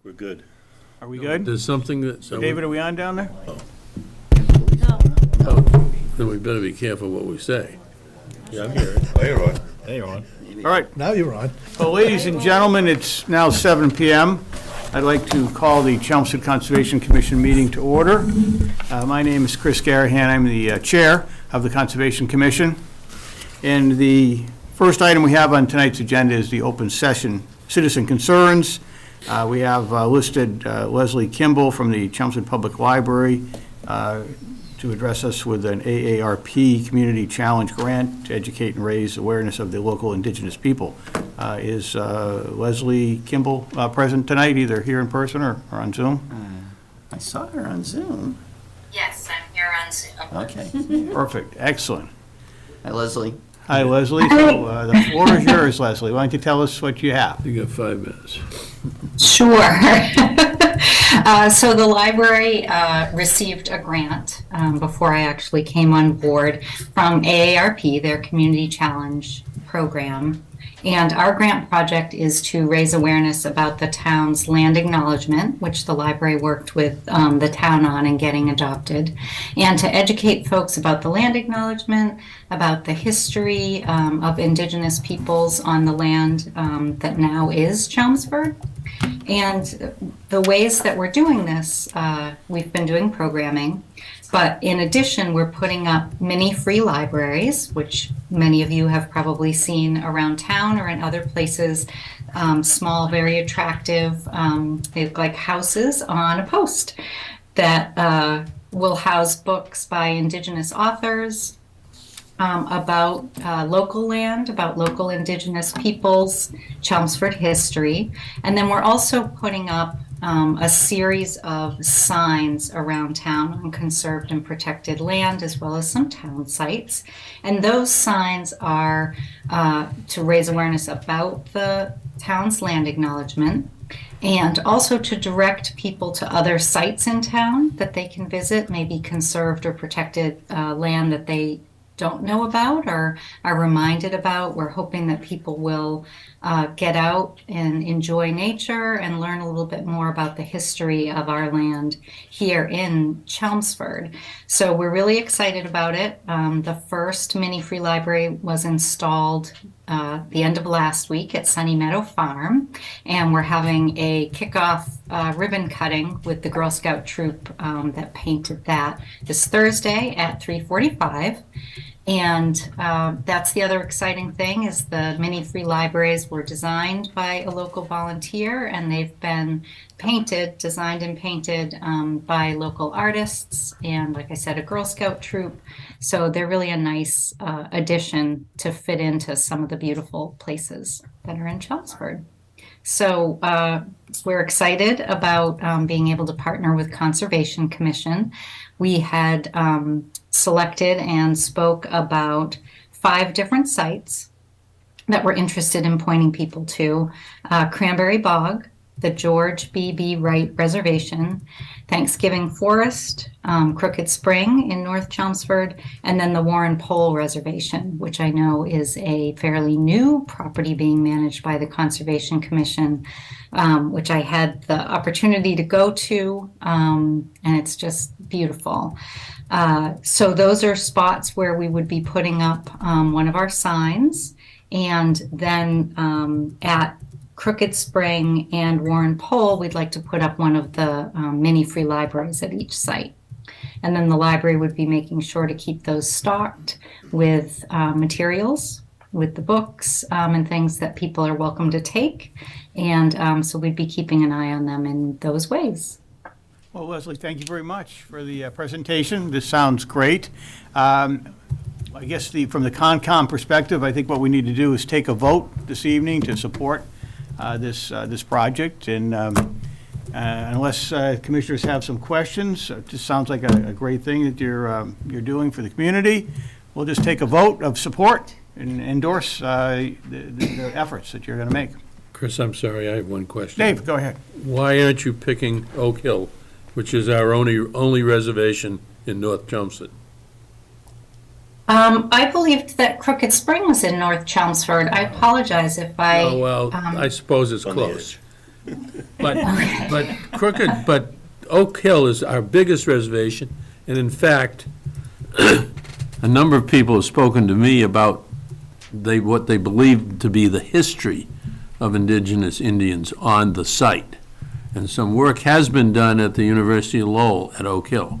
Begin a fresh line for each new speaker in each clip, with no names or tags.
We're good.
Are we good?
There's something that...
David, are we on down there?
Then we better be careful what we say.
Yeah, I'm here. Oh, you're on.
Hey, you're on.
All right.
Now you're on.
Well, ladies and gentlemen, it's now 7 p.m. I'd like to call the Chelmsford Conservation Commission meeting to order. My name is Chris Garahan. I'm the chair of the Conservation Commission. And the first item we have on tonight's agenda is the open session citizen concerns. We have listed Leslie Kimball from the Chelmsford Public Library to address us with an AARP Community Challenge Grant to educate and raise awareness of the local indigenous people. Is Leslie Kimball present tonight, either here in person or on Zoom?
I saw her on Zoom.
Yes, I'm here on Zoom.
Okay.
Perfect, excellent.
Hi, Leslie.
Hi, Leslie. So the floor is yours, Leslie. Why don't you tell us what you have?
You got 5 minutes.
Sure. So the library received a grant before I actually came on board from AARP, their Community Challenge program. And our grant project is to raise awareness about the town's land acknowledgement, which the library worked with the town on and getting adopted, and to educate folks about the land acknowledgement, about the history of indigenous peoples on the land that now is Chelmsford. And the ways that we're doing this, we've been doing programming, but in addition, we're putting up mini free libraries, which many of you have probably seen around town or in other places, small, very attractive, they look like houses on a post that will house books by indigenous authors, about local land, about local indigenous peoples, Chelmsford history. And then we're also putting up a series of signs around town on conserved and protected land, as well as some town sites. And those signs are to raise awareness about the town's land acknowledgement, and also to direct people to other sites in town that they can visit, maybe conserved or protected land that they don't know about or are reminded about. We're hoping that people will get out and enjoy nature and learn a little bit more about the history of our land here in Chelmsford. So we're really excited about it. The first mini free library was installed the end of last week at Sunny Meadow Farm, and we're having a kickoff ribbon cutting with the Girl Scout troop that painted that this Thursday at 3:45. And that's the other exciting thing, is the mini free libraries were designed by a local volunteer, and they've been designed and painted by local artists and, like I said, a Girl Scout troop. So they're really a nice addition to fit into some of the beautiful places that are in Chelmsford. So we're excited about being able to partner with Conservation Commission. We had selected and spoke about 5 different sites that we're interested in pointing people to. Cranberry Bog, the George B.B. Wright Reservation, Thanksgiving Forest, Crooked Spring in North Chelmsford, and then the Warren Pole Reservation, which I know is a fairly new property being managed by the Conservation Commission, which I had the opportunity to go to, and it's just beautiful. So those are spots where we would be putting up one of our signs, and then at Crooked Spring and Warren Pole, we'd like to put up one of the mini free libraries at each site. And then the library would be making sure to keep those stocked with materials, with the books and things that people are welcome to take. And so we'd be keeping an eye on them in those ways.
Well, Leslie, thank you very much for the presentation. This sounds great. I guess from the Concom perspective, I think what we need to do is take a vote this evening to support this project, and unless commissioners have some questions, it just sounds like a great thing that you're doing for the community. We'll just take a vote of support and endorse the efforts that you're going to make.
Chris, I'm sorry, I have one question.
Dave, go ahead.
Why aren't you picking Oak Hill, which is our only reservation in North Chelmsford?
I believed that Crooked Spring was in North Chelmsford. I apologize if I...
Oh, well, I suppose it's
on the
close. But Oak Hill is our biggest reservation, and in fact, a number of people have spoken to me about what they believe to be the history of indigenous Indians on the site. And some work has been done at the University of Lowell at Oak Hill.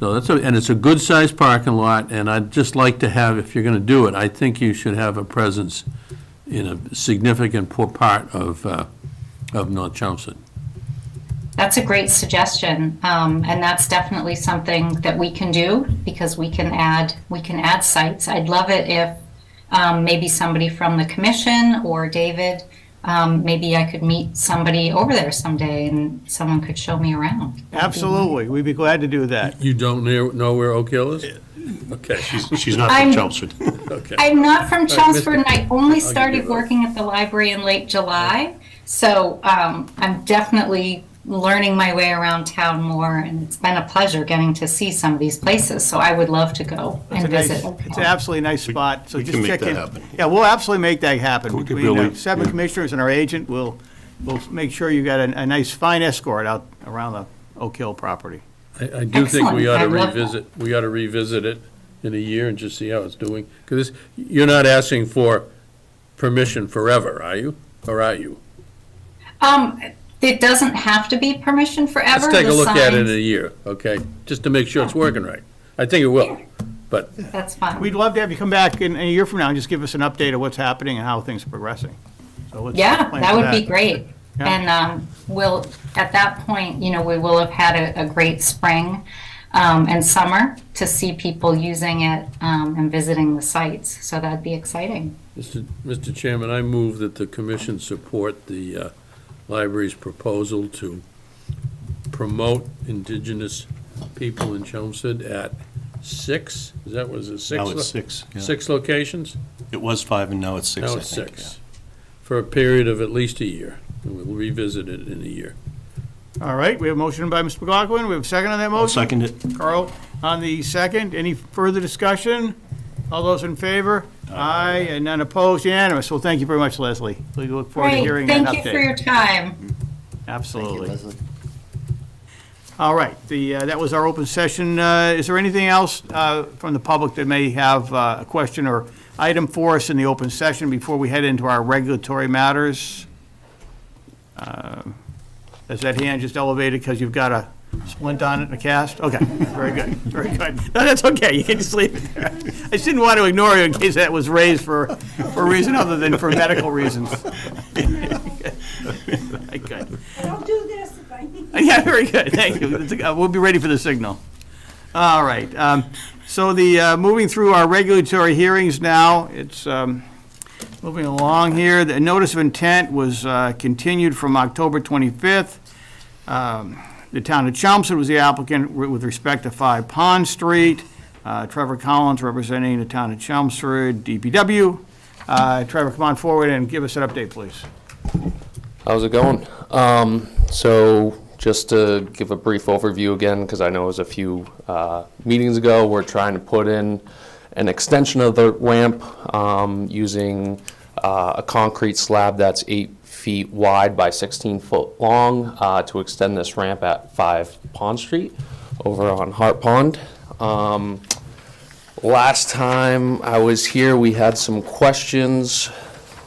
So and it's a good-sized parking lot, and I'd just like to have, if you're gonna do it, I think you should have a presence in a significant part of North Chelmsford.
That's a great suggestion, and that's definitely something that we can do because we can add sites. I'd love it if maybe somebody from the commission or David, maybe I could meet somebody over there someday and someone could show me around.
Absolutely, we'd be glad to do that.
You don't know where Oak Hill is? Okay.
She's not
I'm-
from Chelmsford.
Okay.
I'm not from Chelmsford, and I only
give you
started
those.
working at the library in late July, so I'm definitely learning my way around town more, and it's been a pleasure getting to see some of these places, so I would love to go
It's
and
a nice,
visit.
it's an absolutely nice spot, so
we
just
can make
check
that
in.
happen.
Yeah, we'll absolutely make that happen.
We could
Between
really-
7
yeah.
commissioners and our agent, we'll make sure you got a nice, fine escort out around the Oak Hill property.
I do think we
Excellent.
ought to
I love
revisit it in a year and just see how it's doing. Because you're not asking for permission forever, are you? Or are you?
It doesn't have to be permission forever.
Let's take a
The
look at it in
signs-
a year, okay? Just to make sure it's working right. I think it will, but
That's fine.
We'd love to have you come back in a year from now and just give us an update of what's happening and how things are progressing. So let's
Yeah,
plan
that
for
would be great.
Yeah.
And we'll, at that point, we will have had a great spring and summer to see people using it and visiting the sites. So that'd be exciting.
Mr. Chairman, I move that the commission support the library's proposal to promote indigenous people in Chelmsford at 6, was it 6?
Now it's 6. yeah.
6 locations?
It was 5 and now it's 6,
Now
I
it's
think.
6, for a period of at least a year. And we'll revisit it in a year.
All right, we have a motion by Mr. McLaughlin, we have a second on that
I'll
motion?
second it.
Carl on the second. Any further discussion? All those in favor? Aye, and none opposed, unanimous. Well, thank you very much, Leslie. We look forward to
Great,
hearing that update.
thank you for your time.
Thank you,
Absolutely.
Leslie.
All right, that was our open session. Is there anything else from the public that may have a question or item for us in the open session before we head into our regulatory matters? Is that hand just elevated because you've got a splint on it and a cast? Okay, very good, very good. No, that's okay, you can just leave it there. I just didn't want to ignore you in case that was raised for a reason other than for medical reasons. Good.
I'll do this if I need.
Yeah, very good, thank you. We'll be ready for the signal. All right, so moving through our regulatory hearings now, it's moving along here. The notice of intent was continued from October 25th. The town of Chelmsford was the applicant with respect to 5 Pond Street. Trevor Collins representing the town of Chelmsford, DPW. Trevor, come on forward and give us an update, please.
How's it going? So just to give a brief overview again, because I know it was a few meetings ago, we're trying to put in an extension of the ramp using a concrete slab that's 8 feet wide by 16 foot long to extend this ramp at 5 Pond Street over on Hart Pond. Last time I was here, we had some questions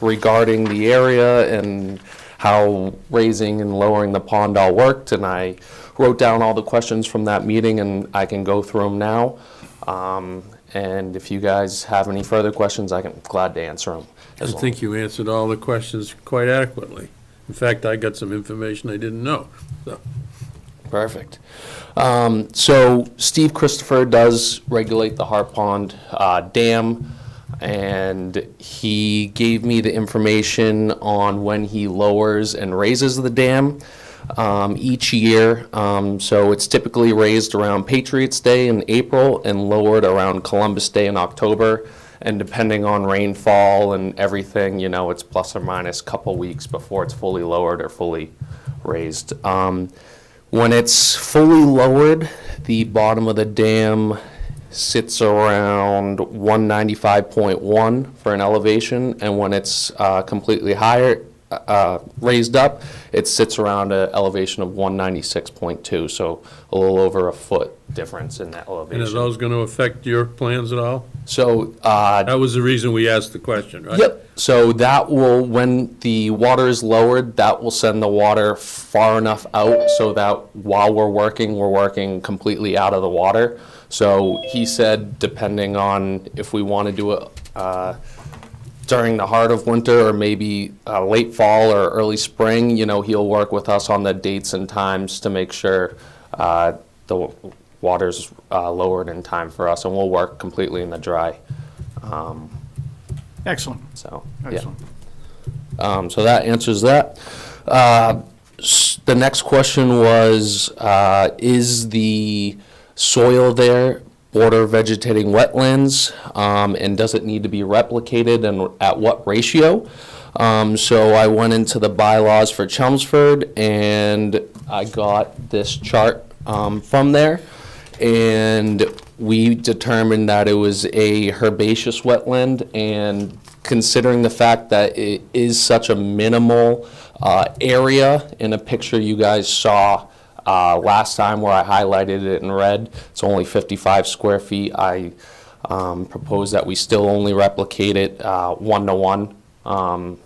regarding the area and how raising and lowering the pond all worked, and I wrote down all the questions from that meeting, and I can go through them now. And if you guys have any further questions, I'm glad to answer them.
I think you answered all the questions quite adequately. In fact, I got some information I didn't know. So,
Perfect. So Steve Christopher does regulate the Hart Pond Dam, and he gave me the information on when he lowers and raises the dam each year. So it's typically raised around Patriots Day in April and lowered around Columbus Day in October. And depending on rainfall and everything, it's plus or minus a couple weeks before it's fully lowered or fully raised. When it's fully lowered, the bottom of the dam sits around 195.1 for an elevation, and when it's completely higher, raised up, it sits around an elevation of 196.2, so a little over a foot difference in that
And are
elevation.
those going to affect your plans at all?
So,
That was the reason we asked the question, right?
yep, so that will, when the water is lowered, that will send the water far enough out so that while we're working completely out of the water. So he said, depending on if we want to do it during the heart of winter or maybe late fall or early spring, he'll work with us on the dates and times to make sure the water's lowered in time for us, and we'll work completely in the dry.
Excellent,
So, yeah.
excellent.
So that answers that. The next question was, is the soil there border vegetating wetlands? And does it need to be replicated, and at what ratio? So I went into the bylaws for Chelmsford and I got this chart from there. And we determined that it was a herbaceous wetland, and considering the fact that it is such a minimal area in a picture you guys saw last time where I highlighted it in red, it's only 55 square feet. I propose that we still only replicate it 1-to-1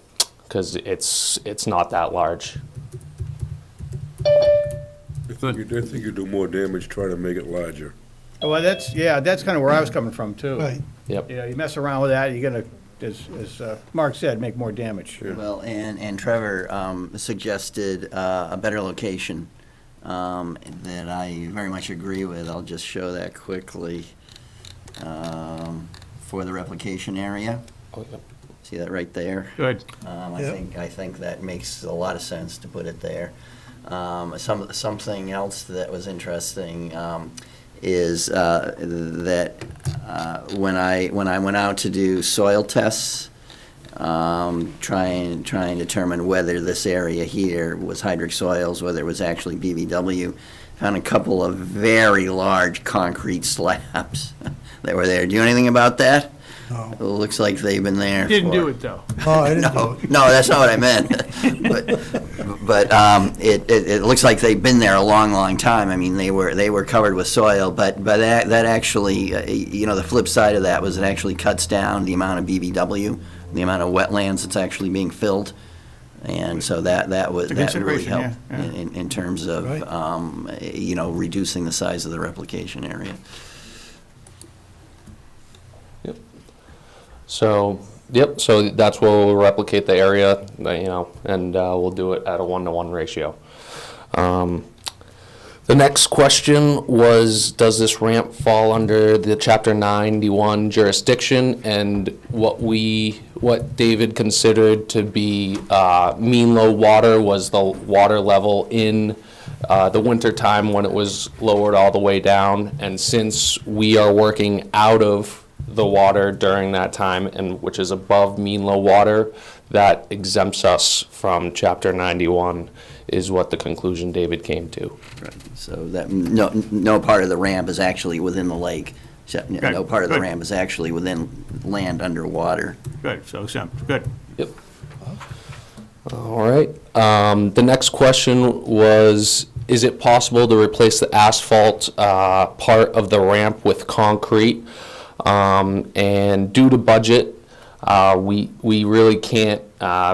because it's not that large.
I think you do more damage trying to make it larger.
Well, that's kind of where I was coming from, too.
Right.
Yep.
You mess around with that, you're gonna, as Mark said, make more damage.
Well, and Trevor suggested a better location that I very much agree with. I'll just show that quickly for the replication area.
Oh, yep.
See that right there?
Good.
I think that makes a lot of sense to put it there. Something else that was interesting is that when I went out to do soil tests, trying to determine whether this area here was hydric soils, whether it was actually BVW, found a couple of very large concrete slabs that were there. Do you know anything about that?
No.
It looks like they've been there.
Didn't
for-
do it, though.
Oh, I didn't do
No,
it.
no, that's not what I meant. But it looks like they've been there a long, long time. I mean, they were covered with soil, but that actually, the flip side of that was it actually cuts down the amount of BVW, the amount of wetlands that's actually being filled. And so that really
consideration,
helped
yeah.
in terms of,
Right.
reducing the size of the replication area.
So, yep, so that's where we'll replicate the area, and we'll do it at a 1-to-1 ratio. The next question was, does this ramp fall under the Chapter 91 jurisdiction? And what David considered to be mean low water was the water level in the winter time when it was lowered all the way down. And since we are working out of the water during that time, and which is above mean low water, that exempts us from Chapter 91, is what the conclusion David came to.
So that no part of the ramp is actually within the lake. No part of the
good.
ramp is actually within land underwater.
Good, so simple, good.
Yep. All right. The next question was, is it possible to replace the asphalt part of the ramp with concrete? And due to budget, we really can't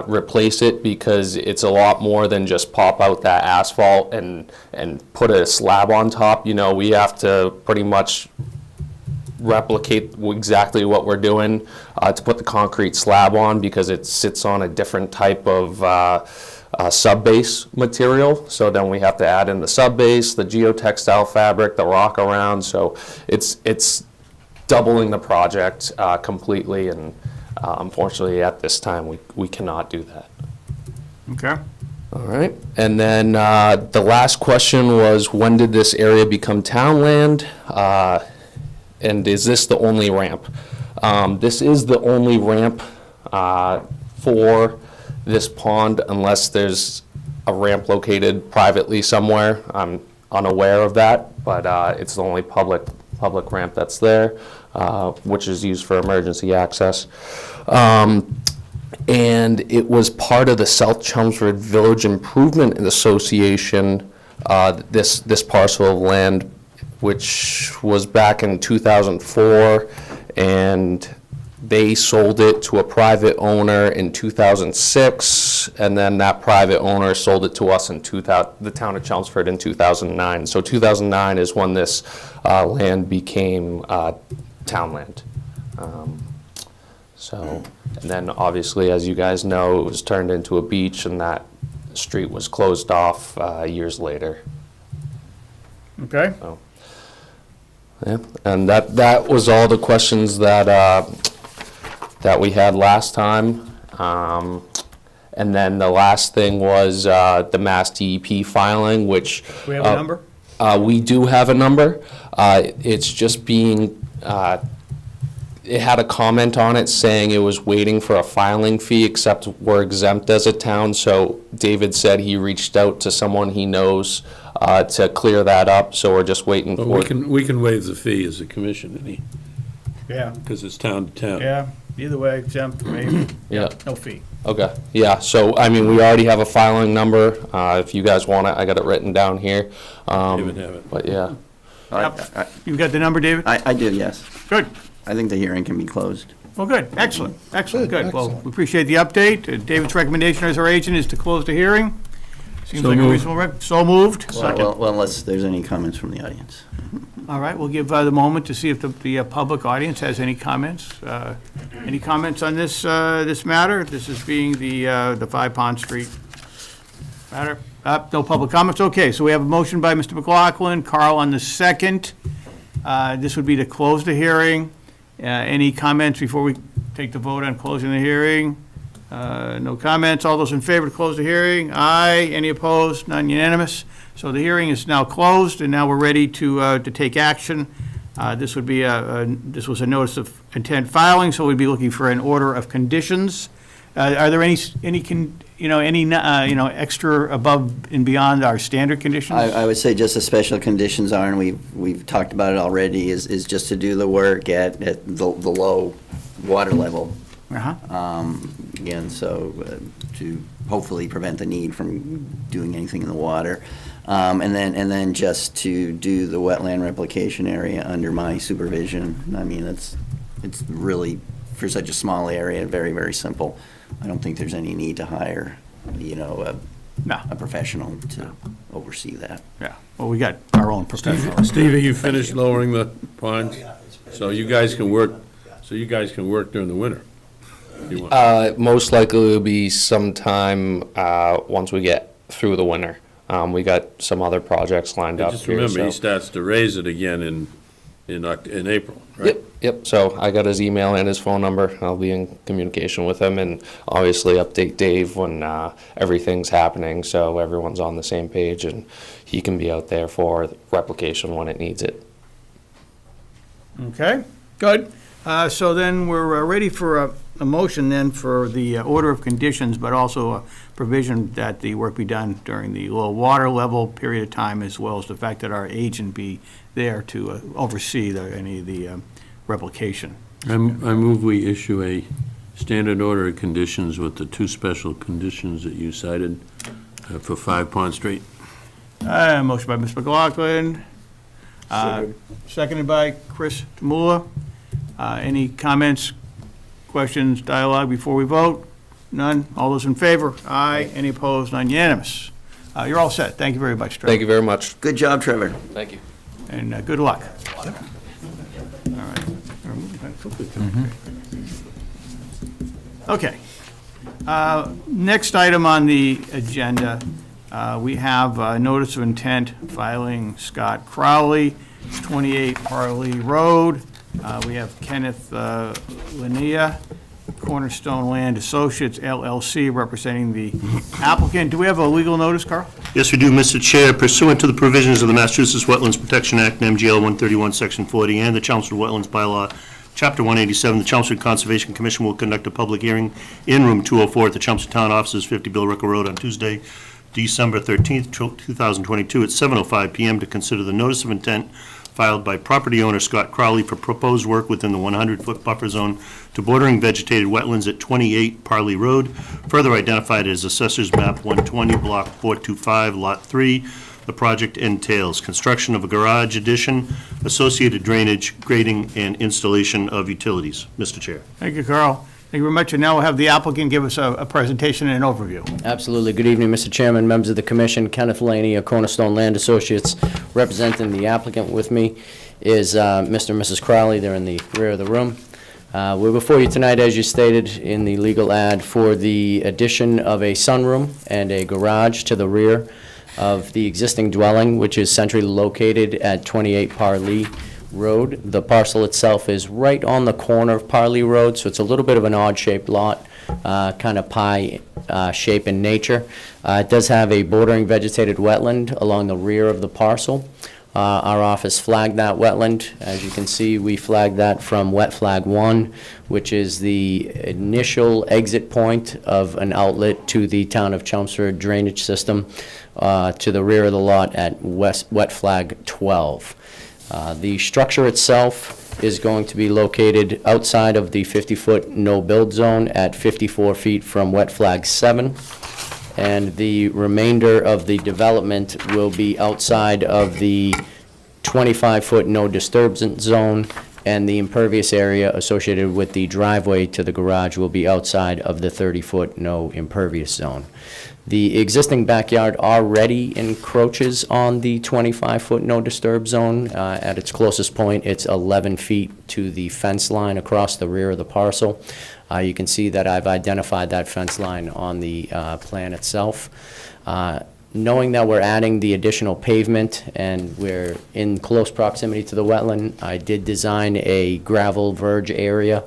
replace it because it's a lot more than just pop out that asphalt and put a slab on top. We have to pretty much replicate exactly what we're doing to put the concrete slab on, because it sits on a different type of sub-base material. So then we have to add in the sub-base, the geotextile fabric, the rock around. So it's doubling the project completely, and unfortunately at this time we cannot do that.
Okay.
All right, and then the last question was, when did this area become town land? And is this the only ramp? This is the only ramp for this pond, unless there's a ramp located privately somewhere. I'm unaware of that, but it's the only public ramp that's there, which is used for emergency access. and it was part of the South Chelmsford Village Improvement Association, this parcel of land, which was back in 2004, and they sold it to a private owner in 2006, and then that private owner sold it to us in the town of Chelmsford in 2009. So 2009 is when this land became town land. And then obviously, as you guys know, it was turned into a beach, and that street was closed off years later.
Okay?
Yeah, and that was all the questions that that we had last time. And then the last thing was the Mass DEP filing, which
We have a number?
we do have a number. It's just being. It had a comment on it saying it was waiting for a filing fee, except we're exempt as a town. So David said he reached out to someone he knows to clear that up. So we're just waiting
But
for.
we can waive the fee as a commission,
Yeah.
because it's town to town.
Yeah, either way, exempt, maybe,
Yeah.
no fee.
Okay, yeah, so, I mean, we already have a filing number, if you guys want it, I got it written down here.
David have it.
But, yeah,
You got the number, David?
I do, yes.
Good.
I think the hearing can be closed.
Well, good, excellent, excellent, good. Well, we appreciate the update. David's recommendation as our agent is to close the hearing. Seems
So
like a
moved.
reasonable, so moved.
Well, unless there's any comments from the audience.
All right, we'll give the moment to see if the public audience has any comments. Any comments on this, this matter? This is being the 5 Pond Street matter. No public comments, okay, so we have a motion by Mr. McLaughlin, Carl on the second. This would be to close the hearing. Any comments before we take the vote on closing the hearing? No comments, all those in favor to close the hearing? Aye, any opposed? None unanimous. So the hearing is now closed, and now we're ready to take action. This would be this was a notice of intent filing, so we'd be looking for an order of conditions. Are there any extra above and beyond our standard conditions?
I would say just the special conditions are, and we've talked about it already, is just to do the work at the low water level.
Uh-huh.
Again, so to hopefully prevent the need from doing anything in the water. And then just to do the wetland replication area under my supervision. I mean, it's really, for such a small area, very, very simple. I don't think there's any need to hire, a professional to oversee that.
Yeah, well, we got our own professional.
Stevie, you finished lowering the ponds? So you guys can work during the winter? if you want.
most likely it'll be sometime, once we get through the winter. We got some other projects lined up
Just
here,
remember, he
so-
starts to raise it again in April, right?
Yep, so I got his email and his phone number. I'll be in communication with him and obviously update Dave when everything's happening, so everyone's on the same page and he can be out there for replication when it needs it.
Okay, good. So then we're ready for a motion then for the order of conditions, but also a provision that the work be done during the low water level period of time, as well as the fact that our agent be there to oversee any of the replication.
I move we issue a standard order of conditions with the two special conditions that you cited for 5 Pond Street.
Motion by Ms. McLaughlin. Seconded by Chris Tamula. Any comments, questions, dialogue before we vote? None? All those in favor? Aye. Any opposed? None unanimous. You're all set. Thank you very much, Trevor.
Thank you very much.
Good job, Trevor.
Thank you.
And good luck. All right. Okay. Next item on the agenda, we have a notice of intent filing Scott Crowley, 28 Harley Road. We have Kenneth Linnea, Cornerstone Land Associates LLC, representing the applicant. Do we have a legal notice, Carl?
Yes, we do, Mr. Chair. Pursuant to the provisions of the Massachusetts Wetlands Protection Act, MGL 131, Section 40, and the Chelmsford Wetlands Bylaw, Chapter 187, the Chelmsford Conservation Commission will conduct a public hearing in Room 204 at the Chelmsford Town Offices, 50 Billerica Road, on Tuesday, December 13th, 2022, at 7:05 PM to consider the notice of intent filed by property owner Scott Crowley for proposed work within the 100-foot buffer zone to bordering vegetated wetlands at 28 Parley Road, further identified as Assessors Map 120, Block 425, Lot 3. The project entails construction of a garage addition, associated drainage, grading, and installation of utilities. Mr. Chair.
Thank you, Carl. Thank you very much. And now we'll have the applicant give us a presentation and an overview.
Absolutely. Good evening, Mr. Chairman, members of the commission. Kenneth Laney of Cornerstone Land Associates, representing the applicant with me is Mr. and Mrs. Crowley. They're in the rear of the room. We're before you tonight, as you stated in the legal ad, for the addition of a sunroom and a garage to the rear of the existing dwelling, which is centrally located at 28 Parley Road. The parcel itself is right on the corner of Parley Road, so it's a little bit of an odd-shaped lot, kind of pie shape in nature. It does have a bordering vegetated wetland along the rear of the parcel. Our office flagged that wetland. As you can see, we flagged that from Wet Flag 1, which is the initial exit point of an outlet to the town of Chelmsford drainage system, to the rear of the lot at Wet Flag 12. The structure itself is going to be located outside of the 50-foot no-build zone at 54 feet from Wet Flag 7. And the remainder of the development will be outside of the 25-foot no disturbance zone, and the impervious area associated with the driveway to the garage will be outside of the 30-foot no impervious zone. The existing backyard already encroaches on the 25-foot no disturb zone. At its closest point, it's 11 feet to the fence line across the rear of the parcel. You can see that I've identified that fence line on the plan itself. Knowing that we're adding the additional pavement and we're in close proximity to the wetland, I did design a gravel verge area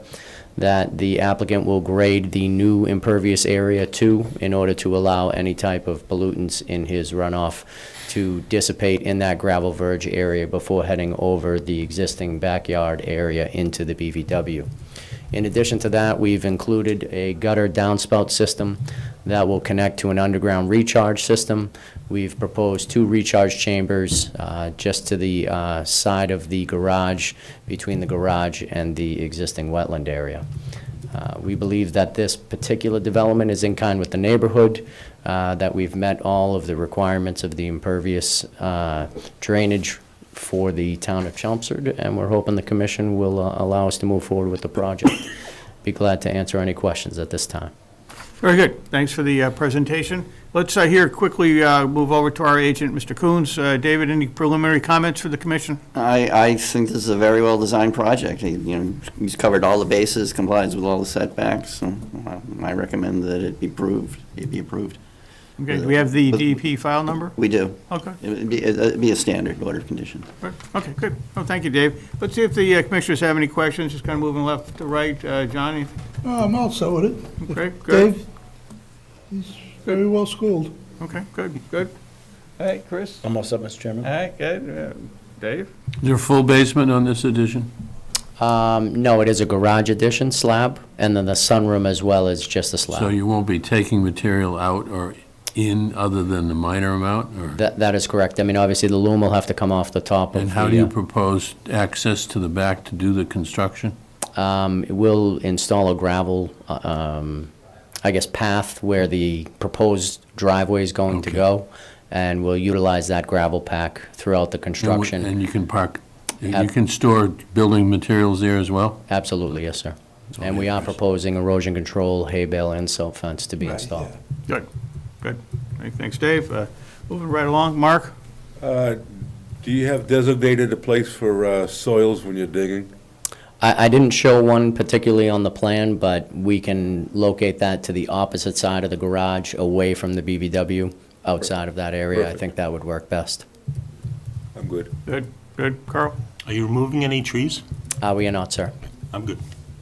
that the applicant will grade the new impervious area to in order to allow any type of pollutants in his runoff to dissipate in that gravel verge area before heading over the existing backyard area into the BVW. In addition to that, we've included a gutter downspout system that will connect to an underground recharge system. We've proposed 2 recharge chambers just to the side of the garage, between the garage and the existing wetland area. We believe that this particular development is in kind with the neighborhood, that we've met all of the requirements of the impervious drainage for the town of Chelmsford, and we're hoping the commission will allow us to move forward with the project. Be glad to answer any questions at this time.
Very good. Thanks for the presentation. Let's here quickly move over to our agent, Mr. Coons. David, any preliminary comments for the commission?
I think this is a very well-designed project. He's covered all the bases, complies with all the setbacks, so I recommend that it be approved.
Okay, do we have the DEP file number?
We do.
Okay.
It'd be a standard order of condition.
Okay, good. Oh, thank you, Dave. Let's see if the commissioners have any questions, just kind of moving left to right. Johnny?
I'm all set with it.
Okay, good.
Dave, he's very well schooled.
Okay, good, good. All right, Chris?
I'm all set, Mr. Chairman.
All right, good. Dave?
Is there a full basement on this addition?
No, it is a garage addition slab, and then the sunroom as well as just a slab.
So you won't be taking material out or in other than the minor amount, or?
That is correct. I mean, obviously, the loom will have to come off the top of
And
the...
how do you propose access to the back to do the construction?
We'll install a gravel, I guess, path where the proposed driveway is going to go, and we'll utilize that gravel pack throughout the construction.
And you can park, you can store building materials there as well?
Absolutely, yes, sir. And we are proposing erosion control, hay bale, and silt fence to be installed.
Good, good. Thanks, Dave. Moving right along, Mark?
Do you have designated a place for soils when you're digging?
I didn't show one particularly on the plan, but we can locate that to the opposite side of the garage, away from the BVW, outside of that area.
Perfect.
I think that would work best.
I'm good.
Good, good. Carl?
Are you removing any trees?
We are not, sir.
I'm good.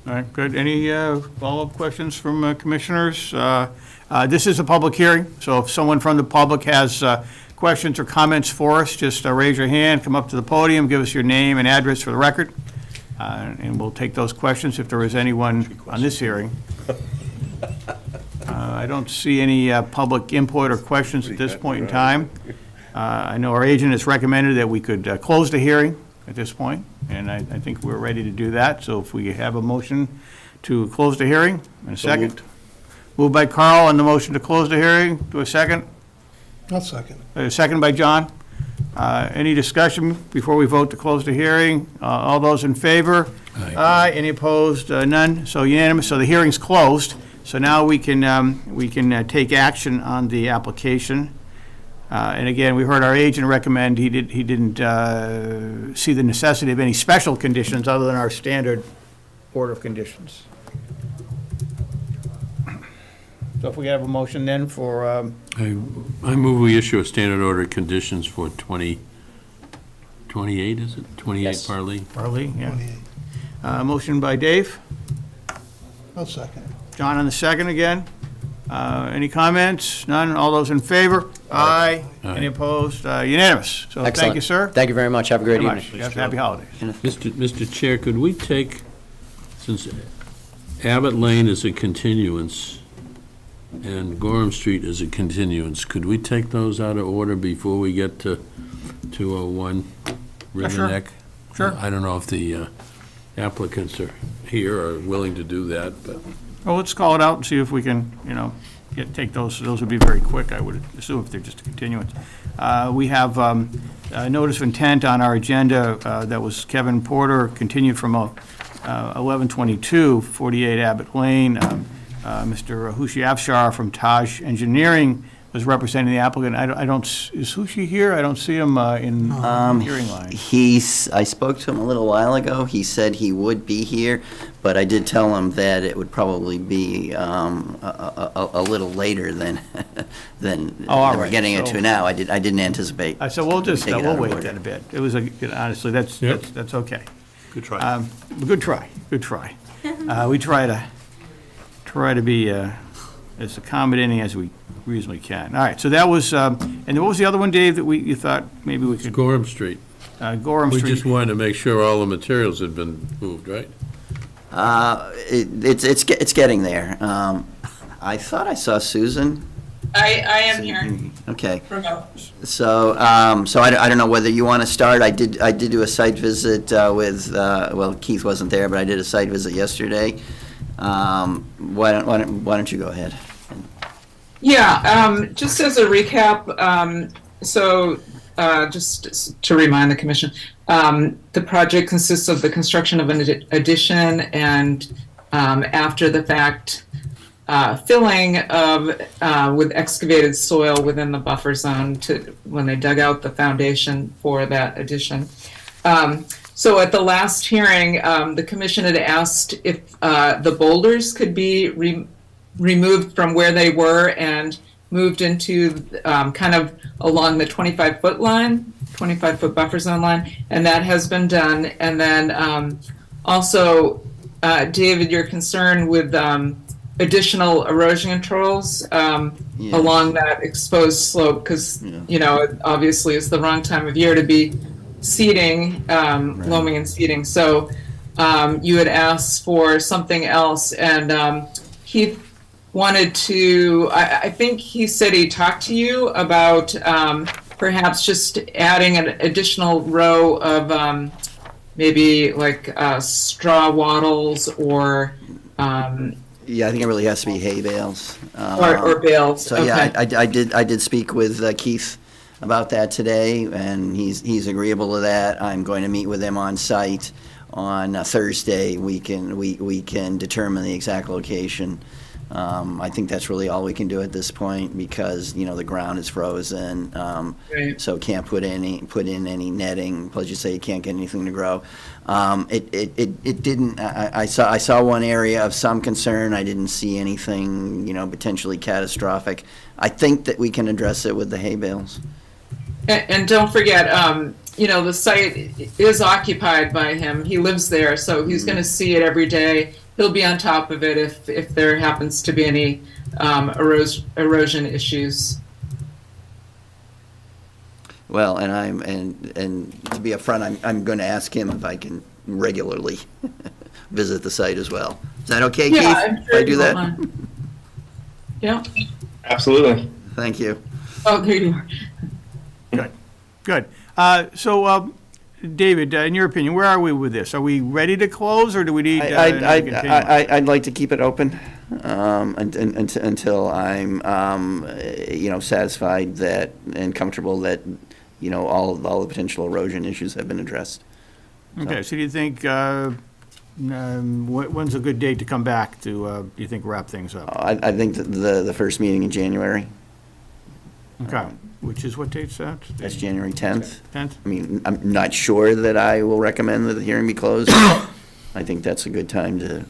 All right, good. Any follow-up questions from commissioners? This is a public hearing, so if someone from the public has questions or comments for us, just raise your hand, come up to the podium, give us your name and address for the record, and we'll take those questions if there is anyone on this hearing. I don't see any public input or questions at this point in time. I know our agent has recommended that we could close the hearing. at this point, and I think we're ready to do that. So if we have a motion to close the hearing, and a second. Moved by Carl on the motion to close the hearing. Do a second?
I'll second.
A second by John. Any discussion before we vote to close the hearing? All those in favor? Aye. Any opposed? None. So unanimous. So the hearing's closed. So now we can take action on the application. And again, we heard our agent recommend he didn't see the necessity of any special conditions other than our standard order of conditions. So if we have a motion then for,
I move we issue a standard order of conditions for 28, is it? 28
Yes.
Parley?
Farley, yeah.
28.
Motion by Dave.
I'll second.
John on the second again. Any comments? None? All those in favor? Aye.
Aye.
Any opposed? Unanimous. So thank
Excellent.
you, sir.
Thank you very much. Have a great
Very
evening.
much. Happy holidays.
Mr. Chair, could we take, since Abbott Lane is a continuance and Gorham Street is a continuance, could we take those out of order before we get to 201 River
sure.
Neck?
Sure.
I don't know if the applicants are here or willing to do that, but
Well, let's call it out and see if we can, take those. Those would be very quick, I would assume, if they're just a continuance. We have a notice of intent on our agenda that was Kevin Porter, continued from 1122, 48 Abbott Lane. Mr. Hushi Afshar from Taj Engineering was representing the applicant. I don't, is Hushi here? I don't see him in hearing line.
I spoke to him a little while ago. He said he would be here, but I did tell him that it would probably be a little later than
all
we're
right.
getting it
So-
to now. I didn't anticipate.
So we'll just,
Take it out
we'll
of
wait
order.
then a bit. It was, honestly, that's okay.
Good try.
Good try, good try. We try to be as accommodating as we reasonably can. All right, so that was, and what was the other one, Dave, that you thought maybe we could,
Gorham Street.
Gorham
We
Street?
just wanted to make sure all the materials had been moved, right?
It's getting there. I thought I saw Susan.
I am here.
Okay.
Remote.
So, I don't know whether you want to start. I did do a site visit with, Keith wasn't there, but I did a site visit yesterday. Why don't you go ahead?
Yeah, just as a recap, just to remind the commission, the project consists of the construction of an addition and after the fact filling of with excavated soil within the buffer zone when they dug out the foundation for that addition. So at the last hearing, the commission had asked if the boulders could be removed from where they were and moved into kind of along the 25-foot line, 25-foot buffer zone line, and that has been done. And then also, David, your concern with additional erosion controls along that exposed slope, because it obviously is the wrong time of year to be seeding, loaming and seeding. So you had asked for something else, and Keith wanted to, I think he said he talked to you about perhaps just adding an additional row of maybe like straw wattles or
Yeah, I think it really has to be hay bales.
or bales.
So
Okay.
yeah, I did speak with Keith about that today, and he's agreeable to that. I'm going to meet with him on site on Thursday. We can determine the exact location. I think that's really all we can do at this point because the ground is frozen,
Right.
so can't put in any netting. Plus, you say you can't get anything to grow. It didn't. I saw one area of some concern. I didn't see anything potentially catastrophic. I think that we can address it with the hay bales.
And don't forget, the site is occupied by him. He lives there, so he's going to see it every day. He'll be on top of it if there happens to be any erosion issues.
Well, and to be upfront, I'm going to ask him if I can regularly visit the site as well. Is that okay, Keith?
Yeah, I'm
If
sure
I do
you
that?
won't mind. Yeah.
Absolutely.
Thank you.
Oh, there you are.
Good. So, David, in your opinion, where are we with this? Are we ready to close, or do we need? another continuance?
I'd like to keep it open until I'm, satisfied that, and comfortable that, all the potential erosion issues have been addressed.
Okay, so do you think, when's a good date to come back to, do you think, wrap things up?
I think that the first meeting in January,
Okay, which is what date's that?
that's January 10th.
10th?
I mean, I'm not sure that I will recommend that the hearing be closed. I think that's a good time to,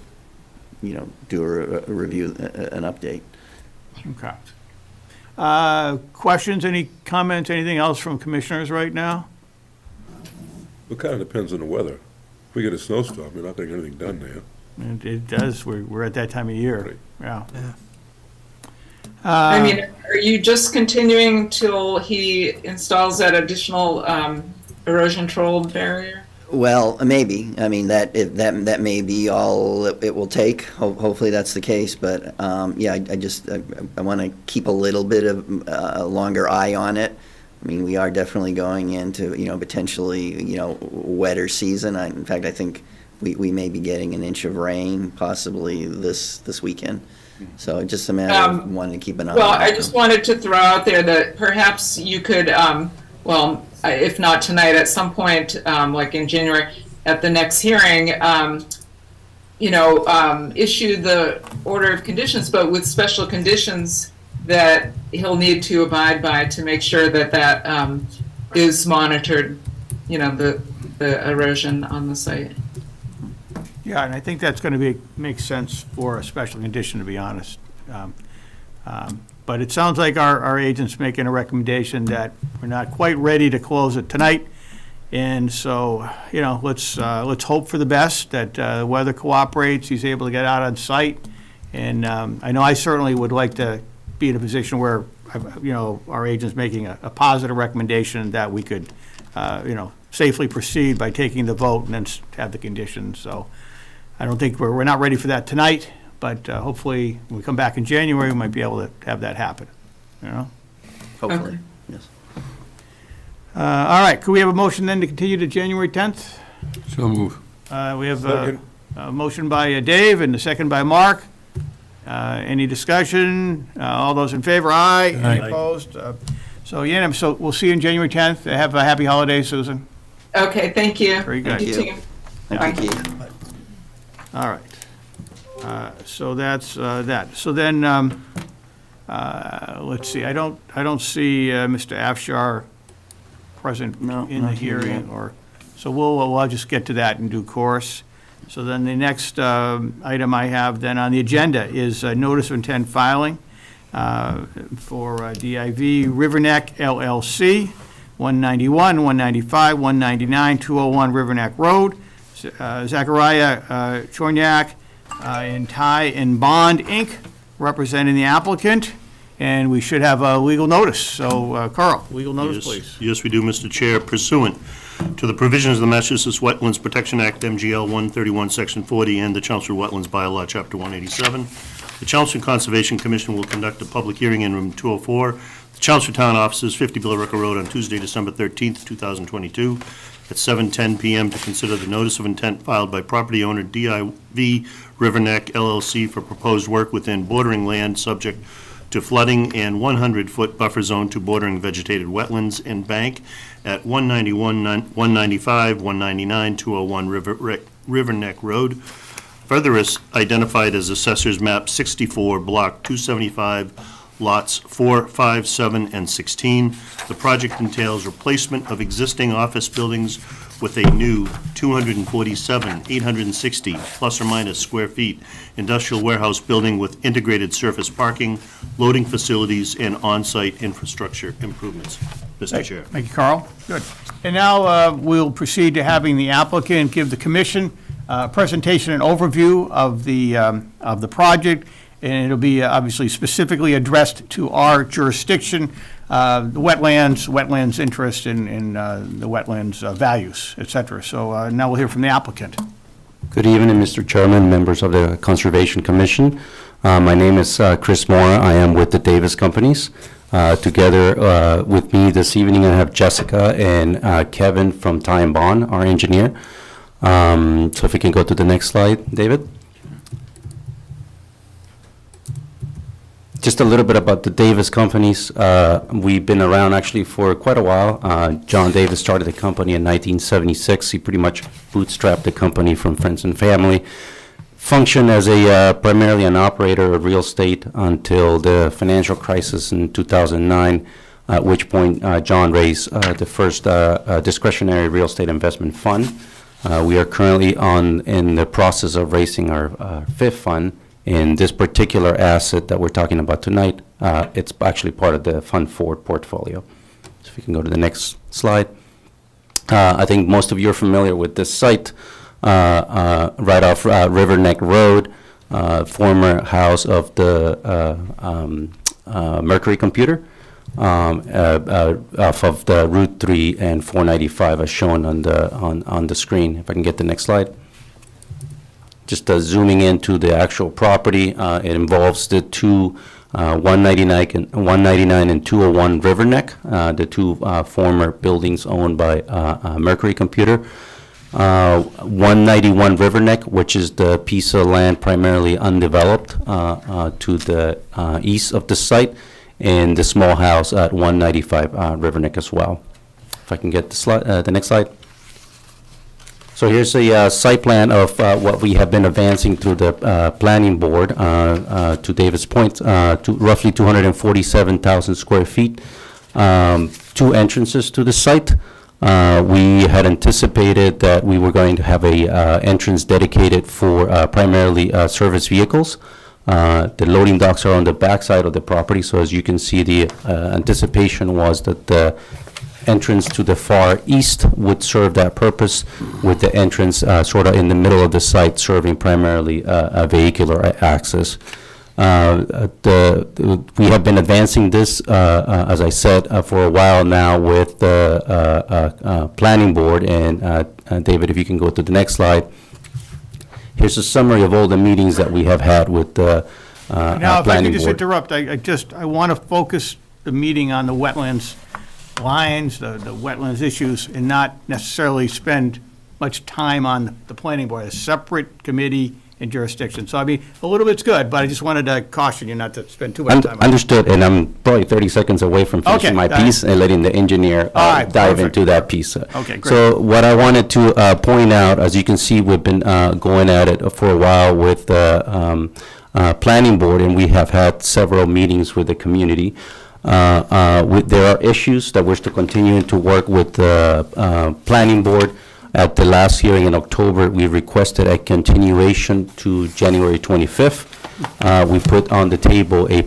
do a review, an update.
Okay. Questions, any comments, anything else from commissioners right now?
It kind of depends on the weather. If we get a snowstorm, you're not going to get anything done there.
It does, we're at that time of year,
Right.
yeah.
I mean, are you just continuing till he installs that additional erosion control barrier?
Well, maybe. I mean, that may be all it will take. Hopefully, that's the case. But I want to keep a little bit of a longer eye on it. I mean, we are definitely going into potentially wetter season. In fact, I think we may be getting an inch of rain possibly this weekend. So it's just a matter of wanting to keep an eye on it.
Well, I just wanted to throw out there that perhaps you could, if not tonight, at some point, like in January, at the next hearing, issue the order of conditions, but with special conditions that he'll need to abide by to make sure that is monitored, the erosion on the site.
Yeah, and I think that's going to make sense for a special condition, to be honest. But it sounds like our agent's making a recommendation that we're not quite ready to close it tonight. And so, let's hope for the best, that the weather cooperates, he's able to get out on site. And I know I certainly would like to be in a position where, our agent's making a positive recommendation that we could, safely proceed by taking the vote and then have the conditions. So I don't think we're not ready for that tonight, but hopefully when we come back in January, we might be able to have that happen,
Hopefully,
Okay.
yes.
All right, could we have a motion then to continue to January 10th?
So move.
We have
Second.
a motion by Dave and a second by Mark. Any discussion? All those in favor, aye. Any
Aye.
opposed? So we'll see you on January 10th. Have a happy holiday, Susan.
Okay, thank you.
Very good.
You too.
Thank you, Keith.
All right. So that's that. So then, let's see, I don't see Mr. Afshar present
No,
in the
not here
hearing,
yet.
so we'll just get to that in due course. So then the next item I have then on the agenda is notice of intent filing for DIV Riverneck LLC, 191, 195, 199, 201 Riverneck Road. Zachariah Chornyak and Ty and Bond, Inc., representing the applicant, and we should have a legal notice. So, Carl, legal notice, please.
Yes, we do, Mr. Chair. Pursuant to the provisions of the Massachusetts Wetlands Protection Act, MGL 131, Section 40, and the Chelmsford Wetlands Bylaw, Chapter 187, the Chelmsford Conservation Commission will conduct a public hearing in Room 204, the Chelmsford Town Offices, 50 Billerica Road, on Tuesday, December 13th, 2022, at 7:10 PM to consider the notice of intent filed by property owner DIV Riverneck LLC for proposed work within bordering land subject to flooding and 100-foot buffer zone to bordering vegetated wetlands and bank at 191, 195, 199, 201 Riverneck Road, further as identified as Assessor's Map 64, Block 275, Lots 4, 5, 7, and 16. The project entails replacement of existing office buildings with a new 860 plus or minus square feet industrial warehouse building with integrated surface parking, loading facilities, and on-site infrastructure improvements. Mr. Chair.
Thank you, Carl. Good. And now we'll proceed to having the applicant give the commission a presentation and overview of the project, and it'll be obviously specifically addressed to our jurisdiction, the wetlands interest in the wetlands values, et cetera. So now we'll hear from the applicant.
Good evening, Mr. Chairman, members of the Conservation Commission. My name is Chris Mora. I am with the Davis Companies. Together with me this evening, I have Jessica and Kevin from Ty and Bond, our engineer. So if we can go to the next slide, David. Just a little bit about the Davis companies. We've been around actually for quite a while. John Davis started the company in 1976. He pretty much bootstrapped the company from friends and family. Functioned as primarily an operator of real estate until the financial crisis in 2009, at which point John raised the first discretionary real estate investment fund. We are currently in the process of raising our fifth fund. In this particular asset that we're talking about tonight, it's actually part of the Fund Forward portfolio. So if you can go to the next slide. I think most of you are familiar with this site, right off River Neck Road, former house of the Mercury Computer, off of the Route 3 and 495 as shown on the screen. If I can get the next slide. Just zooming into the actual property, it involves the two 199 and 201 River Neck, the two former buildings owned by Mercury Computer. 191 River Neck, which is the piece of land primarily undeveloped to the east of the site, and the small house at 195 River Neck as well. If I can get the next slide. So here's a site plan of what we have been advancing through the planning board to David's point, to roughly 247,000 square feet, two entrances to the site. We had anticipated that we were going to have a entrance dedicated for primarily service vehicles. The loading docks are on the back side of the property, so as you can see, the anticipation was that the entrance to the far east would serve that purpose, with the entrance sort of in the middle of the site serving primarily vehicular access. We have been advancing this, as I said, for a while now with the planning board, and David, if you can go to the next slide. Here's a summary of all the meetings that we have had with the planning board.
Now, if I can just interrupt, I want to focus the meeting on the wetlands lines, the wetlands issues, and not necessarily spend much time on the planning board, a separate committee and jurisdiction. So, I mean, a little bit's good, but I just wanted to caution you not to spend too much time on it.
Understood, and I'm probably 30 seconds away from finishing my piece and letting the engineer dive into that piece.
Okay, great.
So what I wanted to point out, as you can see, we've been going at it for a while with the planning board, and we have had several meetings with the community. There are issues that we're still continuing to work with the planning board. At the last hearing in October, we requested a continuation to January 25th. We put on the table a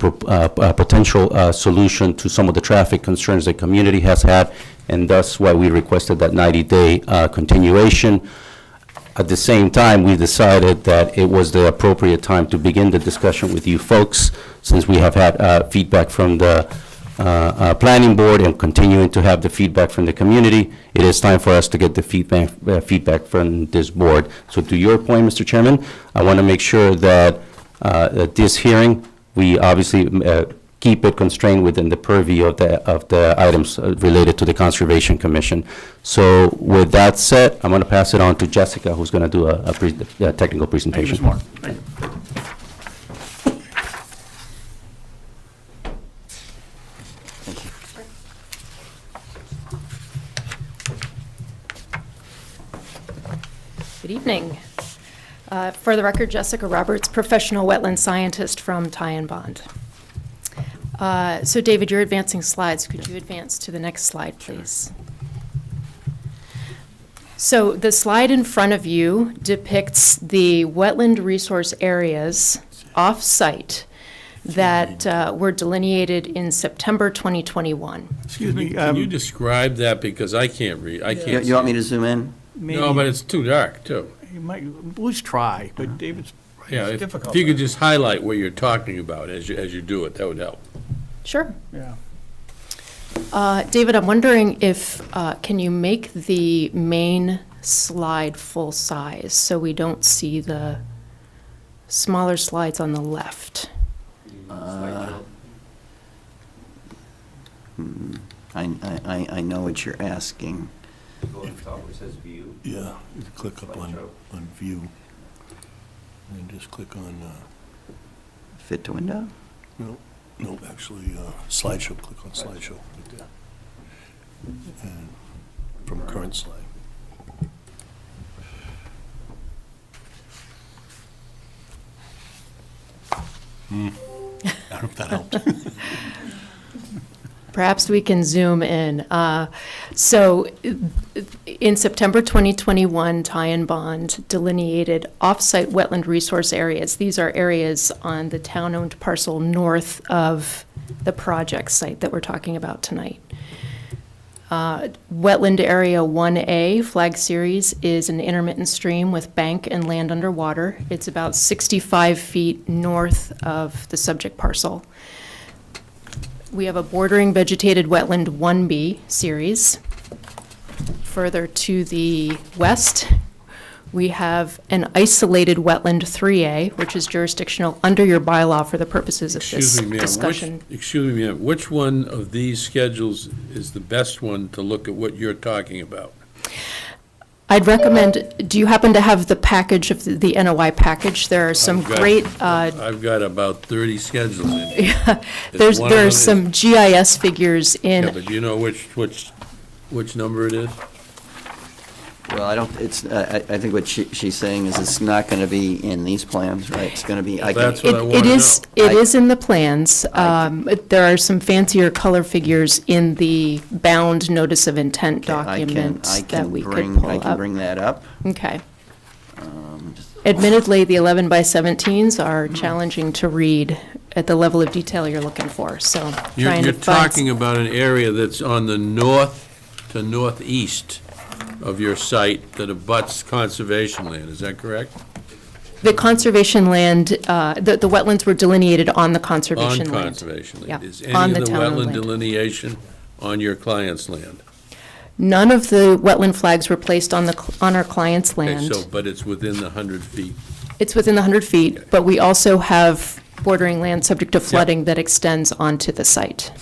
potential solution to some of the traffic concerns the community has had, and thus why we requested that 90-day continuation. At the same time, we decided that it was the appropriate time to begin the discussion with you folks, since we have had feedback from the planning board and continuing to have the feedback from the community. It is time for us to get the feedback from this board. So to your point, Mr. Chairman, I want to make sure that at this hearing, we obviously keep it constrained within the purview of the items related to the Conservation Commission. So with that said, I'm going to pass it on to Jessica, who's going to do a technical presentation.
Thank you, Mr. Moore. Thank you.
Good evening. For the record, Jessica Roberts, professional wetland scientist from Ty and Bond. So David, you're advancing slides. Could you advance to the next slide, please? So the slide in front of you depicts the wetland resource areas off-site that were delineated in September 2021.
Excuse me.
Can you describe that, because I can't read, I can't.
You want me to zoom in?
No, but it's too dark, too.
You might, let's try, but David's,
Yeah,
it's
if
difficult.
you could just highlight what you're talking about as you do it, that would help.
Sure.
Yeah.
David, I'm wondering if, can you make the main slide full size so we don't see the smaller slides on the left?
I know what you're asking.
Go to the top where it says view.
Yeah, you click up on view. And just click on,
Fit to window?
no, actually, slideshow, click on slideshow right there. And from current slide. I don't know if that helped.
Perhaps we can zoom in. So in September 2021, Ty and Bond delineated off-site wetland resource areas. These are areas on the town-owned parcel north of the project site that we're talking about tonight. Wetland Area 1A flag series is an intermittent stream with bank and land underwater. It's about 65 feet north of the subject parcel. We have a bordering vegetated wetland 1B series. Further to the west, we have an isolated wetland 3A, which is jurisdictional under your bylaw for the purposes of this
Excuse me, ma'am,
discussion.
excuse me, ma'am, which one of these schedules is the best one to look at what you're talking about?
I'd recommend, do you happen to have the package of the NOI package? There are some
I've got-
great,
I've got about 30 schedules in here.
there
one of
are
them-
some GIS figures
Yeah,
in,
but do you know which number it is?
Well, I don't, it's, I think what she's saying is it's not going to be in these plans, right? It's going to be, I can,
That's what I want
it
to
is,
know.
it is in the plans. There are some fancier color figures in the bound notice of intent document that we could pull
I can
up.
bring that up.
Okay. Admittedly, the 11 by 17s are challenging to read at the level of detail you're looking for, so trying
You're
to find.
talking about an area that's on the north to northeast of your site that abuts conservation land, is that correct?
The conservation land, the wetlands were delineated on the conservation
On
land.
conservation
Yeah,
land. Is
on
any
the
of the
town-owned
wetland
land.
delineation on your client's land?
None of the wetland flags were placed on our client's
Okay,
land.
so, but it's within the 100 feet.
It's within the 100 feet, but we also have bordering land subject to flooding that extends onto the site.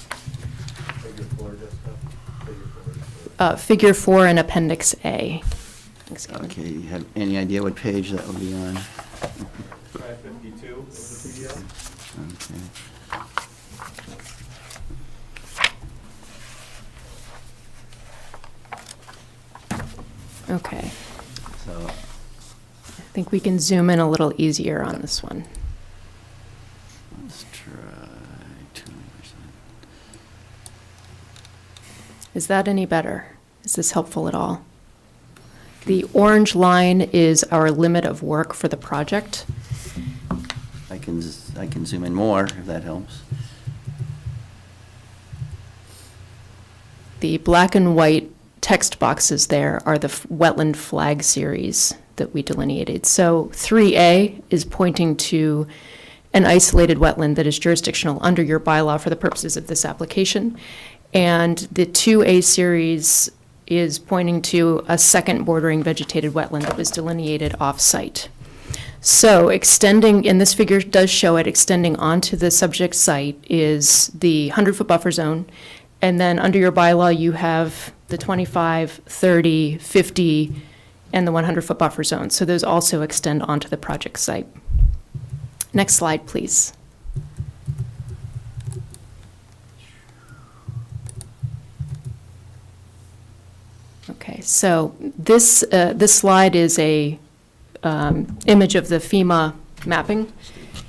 Figure 4 in Appendix A. Thanks, Kevin.
Okay, you have any idea what page that would be on?
552 of the PDF.
Okay.
Okay,
So,
I think we can zoom in a little easier on this one.
let's try 2%.
Is that any better? Is this helpful at all? The orange line is our limit of work for the project.
I can zoom in more, if that helps.
The black and white text boxes there are the wetland flag series that we delineated. So 3A is pointing to an isolated wetland that is jurisdictional under your bylaw for the purposes of this application. And the 2A series is pointing to a second bordering vegetated wetland that was delineated off-site. So extending, and this figure does show it, extending onto the subject site is the 100-foot buffer zone. And then under your bylaw, you have the 25, 30, 50, and the 100-foot buffer zone. So those also extend onto the project site. Next slide, please. Okay, so this slide is a image of the FEMA mapping.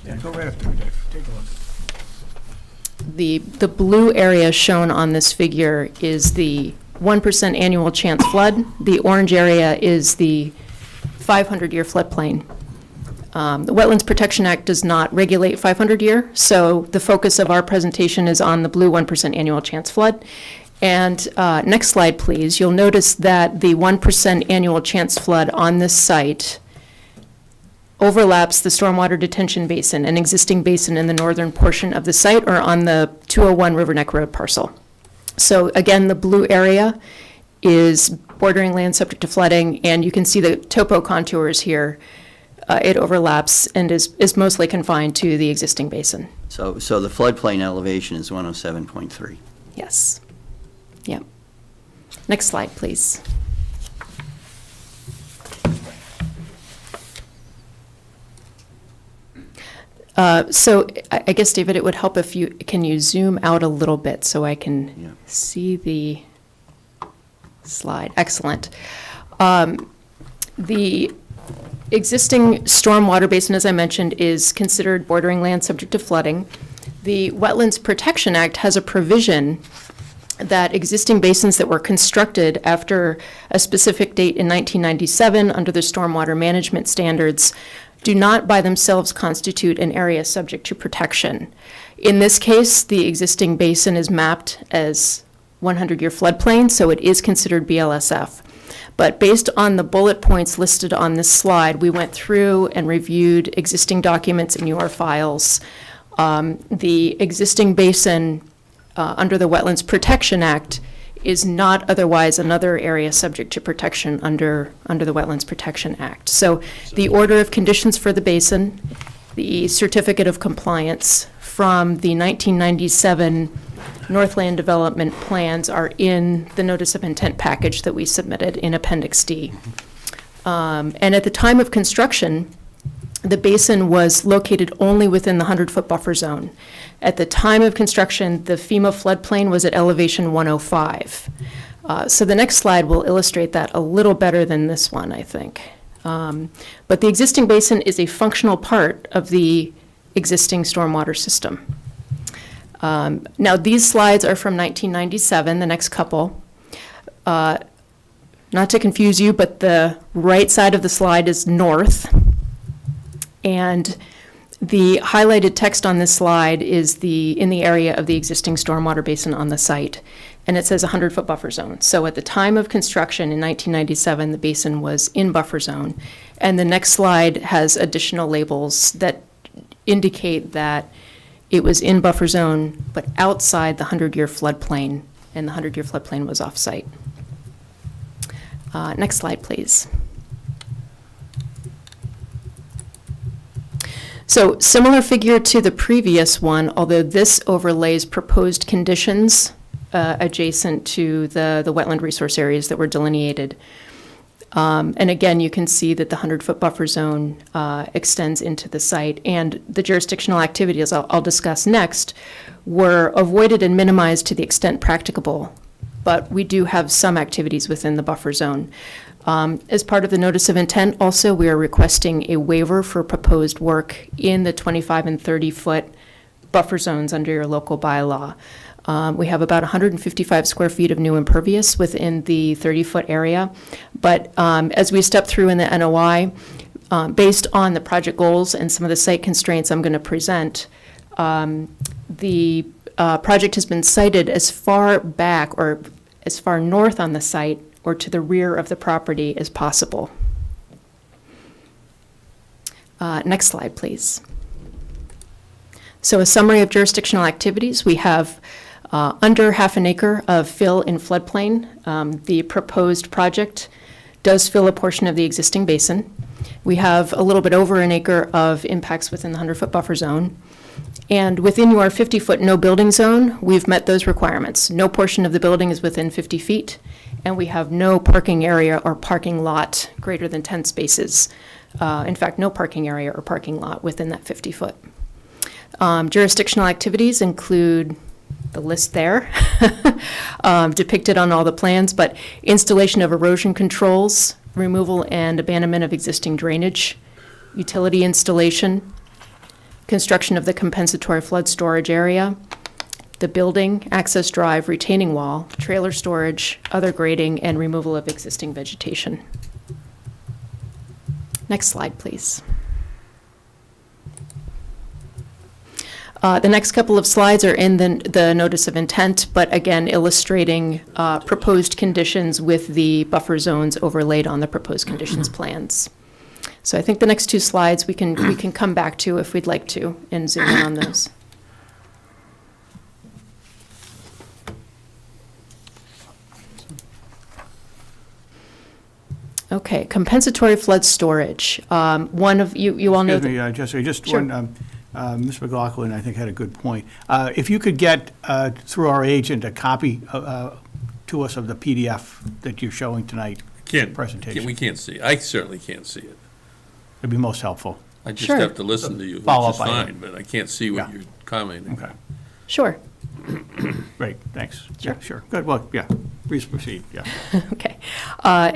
Yeah, go right up there, Dave. Take a look.
The blue area shown on this figure is the 1% annual chance flood. The orange area is the 500-year floodplain. The Wetlands Protection Act does not regulate 500-year, so the focus of our presentation is on the blue 1% annual chance flood. And next slide, please. You'll notice that the 1% annual chance flood on this site overlaps the stormwater detention basin, an existing basin in the northern portion of the site or on the 201 River Neck Road parcel. So again, the blue area is bordering land subject to flooding, and you can see the topo contours here. It overlaps and is mostly confined to the existing basin.
So the floodplain elevation is 107.3.
Yes. Yep. Next slide, please. So I guess, David, it would help if can you zoom out a little bit so I can see the slide? Excellent. The existing stormwater basin, as I mentioned, is considered bordering land subject to flooding. The Wetlands Protection Act has a provision that existing basins that were constructed after a specific date in 1997 under the stormwater management standards do not by themselves constitute an area subject to protection. In this case, the existing basin is mapped as 100-year floodplain, so it is considered BLSF. But based on the bullet points listed on this slide, we went through and reviewed existing documents in your files. The existing basin under the Wetlands Protection Act is not otherwise another area subject to protection under the Wetlands Protection Act. So the order of conditions for the basin, the certificate of compliance from the 1997 Northland Development plans are in the notice of intent package that we submitted in Appendix D. And at the time of construction, the basin was located only within the 100-foot buffer zone. At the time of construction, the FEMA floodplain was at elevation 105. So the next slide will illustrate that a little better than this one, I think. But the existing basin is a functional part of the existing stormwater system. Now, these slides are from 1997, the next couple. Not to confuse you, but the right side of the slide is north. And the highlighted text on this slide is in the area of the existing stormwater basin on the site, and it says 100-foot buffer zone. So at the time of construction in 1997, the basin was in buffer zone, and the next slide has additional labels that indicate that it was in buffer zone, but outside the 100-year floodplain, and the 100-year floodplain was off-site. Next slide, please. So similar figure to the previous one, although this overlays proposed conditions adjacent to the wetland resource areas that were delineated. And again, you can see that the 100-foot buffer zone extends into the site, and the jurisdictional activities I'll discuss next were avoided and minimized to the extent practicable, but we do have some activities within the buffer zone. As part of the notice of intent, also, we are requesting a waiver for proposed work in the 25 and 30-foot buffer zones under your local bylaw. We have about 155 square feet of new impervious within the 30-foot area, but as we step through in the NOI, based on the project goals and some of the site constraints I'm going to present, the project has been sited as far back or as far north on the site or to the rear of the property as possible. Next slide, please. So a summary of jurisdictional activities. We have under half an acre of fill in floodplain. The proposed project does fill a portion of the existing basin. We have a little bit over an acre of impacts within the 100-foot buffer zone. And within your 50-foot no building zone, we've met those requirements. No portion of the building is within 50 feet, and we have no parking area or parking lot greater than 10 spaces. In fact, no parking area or parking lot within that 50-foot. Jurisdictional activities include the list there, depicted on all the plans, but installation of erosion controls, removal and abandonment of existing drainage, utility installation, construction of the compensatory flood storage area, the building, access drive, retaining wall, trailer storage, other grading, and removal of existing vegetation. Next slide, please. The next couple of slides are in the notice of intent, but again, illustrating proposed conditions with the buffer zones overlaid on the proposed conditions plans. So I think the next two slides we can come back to if we'd like to and zoom in on those. Okay, compensatory flood storage. One of you all know.
Excuse me, Jessica, just
Sure.
one, Ms. McLaughlin, I think, had a good point. If you could get, through our agent, a copy to us of the PDF that you're showing tonight, presentation.
We can't see. I certainly can't see it.
It'd be most helpful.
I just
Sure.
have to listen to you, which
Follow
is
up item.
fine, but I can't see what
Yeah.
you're commenting.
Okay,
Sure.
great, thanks.
Sure.
Yeah, sure, good, well, yeah, please proceed, yeah.
Okay.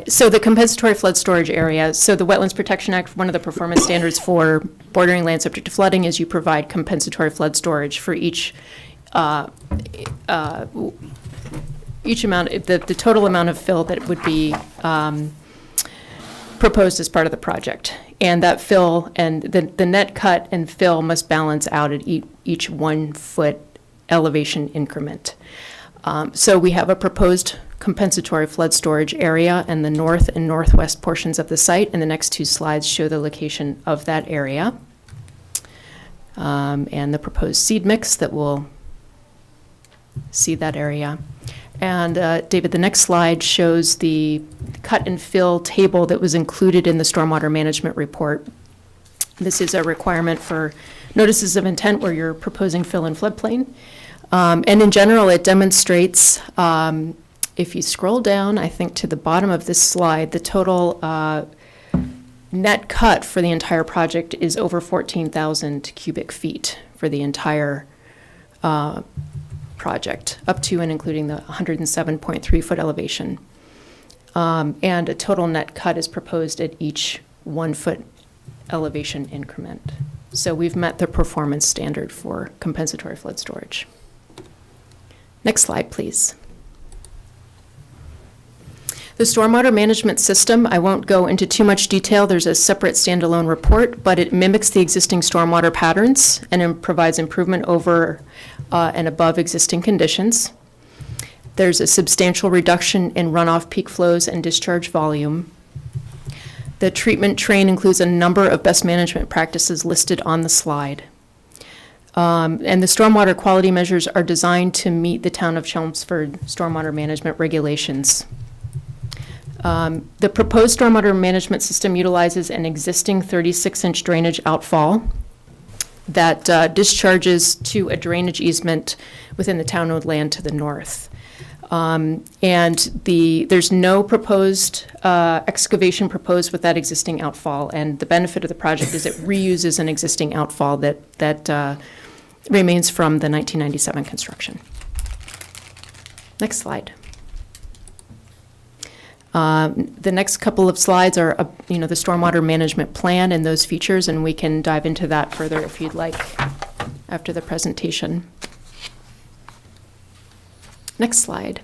So the compensatory flood storage area, so the Wetlands Protection Act, one of the performance standards for bordering land subject to flooding is you provide compensatory flood storage for each amount, the total amount of fill that would be proposed as part of the project. And that fill and the net cut and fill must balance out at each 1 foot elevation increment. So we have a proposed compensatory flood storage area in the north and northwest portions of the site, and the next 2 slides show the location of that area and the proposed seed mix that will see that area. And David, the next slide shows the cut and fill table that was included in the stormwater management report. This is a requirement for notices of intent where you're proposing fill in floodplain. And in general, it demonstrates, if you scroll down, I think to the bottom of this slide, the total net cut for the entire project is over 14,000 cubic feet for the entire project, up to and including the 107.3 foot elevation. And a total net cut is proposed at each 1 foot elevation increment. So we've met the performance standard for compensatory flood storage. Next slide, please. The stormwater management system, I won't go into too much detail. There's a separate standalone report, but it mimics the existing stormwater patterns and it provides improvement over and above existing conditions. There's a substantial reduction in runoff peak flows and discharge volume. The treatment train includes a number of best management practices listed on the slide. And the stormwater quality measures are designed to meet the town of Chelmsford stormwater management regulations. The proposed stormwater management system utilizes an existing 36-inch drainage outfall that discharges to a drainage easement within the town-owned land to the north. And there's no proposed excavation proposed with that existing outfall, and the benefit of the project is it reuses an existing outfall that remains from the 1997 construction. Next slide. The next couple of slides are, the stormwater management plan and those features, and we can dive into that further if you'd like after the presentation. Next slide.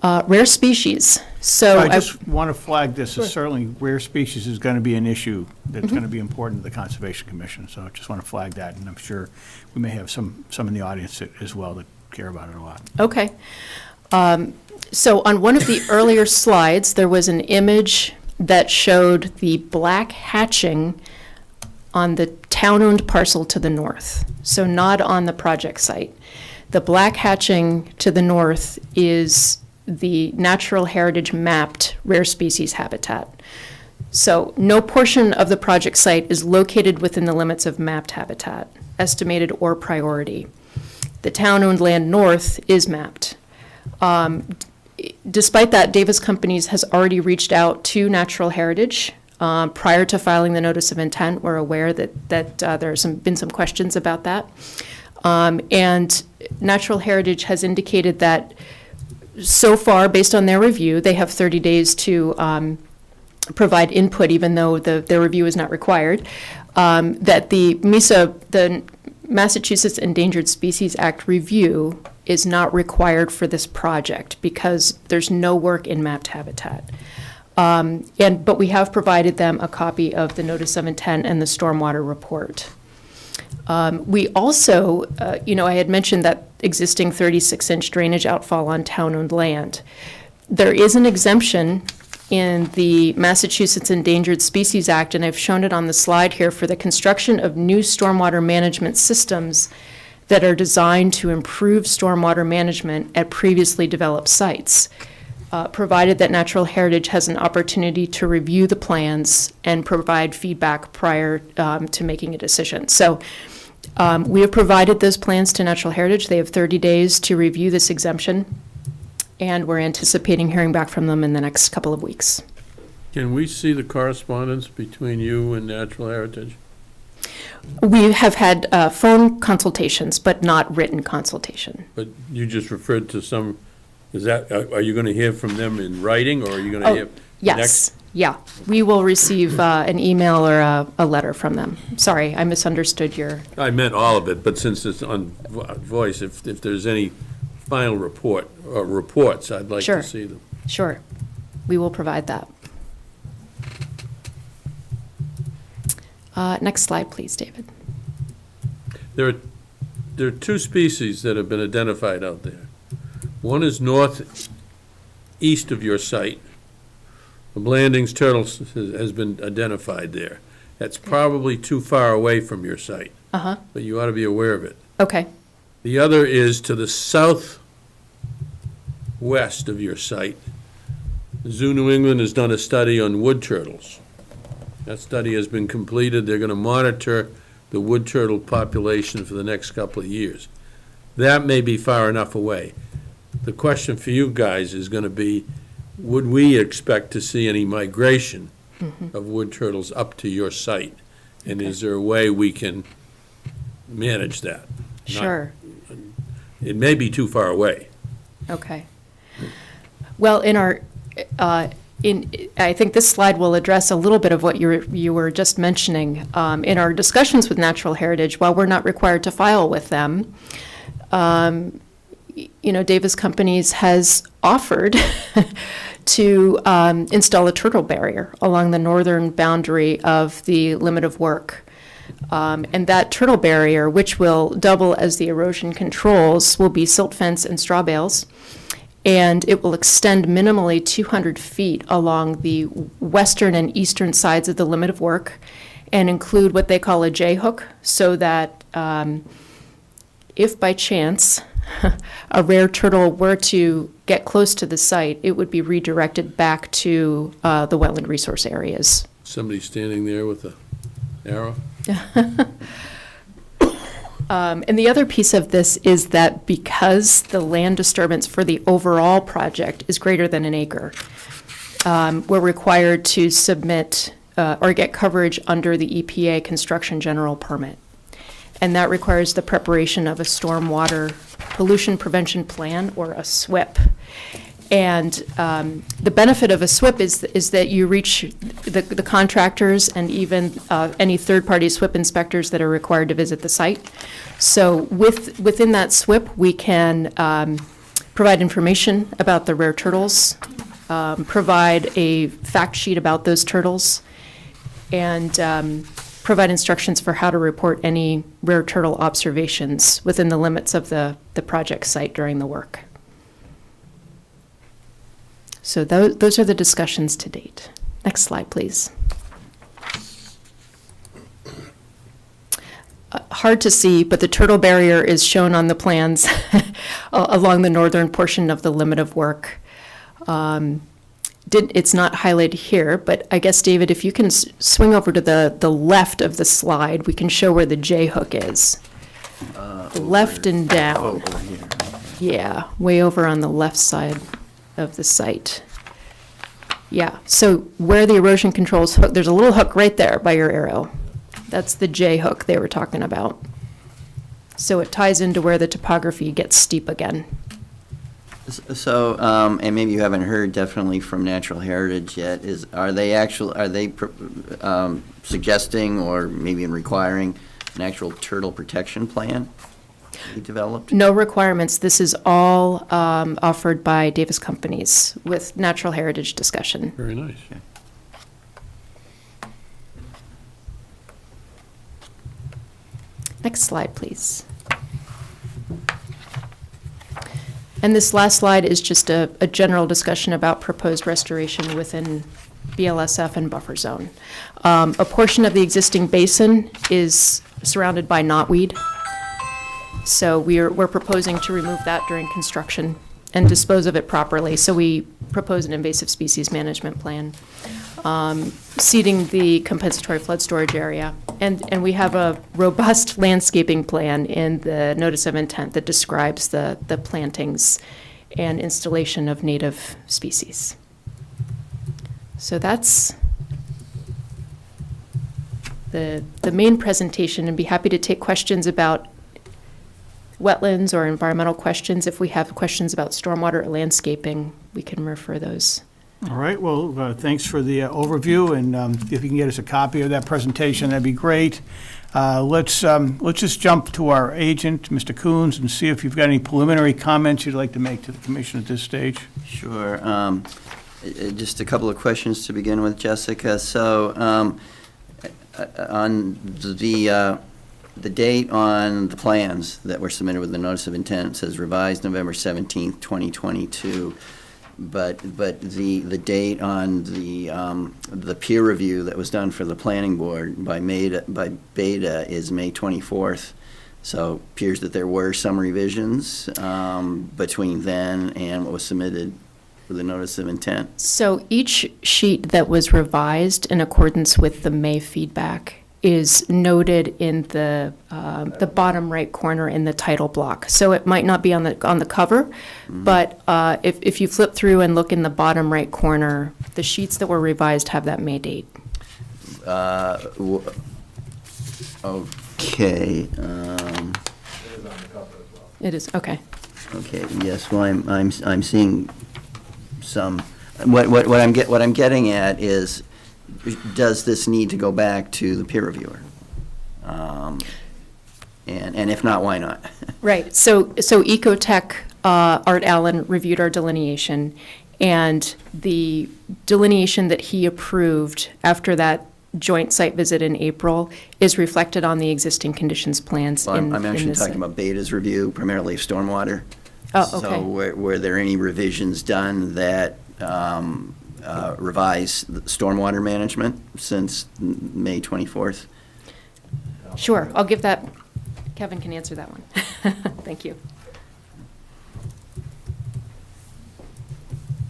Rare species. So
I just want to flag this, as certainly rare species is going to be an issue that's going to be important to the Conservation Commission, so I just want to flag that, and I'm sure we may have some in the audience as well that care about it a lot.
Okay. So on one of the earlier slides, there was an image that showed the black hatching on the town-owned parcel to the north, so not on the project site. The black hatching to the north is the natural heritage mapped rare species habitat. So no portion of the project site is located within the limits of mapped habitat, estimated or priority. The town-owned land north is mapped. Despite that, Davis Companies has already reached out to Natural Heritage prior to filing the notice of intent. We're aware that there's been some questions about that. And Natural Heritage has indicated that so far, based on their review, they have 30 days to provide input, even though their review is not required, that the the Massachusetts Endangered Species Act review is not required for this project because there's no work in mapped habitat. But we have provided them a copy of the notice of intent and the stormwater report. We also, I had mentioned that existing 36-inch drainage outfall on town-owned land. There is an exemption in the Massachusetts Endangered Species Act, and I've shown it on the slide here, for the construction of new stormwater management systems that are designed to improve stormwater management at previously developed sites. provided that Natural Heritage has an opportunity to review the plans and provide feedback prior to making a decision. So we have provided those plans to Natural Heritage. They have 30 days to review this exemption, and we're anticipating hearing back from them in the next couple of weeks.
Can we see the correspondence between you and Natural Heritage?
We have had phone consultations, but not written consultation.
But you just referred to some, is that, are you going to hear from them in writing, or are you going to hear?
Yes, yeah. We will receive an email or a letter from them. Sorry, I misunderstood your,
I meant all of it, but since it's on voice, if there's any final report, or reports, I'd like
Sure.
to see them.
sure. We will provide that. Next slide, please, David.
There are two species that have been identified out there. One is northeast of your site. The Blanding's turtle has been identified there. That's probably too far away from your site,
Uh-huh,
but you ought to be aware of it.
okay,
The other is to the southwest of your site. Zoo New England has done a study on wood turtles. That study has been completed. They're going to monitor the wood turtle population for the next couple of years. That may be far enough away. The question for you guys is going to be, would we expect to see any migration of wood turtles up to your site? And is there a way we can manage that? Not-
sure,
It may be too far away.
okay. Well, in our, I think this slide will address a little bit of what you were just mentioning. In our discussions with Natural Heritage, while we're not required to file with them, Davis Companies has offered to install a turtle barrier along the northern boundary of the limit of work. And that turtle barrier, which will double as the erosion controls, will be silt fence and straw bales. And it will extend minimally 200 feet along the western and eastern sides of the limit of work and include what they call a J-hook, so that if by chance a rare turtle were to get close to the site, it would be redirected back to the wetland resource areas.
Somebody standing there with an arrow?
And the other piece of this is that because the land disturbance for the overall project is greater than an acre, we're required to submit or get coverage under the EPA construction general permit. And that requires the preparation of a stormwater pollution prevention plan, or a SWIP. And the benefit of a SWIP is that you reach the contractors and even any third-party SWIP inspectors that are required to visit the site. So within that SWIP, we can provide information about the rare turtles, provide a fact sheet about those turtles, and provide instructions for how to report any rare turtle observations within the limits of the project site during the work. So those are the discussions to date. Next slide, please. Hard to see, but the turtle barrier is shown on the plans along the northern portion of the limit of work. It's not highlighted here, but I guess, David, if you can swing over to the left of the slide, we can show where the J-hook is. Left and down.
Over here.
Yeah, way over on the left side of the site. Yeah, so where the erosion controls hook, there's a little hook right there by your arrow. That's the J-hook they were talking about. So it ties into where the topography gets steep again.
So, and maybe you haven't heard definitely from Natural Heritage yet, are they suggesting or maybe requiring an actual turtle protection plan to be developed?
No requirements. This is all offered by Davis Companies with Natural Heritage discussion.
Very nice.
Okay.
Next slide, please. And this last slide is just a general discussion about proposed restoration within BLSF and buffer zone. A portion of the existing basin is surrounded by knotweed, so we're proposing to remove that during construction. and dispose of it properly. So we propose an invasive species management plan, seeding the compensatory flood storage area. And we have a robust landscaping plan in the notice of intent that describes the plantings and installation of native species. So that's the main presentation, and be happy to take questions about wetlands or environmental questions. If we have questions about stormwater or landscaping, we can refer those.
All right, well, thanks for the overview, and if you can get us a copy of that presentation, that'd be great. Let's just jump to our agent, Mr. Coons, and see if you've got any preliminary comments you'd like to make to the commission at this stage.
Sure. Just a couple of questions to begin with, Jessica. So, on the date on the plans that were submitted with the notice of intent, it says revised November 17th, 2022. But the date on the peer review that was done for the planning board by Beta is May 24th. So appears that there were some revisions between then and what was submitted with the notice of intent.
So each sheet that was revised in accordance with the May feedback is noted in the bottom right corner in the title block. So it might not be on the cover, but if you flip through and look in the bottom right corner, the sheets that were revised have that May date.
Okay.
It is, okay.
Okay. Yes. Well, I'm seeing some. What I'm getting at is, does this need to go back to the peer reviewer? And if not, why not?
Right, so Ecotech, Art Allen reviewed our delineation, and the delineation that he approved after that joint site visit in April is reflected on the existing conditions plans
Well,
in
I'm actually
this
talking
site.
about Beta's review, primarily of stormwater.
Oh, okay.
So were there any revisions done that revise the stormwater management since May 24th?
Sure, I'll give that, Kevin can answer that one. Thank you.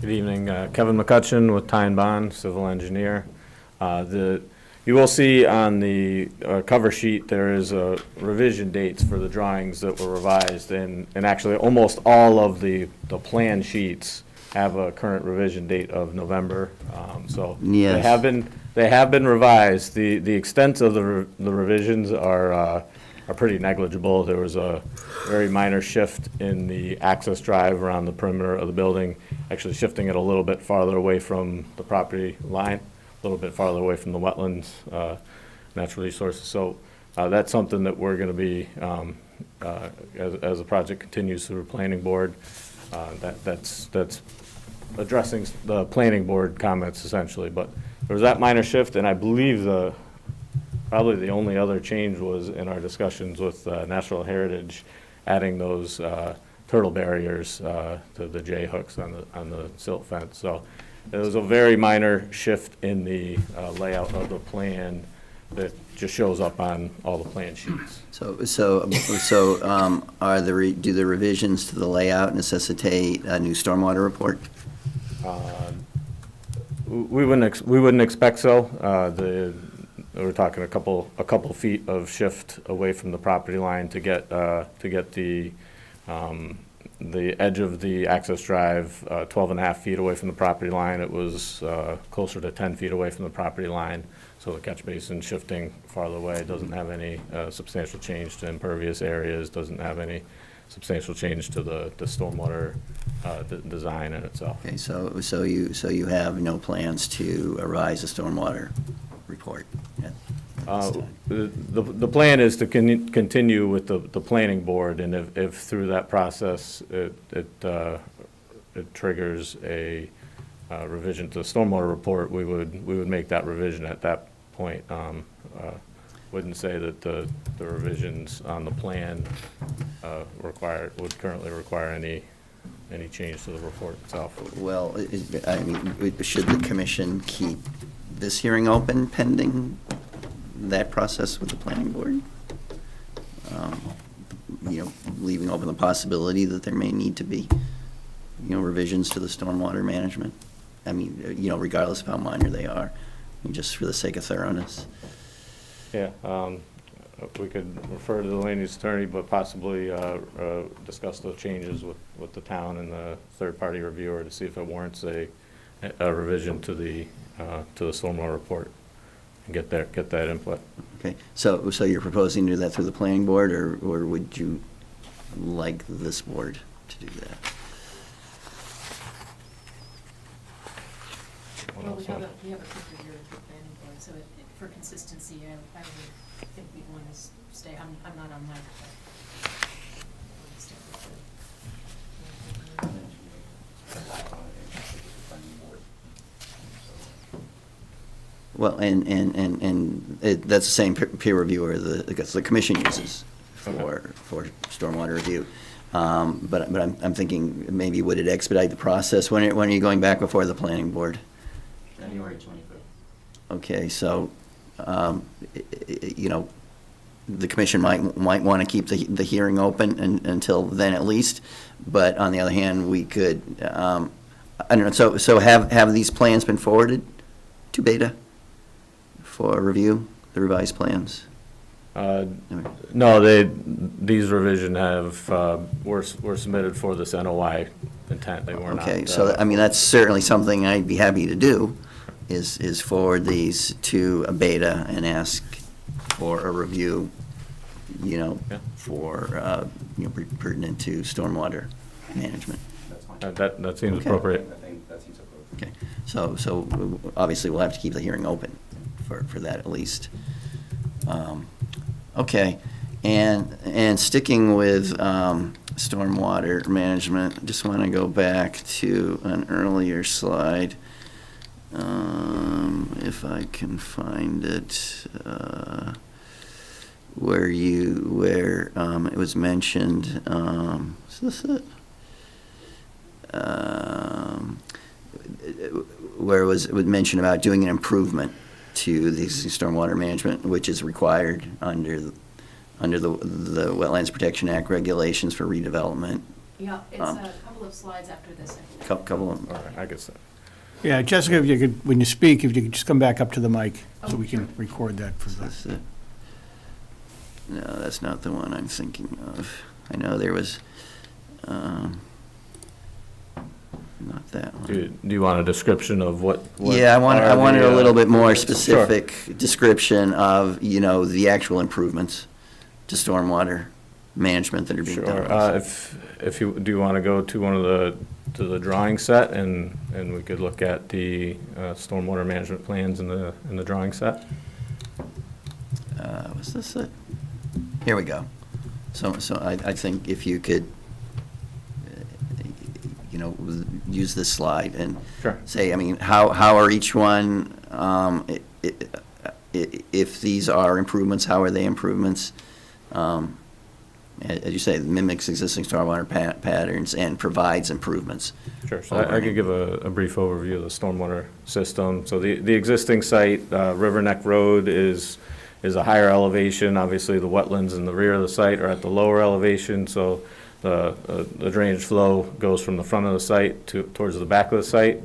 Good evening, Kevin McCutcheon with Ty and Bond, civil engineer. You will see on the cover sheet, there is revision dates for the drawings that were revised, and actually almost all of the plan sheets have a current revision date of November. So
Yes.
they have been revised. The extent of the revisions are pretty negligible. There was a very minor shift in the access drive around the perimeter of the building, actually shifting it a little bit farther away from the property line, a little bit farther away from the wetlands, natural resources. So that's something that we're going to be, as the project continues through the planning board, that's addressing the planning board comments essentially. But there was that minor shift, and I believe probably the only other change was in our discussions with Natural Heritage, adding those turtle barriers to the J hooks on the silt fence. So it was a very minor shift in the layout of the plan that just shows up on all the plan sheets.
So do the revisions to the layout necessitate a new stormwater report?
We wouldn't expect so. We're talking a couple feet of shift away from the property line to get the edge of the access drive 12.5 feet away from the property line. It was closer to 10 feet away from the property line. So the catch basin shifting farther away doesn't have any substantial change to impervious areas, doesn't have any substantial change to the stormwater design in itself.
Okay, so you have no plans to revise a stormwater report yet?
The plan is to continue with the planning board, and if through that process it triggers a revision to the stormwater report, we would make that revision at that point. Wouldn't say that the revisions on the plan would currently require any change to the report itself.
Well, should the commission keep this hearing open pending that process with the planning board? Leaving open the possibility that there may need to be revisions to the stormwater management? I mean, regardless of how minor they are, just for the sake of thoroughness.
Yeah, we could refer to the land use attorney, but possibly discuss those changes with the town and the third-party reviewer to see if it warrants a revision to the stormwater report and get that input.
Okay, so you're proposing to do that through the planning board, or would you like this board to do that?
Well, we have a quick review of the planning board, so for consistency, I would think we'd want to stay, I'm not on mic, but.
Well, and that's the same peer reviewer the commission uses for stormwater review. But I'm thinking, maybe would it expedite the process? When are you going back before the planning board?
January 25th.
Okay, so, the commission might want to keep the hearing open until then at least, but on the other hand, we could, I don't know, so have these plans been forwarded to Beta for review, the revised plans?
No, these revisions were submitted for this NOI intent. They were not.
Okay, so, I mean, that's certainly something I'd be happy to do, is forward these to a Beta and ask for a review, for, pertinent to stormwater management.
That seems
Okay.
appropriate.
I think that seems appropriate.
Okay, so obviously we'll have to keep the hearing open for that at least. Okay, and sticking with stormwater management, I just want to go back to an earlier slide, if I can find it, where it was mentioned, is this it? Where it was mentioned about doing an improvement to the existing stormwater management, which is required under the Wetlands Protection Act regulations for redevelopment.
Yeah, it's a couple of slides after this.
Couple of them.
All right, I guess that.
Yeah, Jessica, if you could, when you speak, if you could just come back up to the mic so we can record that for the.
That's it. No, that's not the one I'm thinking of. I know there was, not that one.
Do you want a description of what?
Yeah, I wanted a little bit more specific
Sure.
description of, the actual improvements to stormwater management that are being done.
Sure. If you, do you want to go to one of the drawing set and we could look at the stormwater management plans in the drawing set?
Was this it? Here we go. So I think if you could, use this slide and
Sure.
say, I mean, how are each one, if these are improvements, how are they improvements? As you say, mimics existing stormwater patterns and provides improvements.
Sure, so I could give a brief overview of the stormwater system. So the existing site, River Neck Road, is a higher elevation. Obviously, the wetlands in the rear of the site are at the lower elevation, so the drainage flow goes from the front of the site towards the back of the site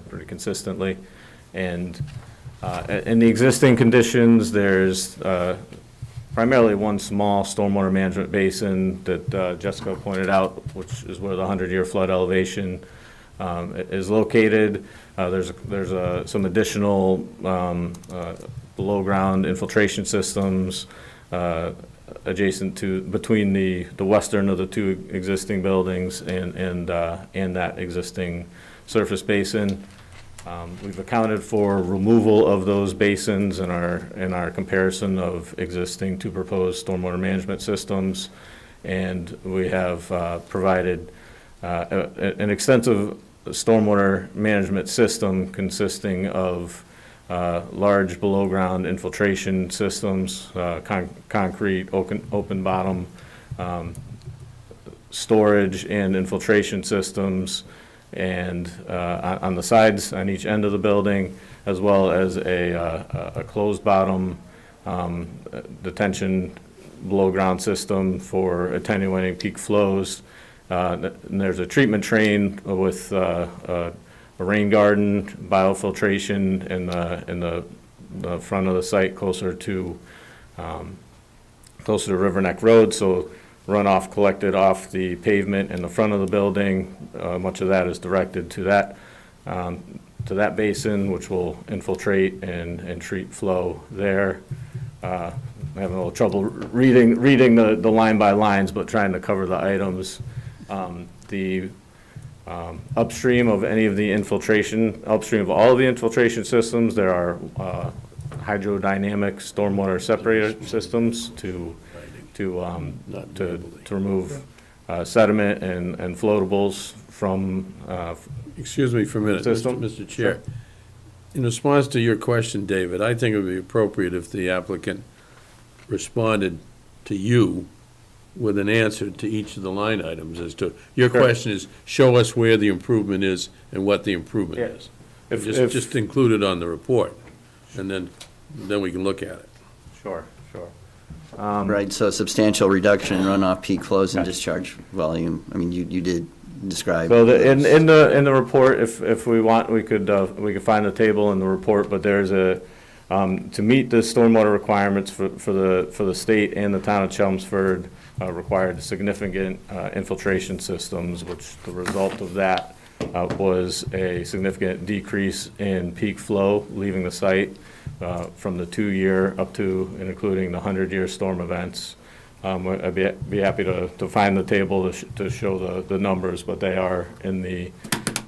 pretty consistently. And in the existing conditions, there's primarily one small stormwater management basin that Jessica pointed out, which is where the 100-year flood elevation is located. There's some additional below-ground infiltration systems adjacent to, between the western of the two existing buildings and that existing surface basin. We've accounted for removal of those basins in our comparison of existing to proposed stormwater management systems, and we have provided an extensive stormwater management system consisting of large below-ground infiltration systems, concrete, open bottom storage and infiltration systems, and on the sides, on each end of the building, as well as a closed bottom detention below-ground system for attenuating peak flows, And there's a treatment train with a rain garden, biofiltration in the front of the site closer to River Neck Road, so runoff collected off the pavement in the front of the building. Much of that is directed to that basin, which will infiltrate and treat flow there. I'm having a little trouble reading the line by lines, but trying to cover the items. Upstream of any of the infiltration, upstream of all of the infiltration systems, there are hydrodynamic stormwater separator systems to remove sediment and floatables from.
Excuse me for a minute,
System?
Mr. Chair. In response to your question, David, I think it would be appropriate if the applicant responded to you with an answer to each of the line items as to, your
Sure.
question is, show us where the improvement is and what the improvement
Yeah.
is.
If-
Just include it on the report, and then we can look at it.
Sure.
Right, so substantial reduction in runoff peak flows and discharge volume. I mean, you did describe.
So in
those.
the report, if we want, we could find the table in the report, but there's to meet the stormwater requirements for the state and the town of Chelmsford, required significant infiltration systems, which the result of that was a significant decrease in peak flow leaving the site from the 2-year up to and including the 100-year storm events. I'd be happy to find the table to show the numbers, but they are in the.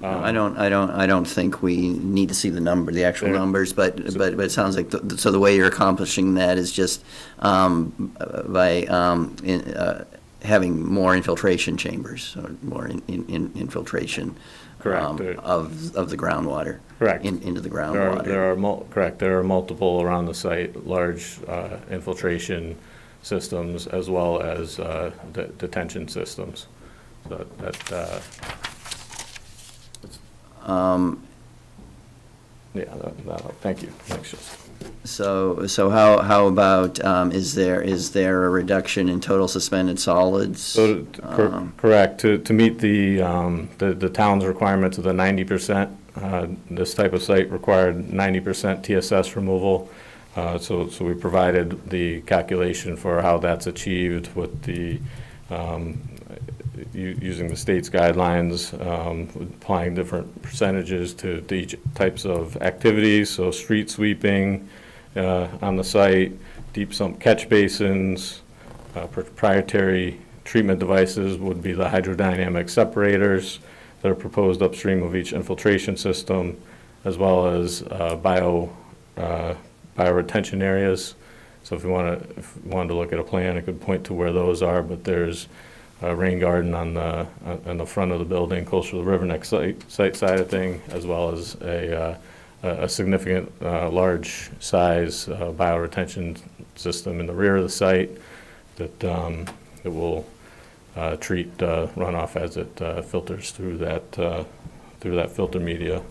I don't think we need to see the actual numbers, but it sounds like, so the way you're accomplishing that is just by having more infiltration chambers, or more infiltration.
Correct.
Of the groundwater.
Correct.
Into the groundwater.
Correct. There are multiple around the site, large infiltration systems as well as detention systems. So thank you. Thanks, Justin.
So how about, is there a reduction in total suspended solids?
So, correct, to meet the town's requirements of the 90%, this type of site required 90% TSS removal. So we provided the calculation for how that's achieved with the, using the state's guidelines, applying different percentages to each types of activities, so street sweeping on the site, deep sump catch basins, proprietary treatment devices would be the hydrodynamic separators that are proposed upstream of each infiltration system, as well as bioretention areas. So if we wanted to look at a plan, I could point to where those are, but there's a rain garden on the front of the building, closer to the River Neck site side of thing, as well as a significant large size bioretention system in the rear of the site that will treat runoff as it filters through that filter media.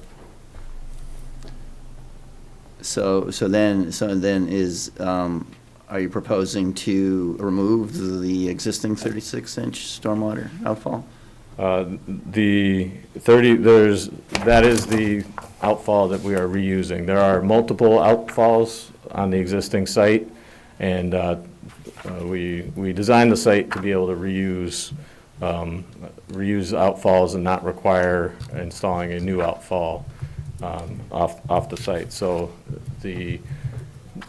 So then is, are you proposing to remove the existing 36-inch stormwater outfall?
That is the outfall that we are reusing. There are multiple outfalls on the existing site, and we designed the site to be able to reuse outfalls and not require installing a new outfall off the site. So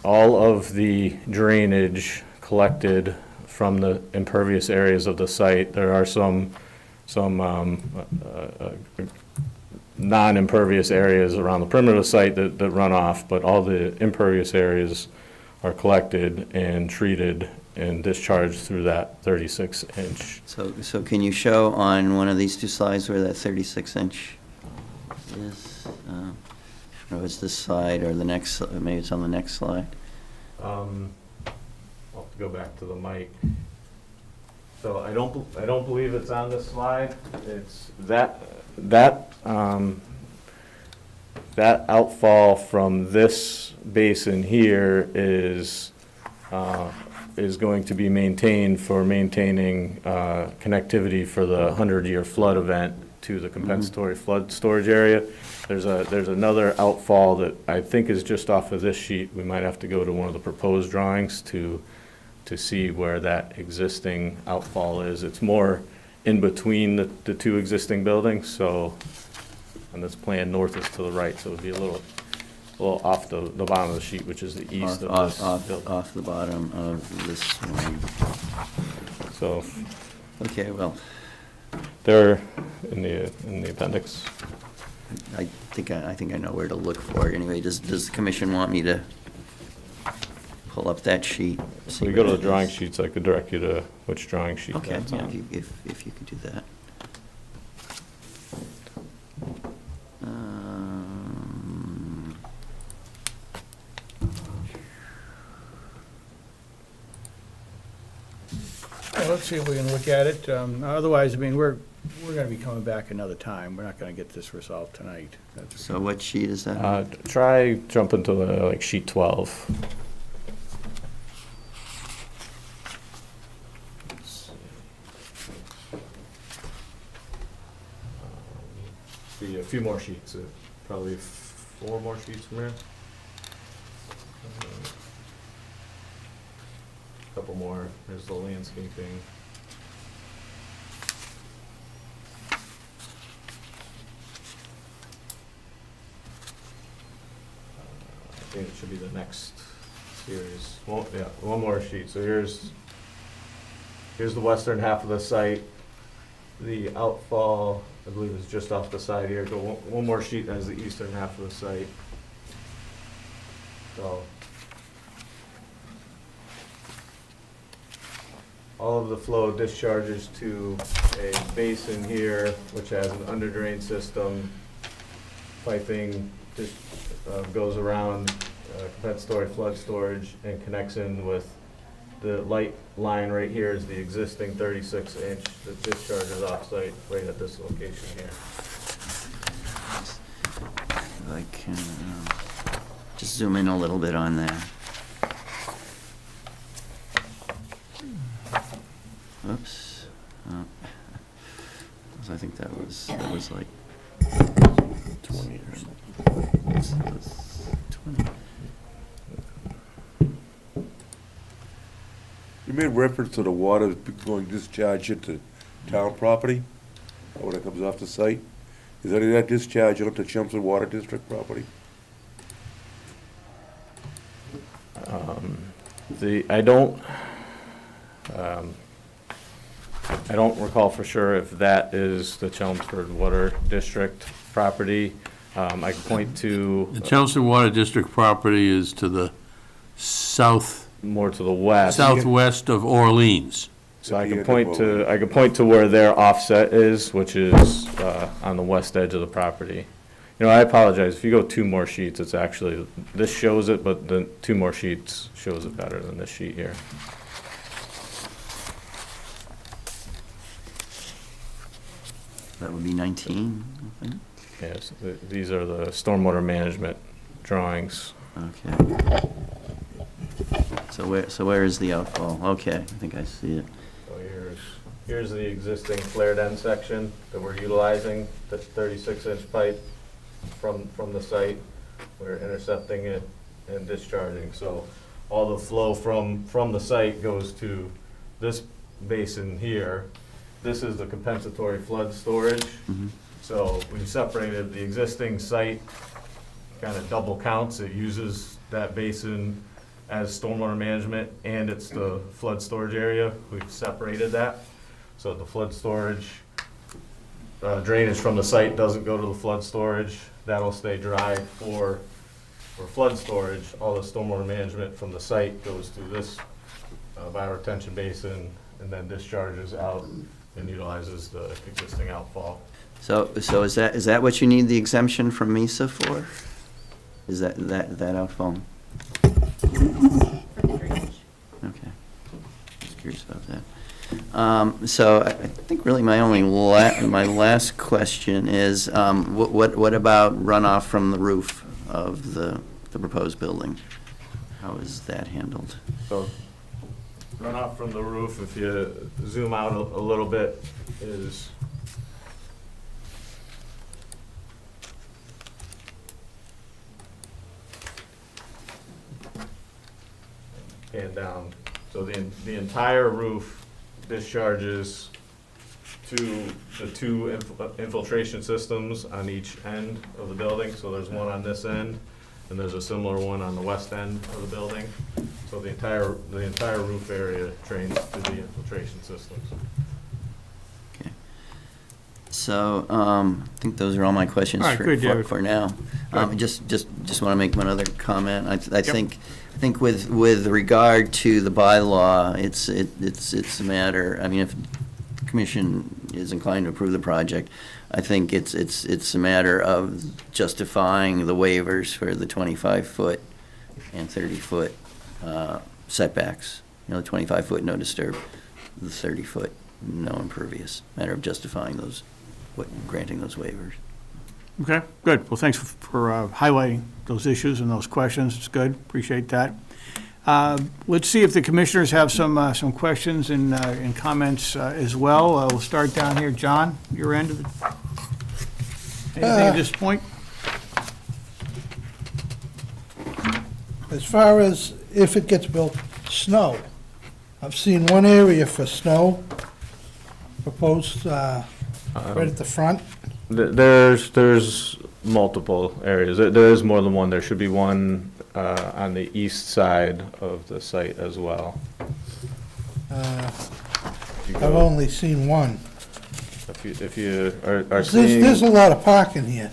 all of the drainage collected from the impervious areas of the site, there are some non-impervious areas around the perimeter of the site that run off, but all the impervious areas are collected and treated and discharged through that 36-inch.
So can you show on one of these two slides where that 36-inch is? Or it's this slide or the next, maybe it's on the next slide.
I'll have to go back to the mic. So I don't believe it's on this slide. It's that outfall from this basin here is is going to be maintained for maintaining connectivity for the 100-year flood event to the compensatory flood storage area. There's another outfall that I think is just off of this sheet. We might have to go to one of the proposed drawings to see where that existing outfall is. It's more in between the two existing buildings, so on this plan, north is to the right, so it would be a little off the bottom of the sheet, which is the east of this building.
Off the bottom of this one.
So
Okay, well,
they're in the appendix.
I think I know where to look for it. Anyway, does the commission want me to pull up that sheet?
So you go to the drawing sheets, I could direct you to which drawing sheet
Okay,
that's
yeah,
on.
if you could do that.
Well, let's see if we can look at it. Otherwise, I mean, we're going to be coming back another time. We're not going to get this resolved tonight.
So what sheet is that?
Try jumping to like sheet 12. Be a few more sheets, probably 4 more sheets from here. Couple more. There's the landscaping. I think it should be the next series. Well, yeah, one more sheet. So here's the western half of the site. The outfall, I believe, is just off the side here. Go one more sheet as the eastern half of the site. So all of the flow discharges to a basin here, which has an under drain system. Piping just goes around compensatory flood storage and connects in with the light line right here is the existing 36-inch that discharges off-site right at this location here.
I can just zoom in a little bit on that. Oops. So I think that was like 20 or something. 20.
You made reference to the water going discharge into town property, when it comes off the site. Is any of that discharge onto Chelmsford Water District property?
I don't recall for sure if that is the Chelmsford Water District property. I can point to.
The Chelmsford Water District property is to the
more to the west.
southwest of Orleans.
So I can point to where their offset is, which is on the west edge of the property. You know, I apologize, if you go 2 more sheets, it's actually, this shows it, but the 2 more sheets shows it better than this sheet here.
That would be 19, I think.
Yes, these are the stormwater management drawings.
Okay. So where is the outfall? Okay, I think I see it.
So here's the existing flared end section that we're utilizing, the 36-inch pipe from the site. We're intercepting it and discharging. So all the flow from the site goes to this basin here. This is the compensatory flood storage.
Mhm.
So we've separated the existing site, kind of double counts. It uses that basin as stormwater management, and it's the flood storage area. We've separated that. So the flood storage, drainage from the site doesn't go to the flood storage. That'll stay dry for flood storage. All the stormwater management from the site goes to this bioretention basin and then discharges out and utilizes the existing outfall.
So is that what you need the exemption from MESA for? Is that outfall? Okay. Just curious about that. So I think really my only my last question is, what about runoff from the roof of the proposed building? How is that handled?
So runoff from the roof, if you zoom out a little bit, is and down. So the entire roof discharges to the two infiltration systems on each end of the building. So there's one on this end, and there's a similar one on the west end of the building. So the entire roof area drains to the infiltration systems.
So, I think those are all my questions
All right, good, David.
for now.
Good.
Just want to make one other comment. I think with regard to the bylaw, it's a matter, I mean, if the commission is inclined to approve the project, I think it's a matter of justifying the waivers for the 25-foot and 30-foot setbacks. You know, the 25-foot no disturb, the 30-foot no impervious. Matter of justifying those, granting those waivers.
Okay, good. Well, thanks for highlighting those issues and those questions. It's good. Appreciate that. Let's see if the commissioners have some questions and comments as well. We'll start down here. John, your end of it. Anything at this point?
As far as if it gets built, snow. I've seen one area for snow proposed right at the front.
There's multiple areas. There is more than one. There should be one on the east side of the site as well.
I've only seen one.
If you are
There's
seeing,
a lot of parking here.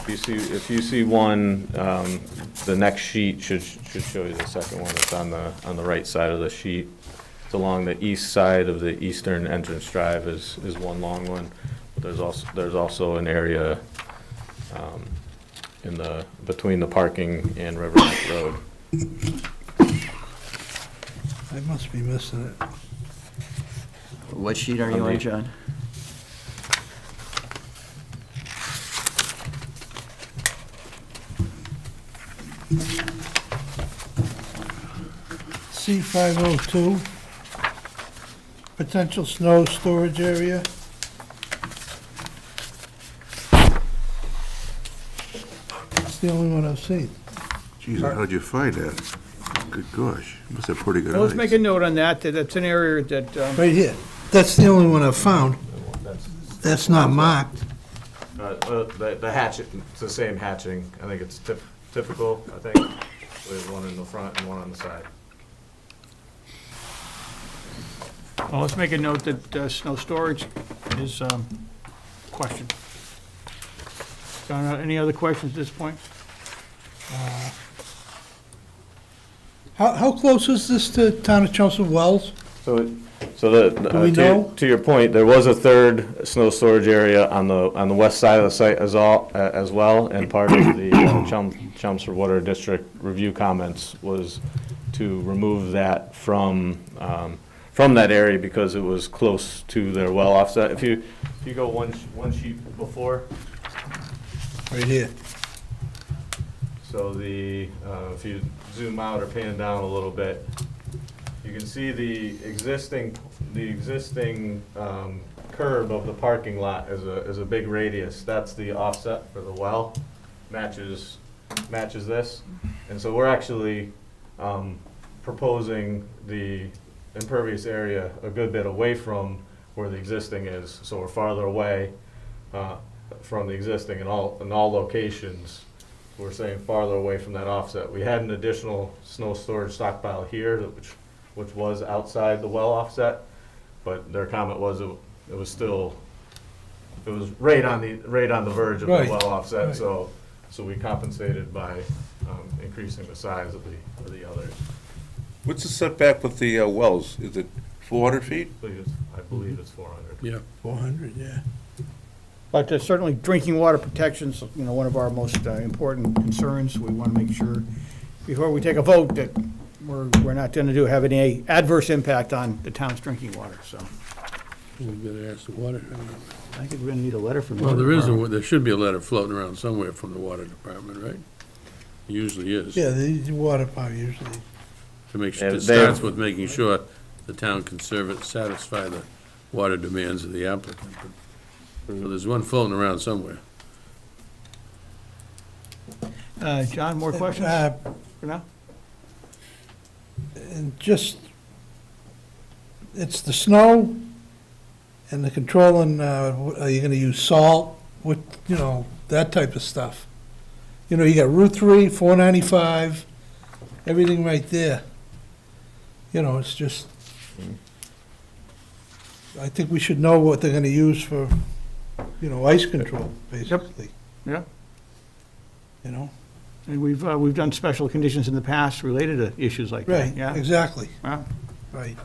if you see one, the next sheet should show you the second one. It's on the right side of the sheet. It's along the east side of the eastern entrance drive is one long one. But there's also an area between the parking and Riverneck Road.
I must be missing it.
What sheet are you on, John?
C502, potential snow storage area. That's the only one I've seen.
Geez, how'd you find that? Good gosh, you must have pretty good
Well, let's
eyes.
make a note on that. That's an area that,
Right here. That's the only one I've found. That's not marked.
The hatchet, it's the same hatching. I think it's typical, I think. There's one in the front and one on the side.
well, let's make a note that snow storage is questioned. John, any other questions at this point?
How close is this to town of Chelmsford Wells?
So
Do we know?
to your point, there was a third snow storage area on the west side of the site as well, and part of the Chelmsford Water District review comments was to remove that from that area because it was close to their well offset. If you go one sheet before,
Right here.
so if you zoom out or pan down a little bit, you can see the existing curb of the parking lot is a big radius. That's the offset for the well, matches this. And so we're actually proposing the impervious area a good bit away from where the existing is. So we're farther away from the existing in all locations. We're saying farther away from that offset. We had an additional snow storage stockpile here, which was outside the well offset, but their comment was it was right on the verge of
Right,
the well offset.
right.
So we compensated by increasing the size of the others.
What's the setback with the wells? Is it 400 feet?
I believe it's 400.
Yeah.
400, yeah.
But certainly drinking water protection's, one of our most important concerns. We want to make sure, before we take a vote, that we're not going to have any adverse impact on the town's drinking water, so.
We better ask the water.
I think we're going to need a letter from the
Well,
water department.
there should be a letter floating around somewhere from the water department, right? Usually is.
Yeah, the water power usually.
To make sure,
Yeah,
it
they have-
starts with making sure the town can satisfy the water demands of the applicant. So there's one floating around somewhere.
John, more questions for now?
And just, it's the snow and the controlling, are you gonna use salt with, that type of stuff? You got Route 3, 495, everything right there. It's just, I think we should know what they're gonna use for, ice control, basically.
Yeah.
You know?
And we've done special conditions in the past related to issues like that,
Right,
yeah?
exactly,
Wow.
right.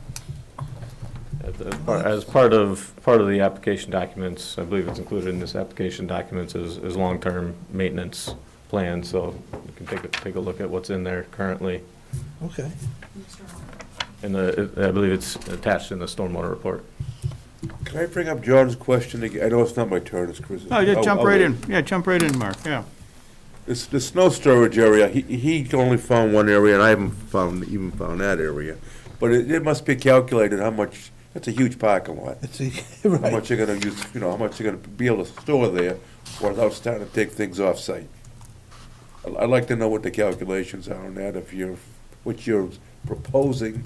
As part of the application documents, I believe it's included in this application documents is long-term maintenance plan, so you can take a look at what's in there currently.
Okay.
And I believe it's attached in the stormwater report.
Can I bring up John's question again? I know it's not my turn, it's Chris's.
Oh, yeah, jump
I'll
right
wait.
in. Yeah, jump right in, Mark, yeah.
The snow storage area, he only found one area, and I haven't even found that area. But it must be calculated how much, that's a huge parking lot. How
Right.
much you're gonna use, how much you're gonna be able to store there without starting to take things off-site. I'd like to know what the calculations are on that, what you're proposing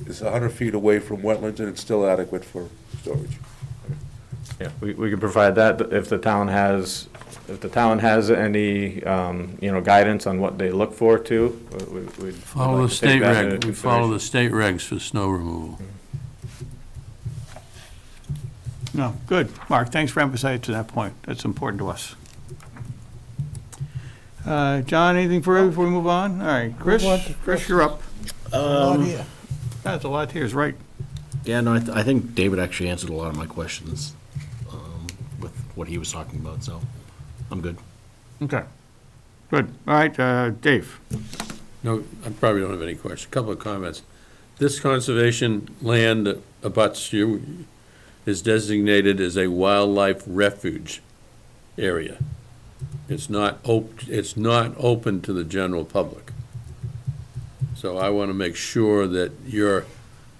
is 100 feet away from wetlands and it's still adequate for storage.
Yeah, we can provide that if the town has any, guidance on what they look for too. we'd
Follow
like
the
to take
state
that into
reg, we follow the
consideration.
state regs for snow removal.
No, good. Mark, thanks for emphasizing that point. That's important to us. John, anything further before we move on? All right, Chris,
Move on to
Chris, you're up.
Not here.
That's a lot here, is right.
Yeah, no, I think David actually answered a lot of my questions with what he was talking about, so I'm good.
Okay. Good. All right, Dave.
No, I probably don't have any questions. A couple of comments. This conservation land that abuts you is designated as a wildlife refuge area. It's not open to the general public. So I want to make sure that your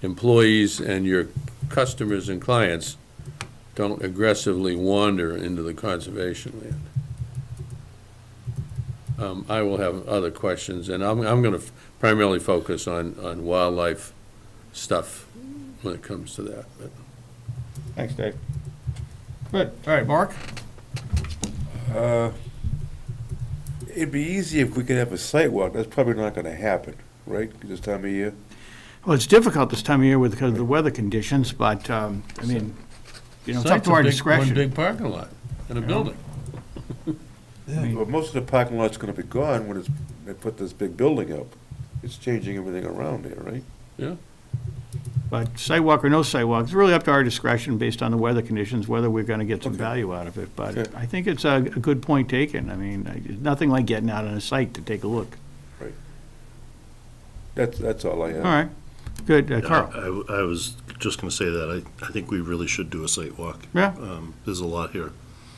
employees and your customers and clients don't aggressively wander into the conservation land. I will have other questions, and I'm going to primarily focus on wildlife stuff when it comes to that. But
Thanks, Dave. Good. All right, Mark?
It'd be easy if we could have a site walk. That's probably not gonna happen, right, this time of year?
Well, it's difficult this time of year because of the weather conditions, but, it's up to our discretion.
One big parking lot and a building.
But most of the parking lot's gonna be gone when they put this big building up. It's changing everything around there, right?
Yeah.
But sidewalk or no sidewalk, it's really up to our discretion based on the weather conditions, whether we're gonna get some
Okay.
value out of it. But
Okay.
I think it's a good point taken. I mean, it's nothing like getting out on a site to take a look.
That's all I have.
All right, good. Carl?
I was just going to say that. I think we really should do a site walk.
Yeah,
There's a lot here.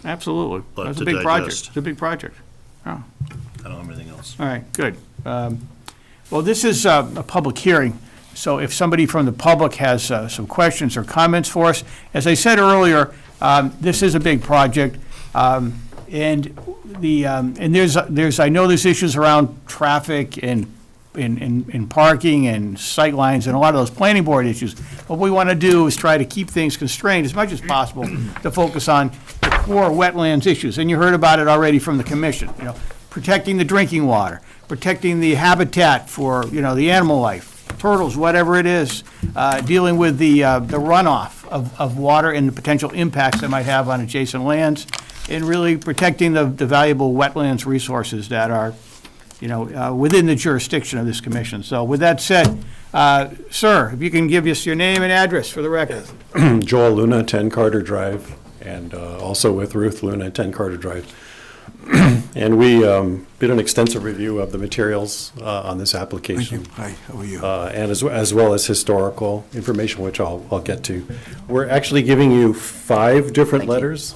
absolutely.
Lot
That's
to
a big project.
digest.
It's a big project. Oh.
I don't have anything else.
All right, good. Well, this is a public hearing, so if somebody from the public has some questions or comments for us, as I said earlier, this is a big project, and there's I know there's issues around traffic and in parking and sight lines and a lot of those planning board issues. What we want to do is try to keep things constrained as much as possible to focus on the core wetlands issues, and you heard about it already from the commission, protecting the drinking water, protecting the habitat for, the animal life, turtles, whatever it is, dealing with the runoff of water and the potential impacts that might have on adjacent lands, and really protecting the valuable wetlands resources that are, within the jurisdiction of this commission. So with that said, sir, if you can give us your name and address for the record.
Joel Luna, 10 Carter Drive, and also with Ruth Luna, 10 Carter Drive. And we did an extensive review of the materials on this application.
Hi, how are you?
And as well as historical information, which I'll get to. We're actually giving you 5 different letters.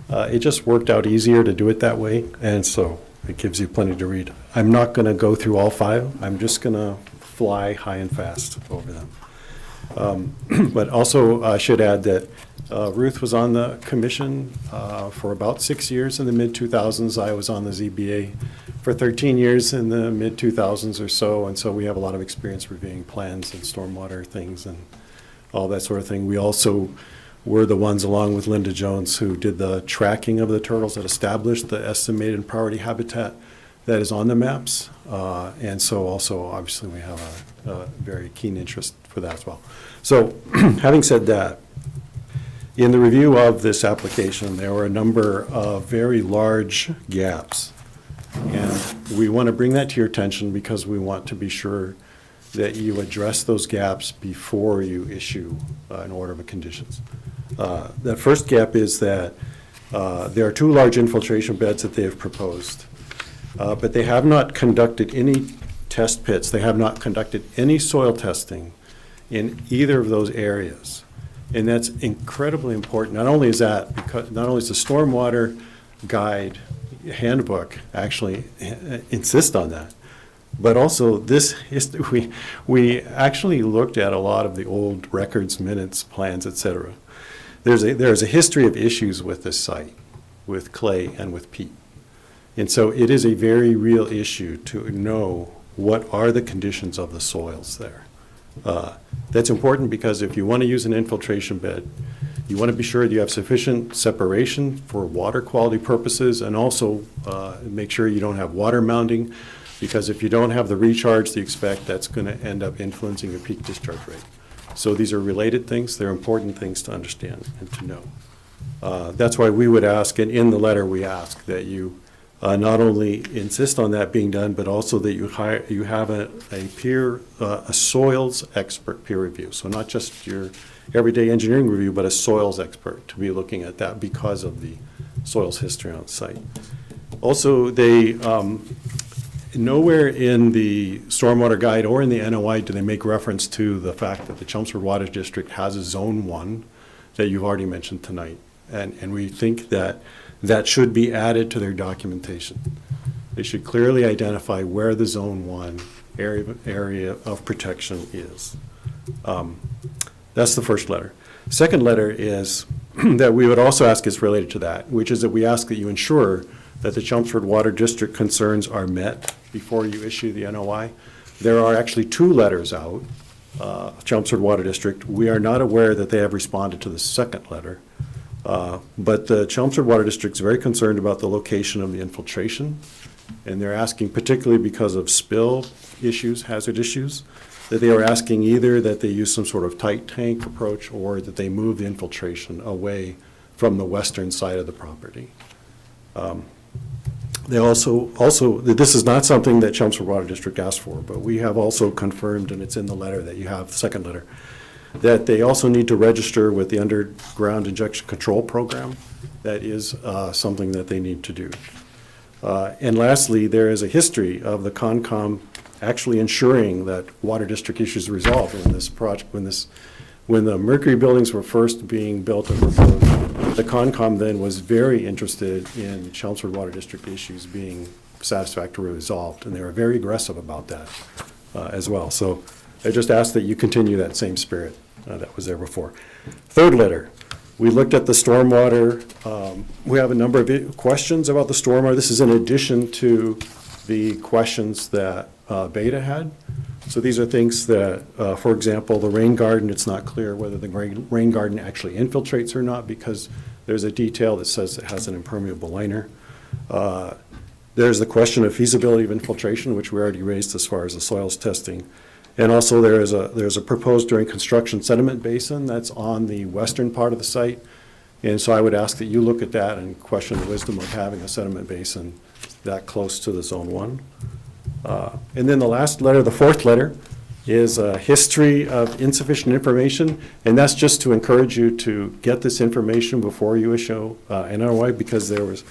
It just worked out easier to do it that way, and so it gives you plenty to read. I'm not going to go through all 5. I'm just going to fly high and fast over them. But also, I should add that Ruth was on the commission for about 6 years in the mid-2000s. I was on the ZBA for 13 years in the mid-2000s or so, and so we have a lot of experience reviewing plans and stormwater things and all that sort of thing. We also were the ones, along with Linda Jones, who did the tracking of the turtles that established the estimated priority habitat that is on the maps. And so also, obviously, we have a very keen interest for that as well. So, having said that, in the review of this application, there were a number of very large gaps. And we want to bring that to your attention because we want to be sure that you address those gaps before you issue an order of conditions. The first gap is that there are 2 large infiltration beds that they have proposed, but they have not conducted any test pits. They have not conducted any soil testing in either of those areas. And that's incredibly important. Not only is that, because not only is the stormwater guide handbook actually insist on that, but also this we actually looked at a lot of the old records, minutes, plans, etc. There's a history of issues with this site, with clay and with peat. And so it is a very real issue to know what are the conditions of the soils there. That's important because if you want to use an infiltration bed, you want to be sure that you have sufficient separation for water quality purposes, and also make sure you don't have water mounding, because if you don't have the recharge that you expect, that's going to end up influencing your peak discharge rate. So these are related things. They're important things to understand and to know. That's why we would ask, and in the letter we ask, that you not only insist on that being done, but also that you have a soils expert peer review. So not just your everyday engineering review, but a soils expert to be looking at that because of the soils history on site. Also, they nowhere in the stormwater guide or in the NOI do they make reference to the fact that the Chelmsford Water District has a Zone 1 that you've already mentioned tonight. And we think that that should be added to their documentation. They should clearly identify where the Zone 1 area of protection is. That's the first letter. Second letter is that we would also ask is related to that, which is that we ask that you ensure that the Chelmsford Water District concerns are met before you issue the NOI. There are actually 2 letters out, Chelmsford Water District. We are not aware that they have responded to the second letter. But the Chelmsford Water District is very concerned about the location of the infiltration, and they're asking, particularly because of spill issues, hazard issues, that they are asking either that they use some sort of tight tank approach or that they move the infiltration away from the western side of the property. They also, this is not something that Chelmsford Water District asked for, but we have also confirmed, and it's in the letter that you have, the second letter, that they also need to register with the underground injection control program. That is something that they need to do. And lastly, there is a history of the Concom actually ensuring that water district issues are resolved in this project. When the Mercury buildings were first being built and proposed, the Concom then was very interested in Chelmsford Water District issues being satisfactorily resolved, and they were very aggressive about that as well. So I just ask that you continue that same spirit that was there before. Third letter, we looked at the stormwater. We have a number of questions about the stormwater. This is in addition to the questions that Beta had. So these are things that, for example, the rain garden, it's not clear whether the rain garden actually infiltrates or not because there's a detail that says it has an impermeable liner. There's the question of feasibility of infiltration, which we already raised as far as the soils testing. And also there's a proposed during construction sediment basin that's on the western part of the site. And so I would ask that you look at that and question the wisdom of having a sediment basin that close to the Zone 1. And then the last letter, the fourth letter, is a history of insufficient information. And that's just to encourage you to get this information before you issue an NOI, because there was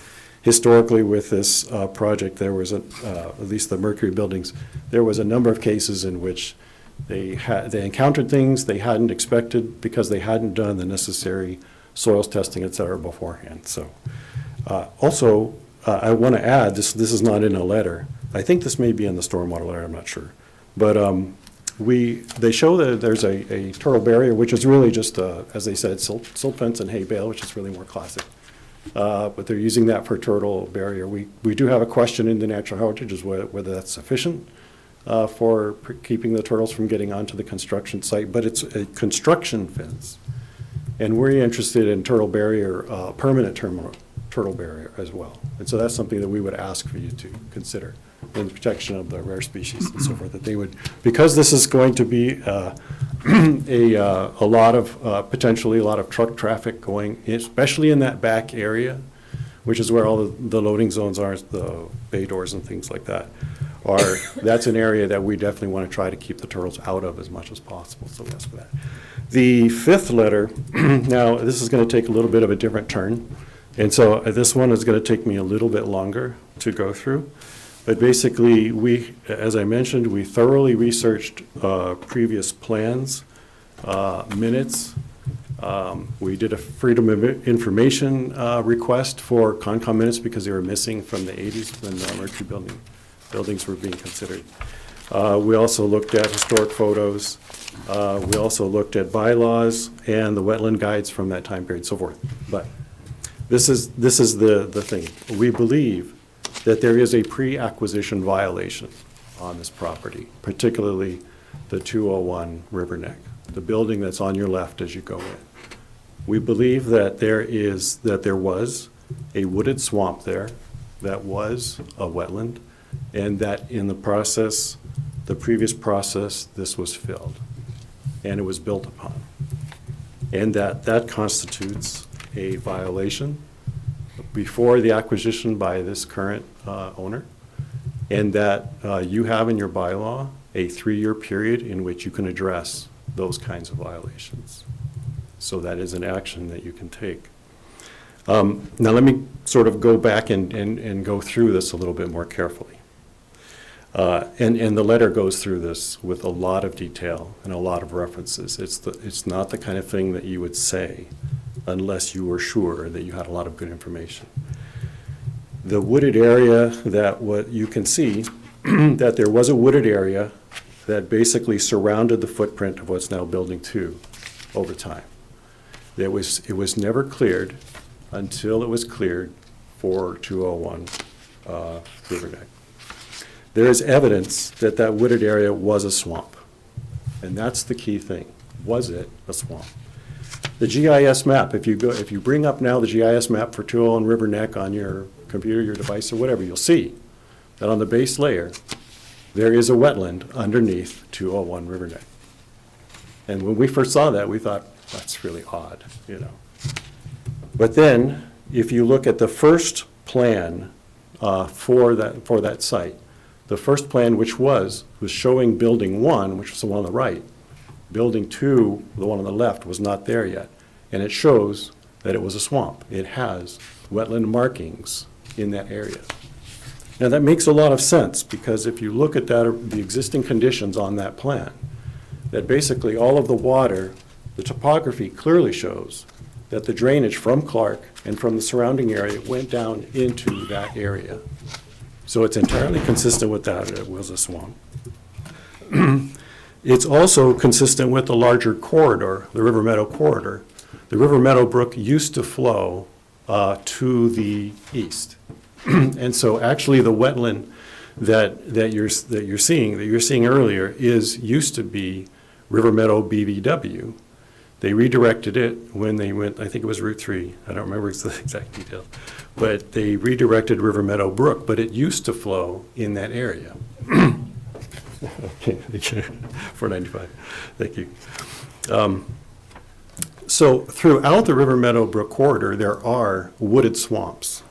historically with this project, there was, at least the Mercury buildings, there was a number of cases in which they encountered things they hadn't expected because they hadn't done the necessary soils testing, et cetera, beforehand. So also, I want to add, this is not in a letter. I think this may be in the stormwater letter, I'm not sure. But They show that there's a turtle barrier, which is really just, as they said, silt fence and hay bale, which is really more classic. But they're using that for turtle barrier. We do have a question in the natural heritage is whether that's sufficient for keeping the turtles from getting onto the construction site, but it's a construction fence. And we're interested in turtle barrier, permanent turtle barrier as well. And so that's something that we would ask for you to consider in the protection of the rare species and so forth, that they would, because this is going to be a lot of, potentially a lot of truck traffic going, especially in that back area, which is where all the loading zones are, the bay doors and things like that, that's an area that we definitely want to try to keep the turtles out of as much as possible, so yes for that. The fifth letter, now, this is going to take a little bit of a different turn, and so this one is going to take me a little bit longer to go through. But basically, as I mentioned, we thoroughly researched previous plans, minutes. We did a Freedom of Information request for Concom minutes because they were missing from the 80s when the Mercury buildings were being considered. We also looked at historic photos. We also looked at bylaws and the wetland guides from that time period, so forth. But this is the thing. We believe that there is a pre-acquisition violation on this property, particularly the 201 River Neck, the building that's on your left as you go in. We believe that there was a wooded swamp there that was a wetland, and that in the process, the previous process, this was filled, and it was built upon. And that constitutes a violation before the acquisition by this current owner, and that you have in your bylaw a 3-year period in which you can address those kinds of violations. So that is an action that you can take. Now let me sort of go back and go through this a little bit more carefully. And the letter goes through this with a lot of detail and a lot of references. It's not the kind of thing that you would say unless you were sure that you had a lot of good information. The wooded area that what you can see that there was a wooded area that basically surrounded the footprint of what's now Building 2 over time. It was never cleared until it was cleared for 201 River Neck. There is evidence that that wooded area was a swamp, and that's the key thing. Was it a swamp? The GIS map, if you bring up now the GIS map for 201 River Neck on your computer, your device, or whatever, you'll see that on the base layer, there is a wetland underneath 201 River Neck. And when we first saw that, we thought, that's really odd, you know. But then, if you look at the first plan for that site, the first plan, which was showing Building 1, which was the one on the right. Building 2, the one on the left, was not there yet. And it shows that it was a swamp. It has wetland markings in that area. Now, that makes a lot of sense, because if you look at the existing conditions on that plan, that basically all of the water, the topography clearly shows that the drainage from Clark and from the surrounding area went down into that area. So it's entirely consistent with that, it was a swamp. It's also consistent with the larger corridor, the River Meadow corridor. The River Meadow Brook used to flow to the east. And so actually the wetland that you're seeing earlier used to be River Meadow BVW. They redirected it when they went, I think it was Route 3, I don't remember the exact details, but they redirected River Meadow Brook, but it used to flow in that area. Okay, 495, thank you. So throughout the River Meadow Brook corridor, there are wooded swamps.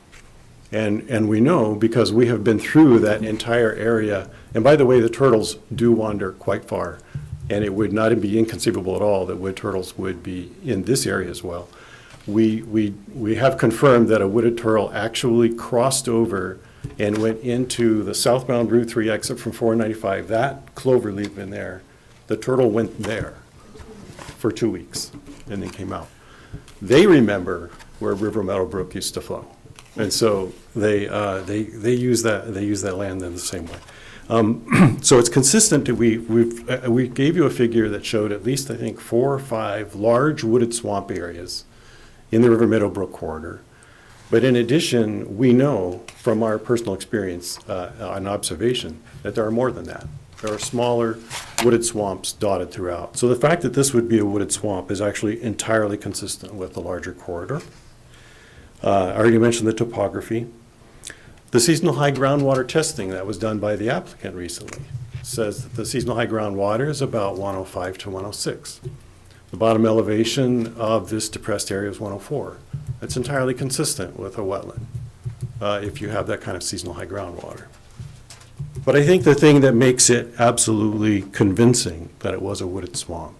And we know because we have been through that entire area. And by the way, the turtles do wander quite far. And it would not be inconceivable at all that wood turtles would be in this area as well. We have confirmed that a wooded turtle actually crossed over and went into the southbound Route 3 exit from 495. That clover leaf in there, the turtle went there for 2 weeks and then came out. They remember where River Meadow Brook used to flow. And so they use that land in the same way. So it's consistent that we gave you a figure that showed at least, I think, 4 or 5 large wooded swamp areas in the River Meadowbrook corridor. But in addition, we know from our personal experience and observation that there are more than that. There are smaller wooded swamps dotted throughout. So the fact that this would be a wooded swamp is actually entirely consistent with the larger corridor. I already mentioned the topography. The seasonal high groundwater testing that was done by the applicant recently says that the seasonal high groundwater is about 105 to 106. The bottom elevation of this depressed area is 104. It's entirely consistent with a wetland if you have that kind of seasonal high groundwater. But I think the thing that makes it absolutely convincing that it was a wooded swamp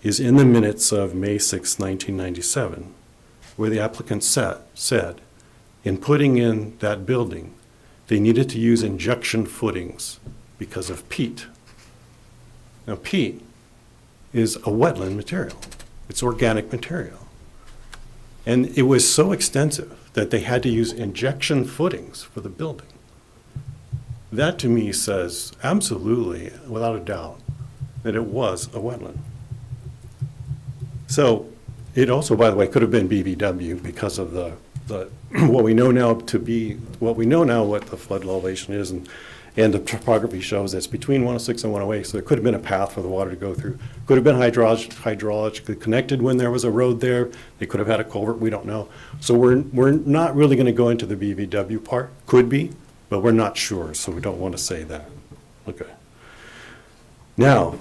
is in the minutes of May 6, 1997, where the applicant said, in putting in that building, they needed to use injection footings because of peat. Now, peat is a wetland material. It's organic material. And it was so extensive that they had to use injection footings for the building. That to me says absolutely, without a doubt, that it was a wetland. So it also, by the way, could have been BVW because of the what we know now what the flood elevation is, and the topography shows it's between 106 and 108, so there could have been a path for the water to go through. Could have been hydrologically connected when there was a road there. They could have had a culvert, we don't know. So we're not really going to go into the BVW part. Could be, but we're not sure, so we don't want to say that. Okay. Now,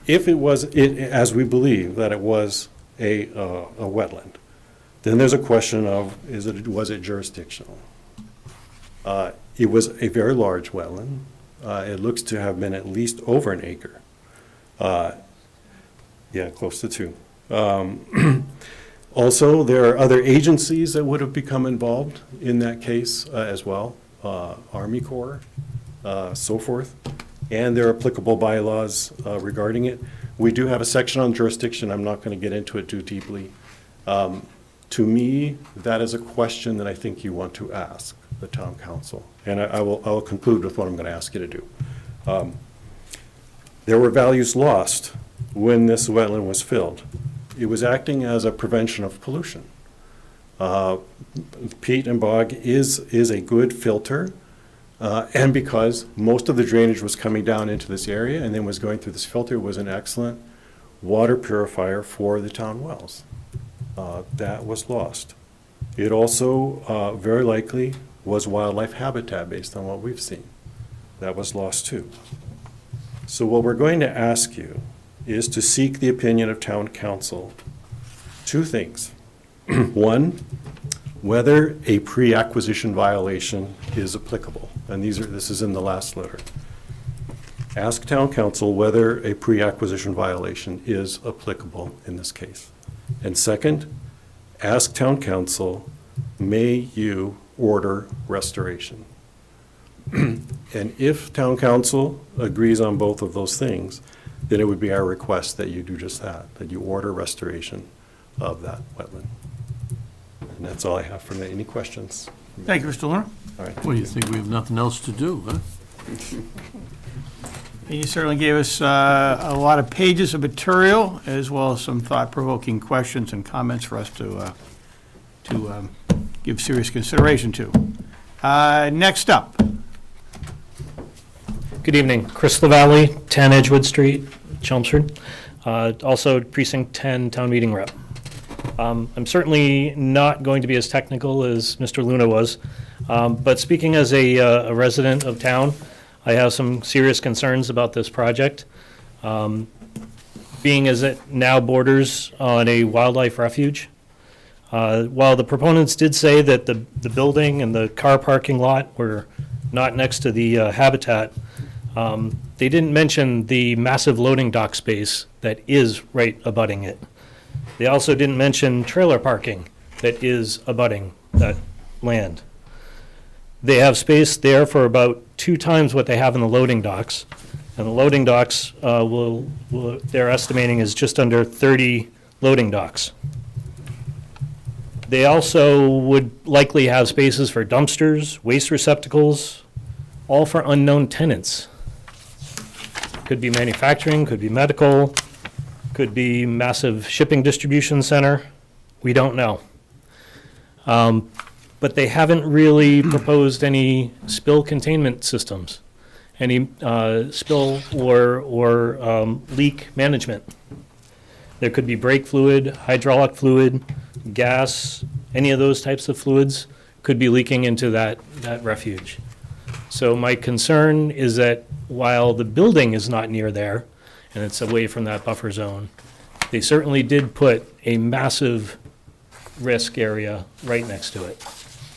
if it was, as we believe that it was a wetland, then there's a question of, was it jurisdictional? It was a very large wetland. It looks to have been at least over an acre. Yeah, close to 2. Also, there are other agencies that would have become involved in that case as well, Army Corps, so forth, and there are applicable bylaws regarding it. We do have a section on jurisdiction. I'm not going to get into it too deeply. To me, that is a question that I think you want to ask the town council, and I will conclude with what I'm going to ask you to do. There were values lost when this wetland was filled. It was acting as a prevention of pollution. Peat and bog is a good filter, and because most of the drainage was coming down into this area and then was going through this filter, it was an excellent water purifier for the town wells. That was lost. It also very likely was wildlife habitat based on what we've seen. That was lost too. So what we're going to ask you is to seek the opinion of town council. 2 things. One, whether a pre-acquisition violation is applicable. And this is in the last letter. Ask town council whether a pre-acquisition violation is applicable in this case. And second, ask town council, may you order restoration? And if town council agrees on both of those things, then it would be our request that you do just that you order restoration of that wetland. And that's all I have for me. Any questions?
Thank you, Mr. Lerner.
All right.
Well, you think we have nothing else to do, huh?
You certainly gave us a lot of pages of material, as well as some thought-provoking questions and comments for us to give serious consideration to. Next up.
Good evening. Chris LaValle, 10 Edgewood Street, Chelmsford. Also Precinct 10 Town Meeting Rep. I'm certainly not going to be as technical as Mr. Luna was, but speaking as a resident of town, I have some serious concerns about this project. Being as it now borders on a wildlife refuge. While the proponents did say that the building and the car parking lot were not next to the habitat, they didn't mention the massive loading dock space that is right abutting it. They also didn't mention trailer parking that is abutting that land. They have space there for about 2 times what they have in the loading docks. And the loading docks they're estimating is just under 30 loading docks. They also would likely have spaces for dumpsters, waste receptacles, all for unknown tenants. Could be manufacturing, could be medical, could be massive shipping distribution center. We don't know. But they haven't really proposed any spill containment systems, any spill or leak management. There could be brake fluid, hydraulic fluid, gas, any of those types of fluids could be leaking into that refuge. So my concern is that while the building is not near there, and it's away from that buffer zone, they certainly did put a massive risk area right next to it.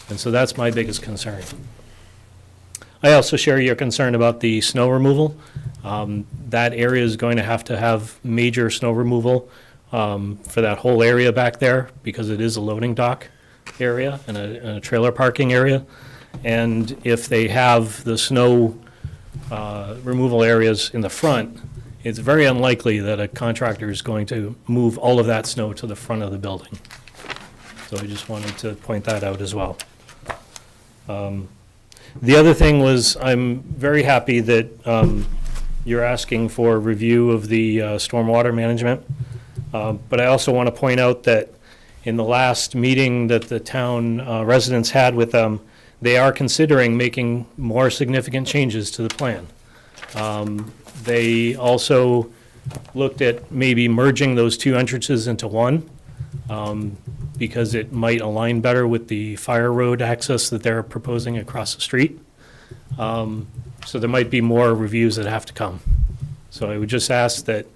And so that's my biggest concern. I also share your concern about the snow removal. That area is going to have major snow removal for that whole area back there because it is a loading dock area and a trailer parking area. And if they have the snow removal areas in the front, it's very unlikely that a contractor is going to move all of that snow to the front of the building. So I just wanted to point that out as well. The other thing was, I'm very happy that you're asking for a review of the stormwater management. But I also want to point out that in the last meeting that the town residents had with them, they are considering making more significant changes to the plan. They also looked at maybe merging those two entrances into one because it might align better with the fire road access that they're proposing across the street. So there might be more reviews that have to come. So I would just ask that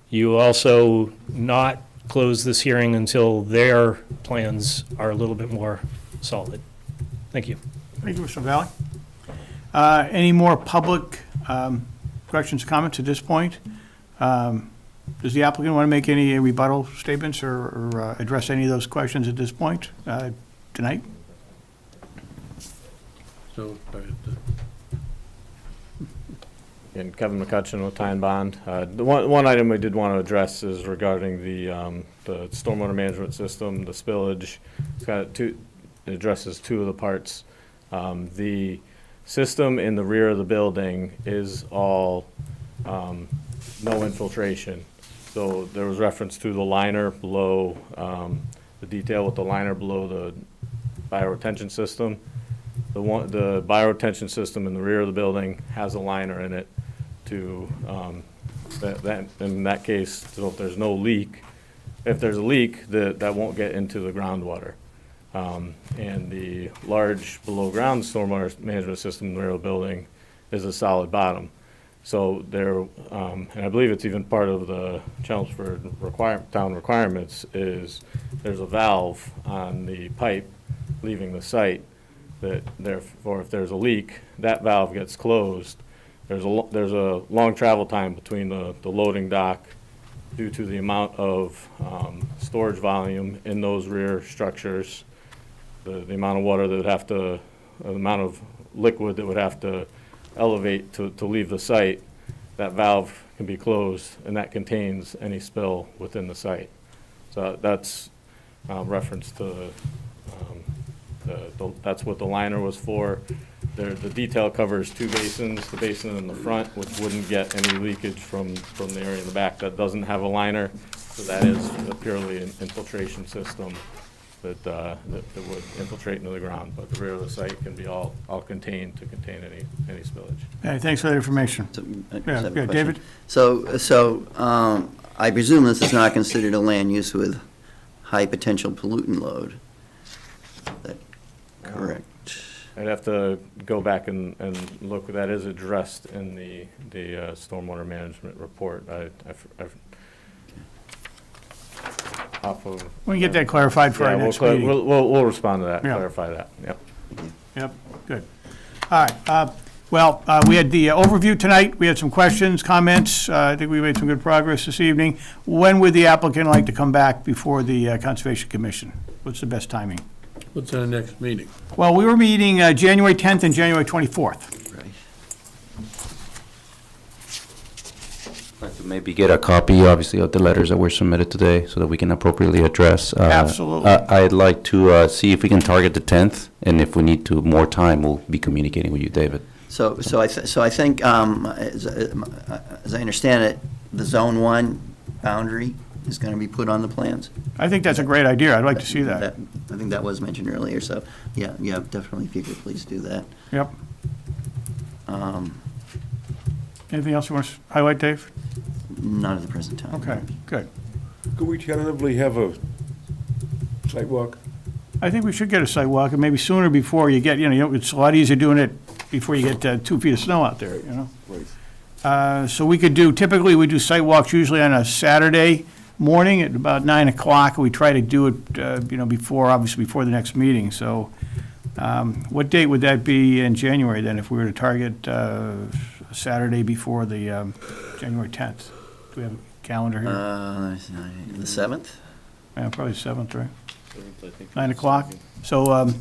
you also not close this hearing until their plans are a little bit more solid. Thank you.
Thank you, Mr. Valley. Any more public questions, comments at this point? Does the applicant want to make any rebuttal statements or address any of those questions at this point tonight?
So,
And Kevin McCutcheon with Ty and Bond. The one item we did want to address is regarding the stormwater management system, the spillage. It addresses two of the parts. The system in the rear of the building is all no infiltration. So there was reference to the liner below, the detail with the liner below the bioretention system. The bioretention system in the rear of the building has a liner in it to, in that case, so if there's no leak, if there's a leak, that won't get into the groundwater. And the large below-ground stormwater management system in the rear of the building is a solid bottom. So there, and I believe it's even part of the Chelmsford town requirements, is there's a valve on the pipe leaving the site that therefore if there's a leak, that valve gets closed. There's a long travel time between the loading dock due to the amount of storage volume in those rear structures, the amount of water that would have to, the amount of liquid that would have to elevate to leave the site. That valve can be closed and that contains any spill within the site. So that's reference to that's what the liner was for. The detail covers two basins, the basin in the front, which wouldn't get any leakage from the area in the back that doesn't have a liner. So that is purely an infiltration system that would infiltrate into the ground. But the rear of the site can be all contained to contain any spillage.
Hey, thanks for that information. Yeah, David?
So I presume this is not considered a land use with high potential pollutant load. Is that correct?
I'd have to go back and look. That is addressed in the stormwater management report.
We can get that clarified for our next meeting.
We'll respond to that,
Yeah.
clarify that, yep.
Yep, good. All right, well, we had the overview tonight. We had some questions, comments. I think we made some good progress this evening. When would the applicant like to come back before the Conservation Commission? What's the best timing?
what's our next meeting?
Well, we were meeting January 10th and January 24th.
Right.
Like to maybe get a copy, obviously, of the letters that were submitted today so that we can appropriately address.
Absolutely.
I'd like to see if we can target the 10th, and if we need more time, we'll be communicating with you, David.
So I think, as I understand it, the Zone 1 boundary is going to be put on the plans?
I think that's a great idea. I'd like to see that.
I think that was mentioned earlier, so, yeah, definitely, if you could please do that.
Yep.
Um,
Anything else you want to highlight, Dave?
Not at the present time.
Okay, good.
Could we tentatively have a sidewalk?
I think we should get a site walk, and maybe sooner before you get, it's a lot easier doing it before you get 2 feet of snow out there,
Right.
So we could typically we do site walks usually on a Saturday morning at about 9 o'clock. We try to do it, obviously before the next meeting. So what date would that be in January then, if we were to target Saturday before the January 10th? Do we have a calendar here?
The 7th?
Yeah, probably the 7th, right? 9 o'clock. So,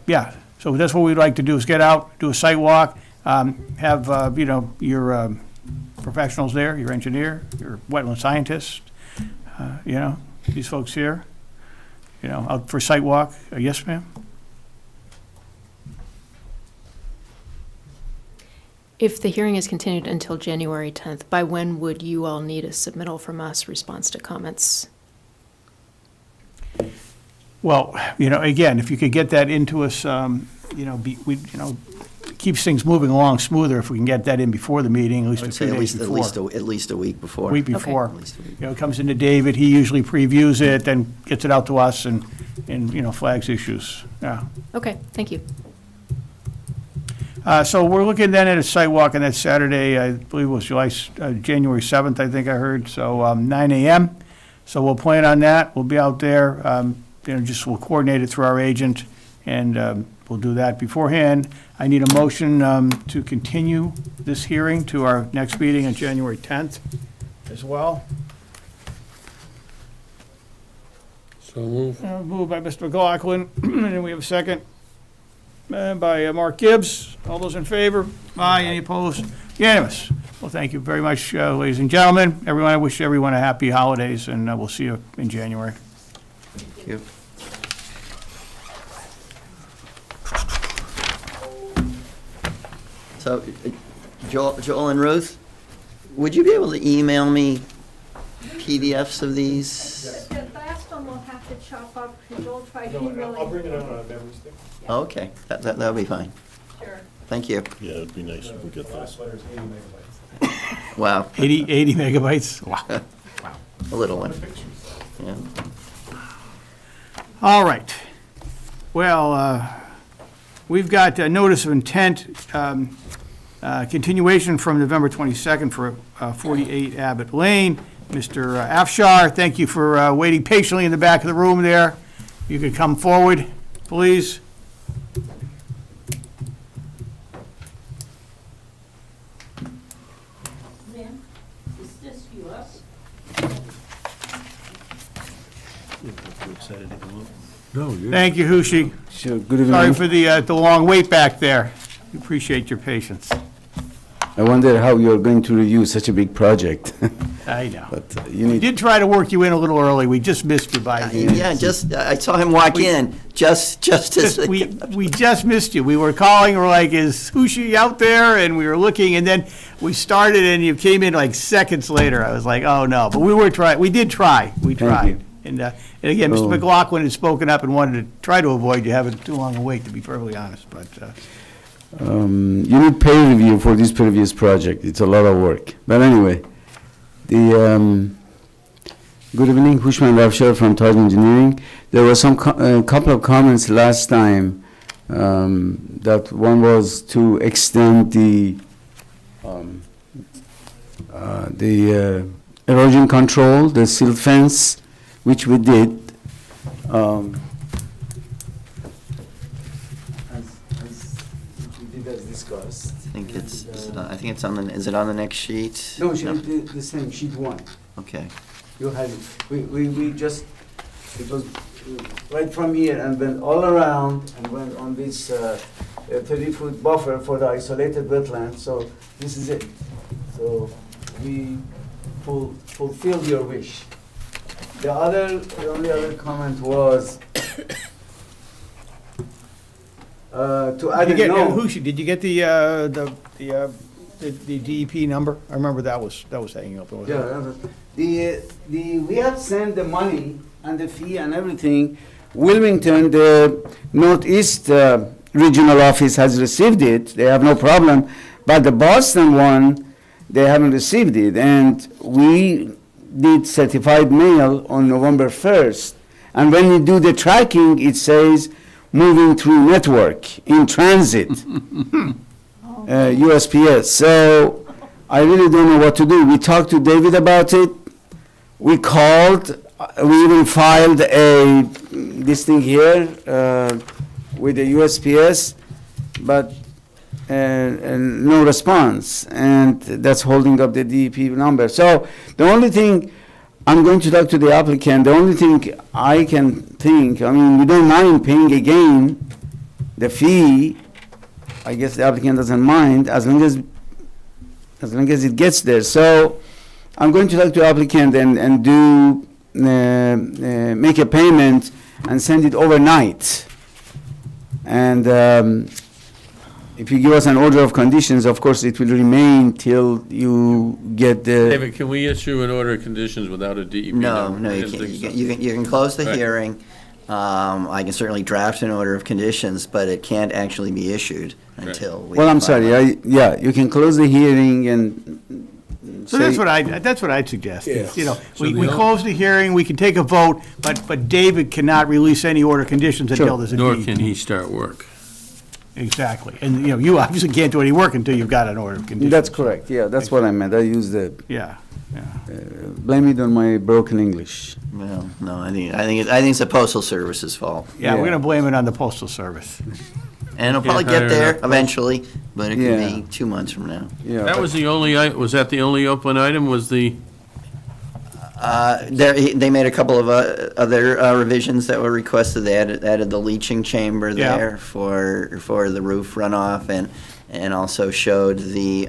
yeah, so that's what we'd like to do, is get out, do a site walk, have, your professionals there, your engineer, your wetland scientist, these folks here, out for a site walk. Yes, ma'am?
If the hearing is continued until January 10th, by when would you all need a submittal from us, response to comments?
Well, again, if you could get that into us, keeps things moving along smoother if we can get that in before the meeting, at least
I
a
would
few
say
days before.
at least a week before.
Week before.
At least a week.
It comes into David, he usually previews it, then gets it out to us and flags issues. Yeah.
Okay, thank you.
So we're looking then at a site walk on that Saturday, I believe it was January 7th, I think I heard, so 9 a.m. So we'll plan on that. We'll be out there, we'll coordinate it through our agent, and we'll do that beforehand. I need a motion to continue this hearing to our next meeting on January 10th as well.
So move.
Moved by Mr. McLaughlin, and then we have a second by Mark Gibbs. All those in favor? Aye. Any opposed? Unanimous. Well, thank you very much, ladies and gentlemen. Everyone, I wish everyone a happy holidays, and we'll see you in January.
Thank you. So, Joel and Ruth, would you be able to email me PDFs of these?
The last one we'll have to chop up, because Joel tried emailing.
I'll bring it on a memory stick.
Okay, that'll be fine.
Sure.
Thank you.
Yeah, it'd be nice if we get this.
Wow.
80 megabytes? Wow.
A little one. Yeah.
All right. Well, we've got a notice of intent, continuation from November 22nd for 48 Abbott Lane. Mr. Afshar, thank you for waiting patiently in the back of the room there. You could come forward, please.
Ma'am, is this yours?
Too excited to go up.
No, you're.
Thank you, Hushi.
Sure, good evening.
Sorry for the long wait back there. We appreciate your patience.
I wonder how you're going to review such a big project.
I know.
But you
We
need,
did try to work you in a little early. We just missed you by a minute.
Yeah, I saw him walk in, just as.
We just missed you. We were calling, we're like, is Hushi out there? And we were looking, and then we started, and you came in like seconds later. I was like, oh, no. But we did try. We tried.
you.
And again, Mr. McLaughlin had spoken up and wanted to try to avoid you having too long a wait, to be perfectly honest. But
you need peer review for this previous project. It's a lot of work. But anyway, good evening, Hushman Ravshar from Taj Engineering. There was some couple of comments last time, that one was to extend the erosion control, the silt fence, which we did. As discussed.
I think it's on the, is it on the next sheet?
No, the same, sheet one.
Okay.
You had it. We just, it was right from here and went all around and went on this 30-foot buffer for the isolated wetland. So this is it. So we fulfilled your wish. The only other comment was
Did
add
you
a
get,
note.
did you get the DEP number? I remember that was hanging up.
We have sent the money and the fee and everything. Wilmington, the Northeast Regional Office has received it. They have no problem. But the Boston one, they haven't received it. And we did certified mail on November 1st. And when you do the tracking, it says moving through network in transit, USPS. So I really don't know what to do. We talked to David about it. We called. We even filed this thing here with the USPS, but no response, and that's holding up the DEP number. So the only thing, I'm going to talk to the applicant, the only thing I can think, I mean, we don't mind paying again the fee. I guess the applicant doesn't mind, as long as it gets there. So I'm going to talk to the applicant and do make a payment and send it overnight. And if you give us an order of conditions, of course, it will remain till you get the.
David, can we issue an order of conditions without a DEP
No,
number?
no,
I
you
didn't
can't.
think so.
You can close the
Right.
hearing. I can certainly draft an order of conditions, but it can't actually be issued until we.
Well, I'm
finalize.
sorry, you can close the hearing and.
So that's what I'd suggest. is, You know,
So
we
the-
close the hearing, we can take a vote, but David cannot release any order of conditions until there's a
Nor
DEP.
can he start work.
Exactly. And, you know, you obviously can't do any work until you've got an order of conditions.
That's correct, yeah, that's what I meant, I used the,
Yeah, yeah.
blame it on my broken English.
Well, no, I think it's the Postal Service's fault.
Yeah, we're going to blame it on the Postal Service.
And it'll probably
Can't
get
hire
there
enough
eventually, but it could
Yeah.
be 2 months from now.
Yeah,
That was the only, was that the only open item, was the,
They made a couple of other revisions that were requested. They added the leaching chamber
Yeah.
there for the roof runoff, and also showed the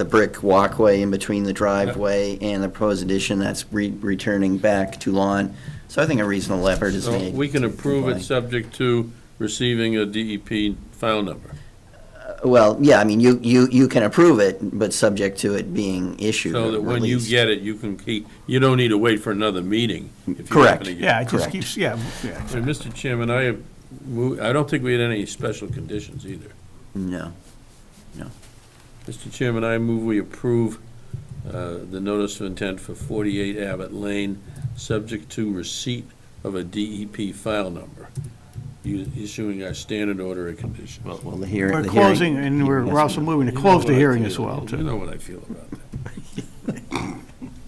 brick walkway in between the driveway and the proposed addition that's returning back to lawn. So I think a reasonable effort is
so
made.
we can approve it
comply.
subject to receiving a DEP file number.
Well, yeah, I mean, you can approve it, but subject to it being issued
So
or
that when you
released.
get it, you can keep, you don't need to wait for another meeting. if you
Correct.
happen to get
Yeah,
it.
it just
Correct.
keeps, yeah.
And Mr. Chairman, I don't think we had any special conditions either.
No.
Mr. Chairman, I move we approve the notice of intent for 48 Abbott Lane, subject to receipt of a DEP file number, issuing our standard order of conditions.
Well, the hearing.
We're closing, and we're also moving to close the hearing as well,
You
too.
know what I feel about that.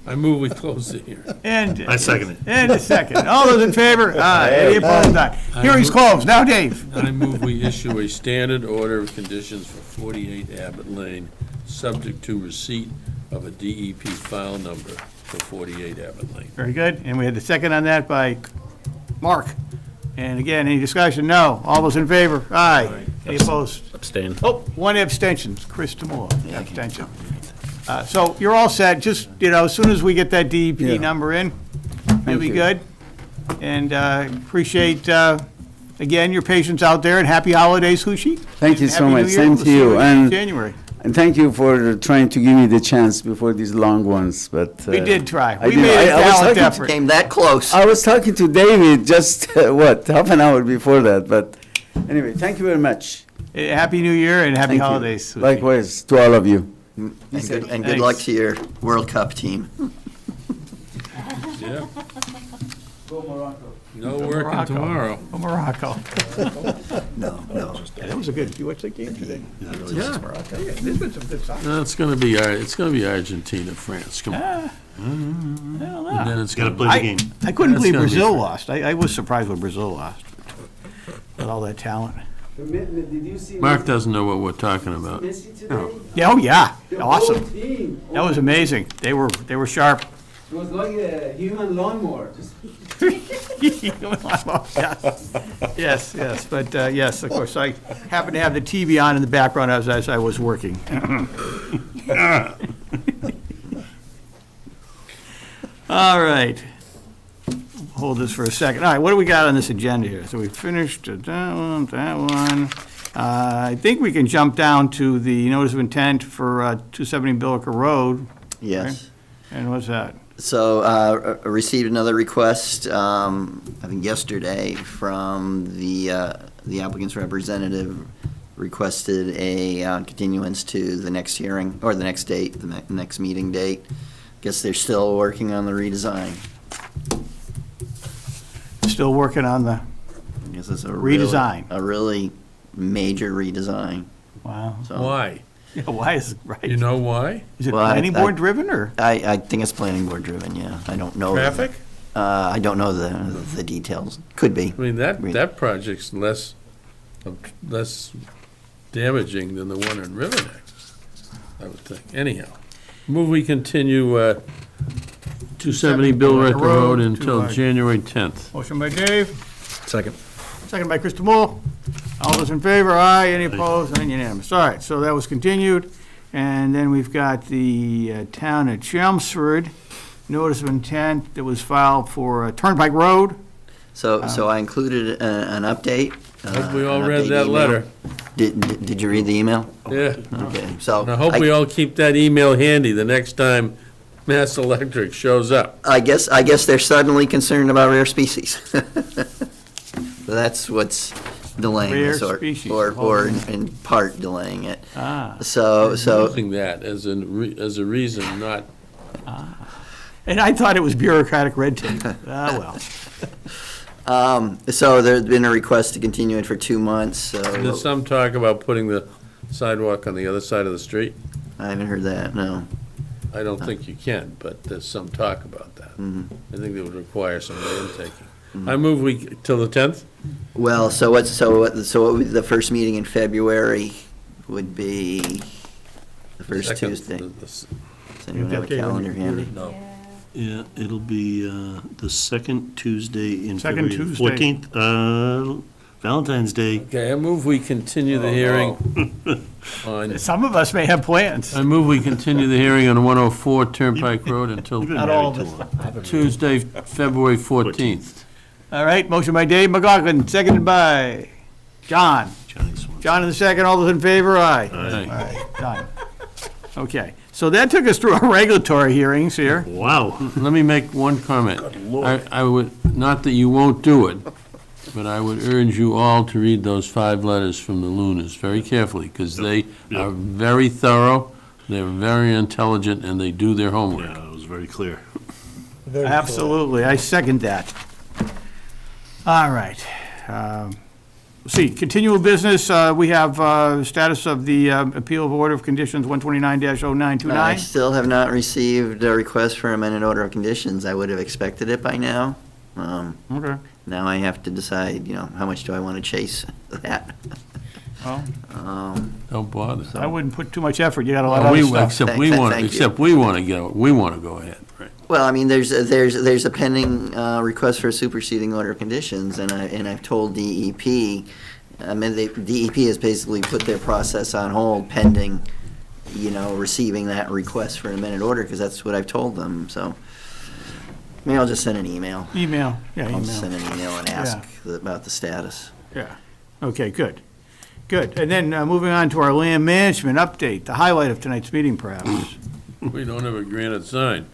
I move we close the hearing.
And.
I second it.
And a second. All those in favor? Aye. Any opposed? Aye. Hearing's closed. Now, Dave.
I move we issue a standard order of conditions for 48 Abbott Lane, subject to receipt of a DEP file number for 48 Abbott Lane.
Very good. And we had the second on that by Mark. And again, any discussion? No. All those in favor? Aye. Any opposed?
Abstain.
Oh, one abstention, Chris Demore, abstention. So you're all set, just, you know, as soon as we get that DEP number in, you'll be
you.
good. And appreciate, again, your patience out there, and happy holidays, Hushi.
Thank you
And
so
Happy New
much.
Year.
Same
We'll
to
see
you.
in
And-
January.
And thank you for trying to give me the chance before these long ones, but.
We did try.
I
We
did-
made a
I was
gallant
talking to-
effort.
Came that close.
I was talking to David just, half an hour before that, but anyway, thank you very much.
Happy New Year and happy
Thank you.
holidays. Hushi.
Likewise, to all of you.
And good
Thanks.
luck to your World Cup team.
Yeah,
Go Morocco.
no
Go
working
Morocco.
tomorrow.
Go Morocco.
No.
Yeah, that was a good, you watched that game today?
Yeah.
Yeah, there's been some good stuff.
No, it's gonna be Argentina, France, come on. And then it's
Gotta
gonna
play the game.
I couldn't
That's
believe
gonna be
Brazil
fun.
lost. I was surprised when Brazil lost. With all that talent.
Did you see
Mark doesn't know what we're talking about.
Messi today?
Yeah, oh, yeah.
The
Awesome.
whole team.
That was amazing. They were sharp.
It was like a human lawnmower. Just
Yes, yes, but yes, of course, I happened to have the TV on in the background as I was working. All right. hold this for a second. All right, what do we got on this agenda here? So we finished that one. I think we can jump down to the notice of intent for 270 Billiker Road.
Yes.
And what's that?
So, I received another request, I think yesterday, from the applicant's representative, requested a continuance to the next hearing, or the next date, the next meeting date. Guess they're still working on the redesign.
Still working on the
I guess it's a
redesign.
A really major redesign.
Wow.
So,
Why?
Yeah, why is it, right?
You know why?
Is it
Well,
planning board driven, or?
I think it's planning board driven, yeah. I don't know.
Traffic?
I don't know the details. Could be.
I mean, that project's less damaging than the one in Riverneck, I would think. Anyhow, move we continue 270 Billwright Road until January 10th.
Motion by Dave,
Second.
second by Krista Moore. All those in favor, aye. Any opposed? None unanimous. All right, so that was continued. And then we've got the town of Chelmsford, notice of intent that was filed for Turnpike Road.
So I included an update.
Hope we all
an
read
update
that
email.
letter.
Did you read the email?
Yeah.
Okay, so.
And I hope we all keep that email handy the next time Mass Electric shows up.
I guess they're suddenly concerned about rare species. So that's what's delaying
Rare
this,
species.
or in part delaying it.
Ah.
So,
Using that as a reason, not,
And I thought it was bureaucratic red tape. Ah, well.
so there's been a request to continue it for 2 months,
there's
so
some talk about putting the sidewalk on the other side of the street.
I haven't heard that, no.
I don't think you can, but there's some talk about that. I think it would require some land taking. I move we, till the 10th?
Well, so what would the first meeting in February would be the first
Second,
Tuesday?
the-
Does anyone have a calendar handy?
No.
Yeah, it'll be the second Tuesday in
Second
February.
Tuesday.
14th, Valentine's Day.
Okay, I move we continue the hearing on,
Some of us may have plans.
I move we continue the hearing on 104 Turnpike Road until
You've been
Not all
married
of
too
us.
long.
Tuesday, February 14th.
All right, motion by Dave McLaughlin, seconded by John.
Johnny Swanson.
John in the second, all those in favor, aye.
Aye.
Done. Okay, so that took us through our regulatory hearings here.
Wow.
Let me make one comment. I would, not that you won't do it, but I would urge you all to read those 5 letters from the Lunas very carefully, because they are very thorough, they're very intelligent, and they do their homework.
Yeah, it was very clear.
Very cool.
Absolutely, I second that. All right. Let's see, continual business, we have status of the appeal of order of conditions 129-0929.
I still have not received a request for amended order of conditions. I would have expected it by now.
Okay.
Now I have to decide, how much do I want to chase that?
Well,
Don't bother.
I wouldn't put too much effort, you got a lot of
We-
other stuff.
Except we want,
Thank you.
except we want to go ahead, right?
Well, I mean, there's a pending request for a superseding order of conditions, and I've told DEP. I mean, DEP has basically put their process on hold pending, receiving that request for an amended order, because that's what I've told them. So, maybe I'll just send an email.
Email, yeah,
I'll
email.
send an email and ask about the status.
Yeah, okay, good. Good, and then moving on to our land management update, the highlight of tonight's meeting perhaps.
We don't have a granite sign.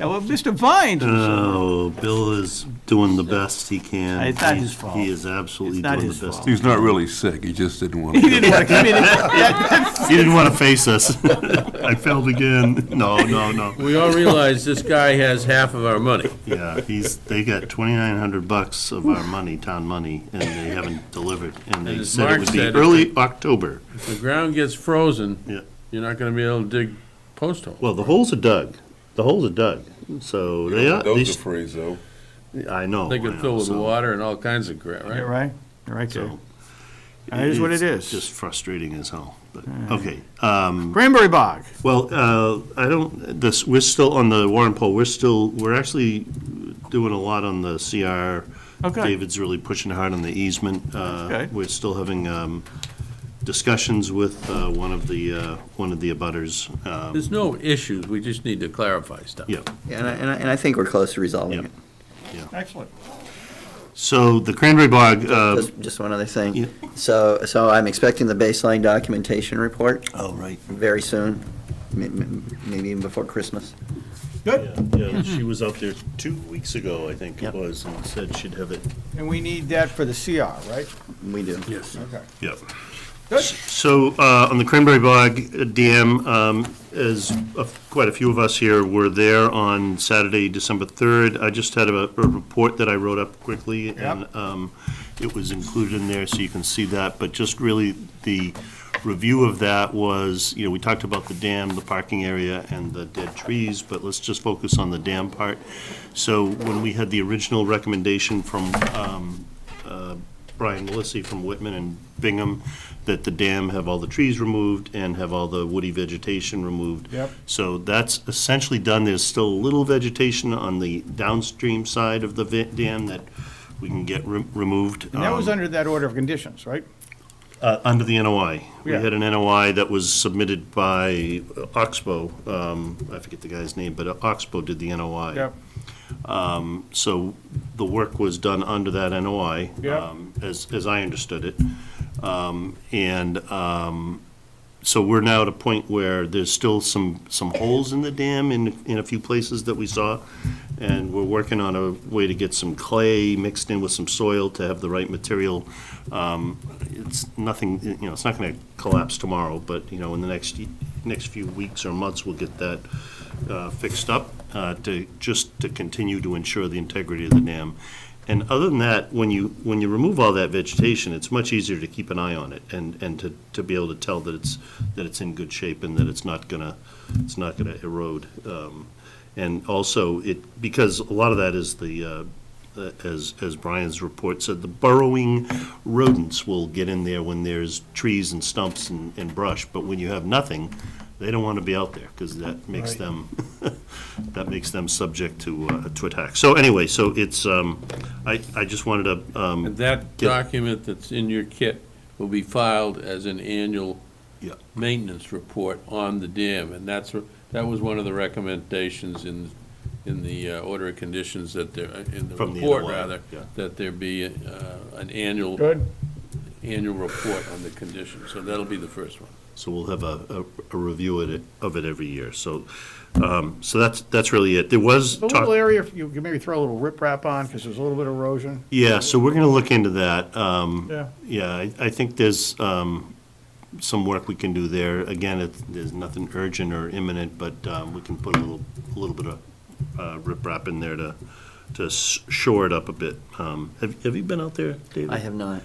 Yeah, well, Mr. Vines,
Oh, Bill is doing the best he can.
It's not his fault.
He is absolutely
It's not
doing
his
the best.
fault.
He's not really sick, he just didn't want
he
to.
didn't want to come in.
He didn't want to face us. I failed again. No.
We all realize this guy has half of our money.
Yeah, they got $2,900 of our money, town money, and they haven't delivered. And
And
they
as
said it
Mark
would be
said,
early October.
If the ground gets frozen,
Yeah.
you're not going to be able to dig post holes.
Well, the holes are dug. So they are.
Those are freeze, though.
I know.
They could
I
fill
know,
with
so-
water and all kinds of crap,
You're
right?
right, you're right there.
So
It is what it is.
Just frustrating as hell. But, okay.
Cranberry bog.
Well, we're still on the Warren poll. We're actually doing a lot on the CR.
Okay.
David's really pushing hard on the easement.
Okay.
We're still having discussions with one of the abutters.
There's no issues, we just need to clarify stuff.
Yeah.
Yeah, and I think we're close to resolving
Yep.
it.
yeah.
Excellent.
So the Cranberry Bog,
Just one other thing. So I'm expecting the baseline documentation report
oh, right.
very soon, maybe even before Christmas.
Good.
Yeah, she was out there 2 weeks ago, I think it
Yep.
was, and said she'd have it.
And we need that for the CR, right?
We do.
Yes.
Okay.
Yep.
Good.
So, on the Cranberry Bog Dam, as quite a few of us here were there on Saturday, December 3rd. I just had a report that I wrote up quickly, and it was included in there, so you can see that. But just really, the review of that was, we talked about the dam, the parking area, and the dead trees, but let's just focus on the dam part. So, when we had the original recommendation from Brian Melissi from Whitman and Bingham, that the dam have all the trees removed and have all the woody vegetation removed.
Yep.
So that's essentially done. There's still a little vegetation on the downstream side of the dam that we can get removed.
And that was under that order of conditions, right?
Under the NOI. We
Yeah.
had an NOI that was submitted by Oxbow, I forget the guy's name, but Oxbow did the NOI.
Yep.
So the work was done under that NOI,
Yep.
as I understood it. So we're now at a point where there's still some holes in the dam in a few places that we saw, and we're working on a way to get some clay mixed in with some soil to have the right material. It's nothing, it's not gonna collapse tomorrow, but, in the next few weeks or months, we'll get that fixed up to continue to ensure the integrity of the dam. And other than that, when you remove all that vegetation, it's much easier to keep an eye on it and to be able to tell that it's in good shape and that it's not gonna erode. And also because a lot of that is as Brian's report said, the burrowing rodents will get in there when there's trees and stumps and brush, but when you have nothing, they don't want to be out there because that makes them subject to attack. So anyway, so it's I just wanted to
And that document that's in your kit will be filed as an annual maintenance report on the dam, and that was one of the recommendations in the order of conditions that there, in the
From the
report
NOI,
rather,
yeah.
that there be an annual report on the condition. So that'll be the first one.
So we'll have a review of it every year. So that's really it. There was
The little area, you can maybe throw a little riprap on, because there's a little bit of erosion.
Yeah, so we're going to look into that.
Yeah.
I think there's some work we can do there. Again, there's nothing urgent or imminent, but we can put a little bit of riprap in there to shore it up a bit. Have you been out there, David?
I have not.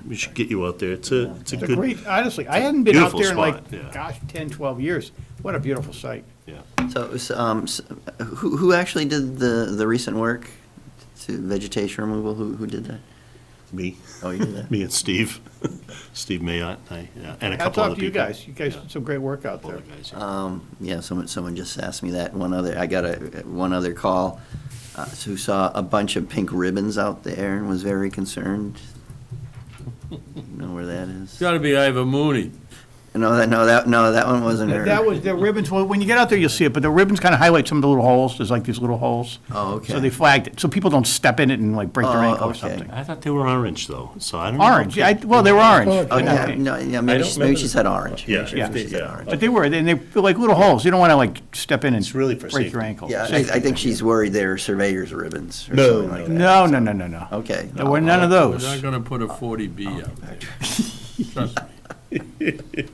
We should get you out there. It's a
It's a
good,
great, honestly, I hadn't been out
beautiful
there in like,
spot, yeah.
gosh, 10, 12 years. What a beautiful site.
yeah.
So, who actually did the recent work to vegetation removal? Who did that?
Me.
Oh, you did that?
Me and Steve. Steve Mayotte, and a
Hats
couple
off
other
to you
people.
guys. You guys did some great work out there.
Yeah, someone just asked me that. I got one other call who saw a bunch of pink ribbons out there and was very concerned. You know where that is?
It's got to be Iva Mooney.
No, that one wasn't her.
That was the ribbons, well, when you get out there, you'll see it, but the ribbons kind of highlight some of the little holes. There's like these little holes.
Oh, okay.
So they flagged it, so people don't step in it and like break their
Oh,
ankle or
okay.
something.
I thought they were orange, though, so I don't know.
Orange, yeah, well, they were orange.
Oh,
but not
yeah,
pink.
no, yeah,
I
maybe
don't
she
remember
said orange.
Yeah,
Maybe she said
yeah.
orange.
But they were, and they feel like little holes. You don't want to like step in and
It's really for
break
safety.
your ankle.
Yeah,
Safety.
I think she's worried they're surveyor's ribbons or
No,
something like that.
No.
Okay.
There were none of
We're
those.
not going to put a 40B out there. Trust me.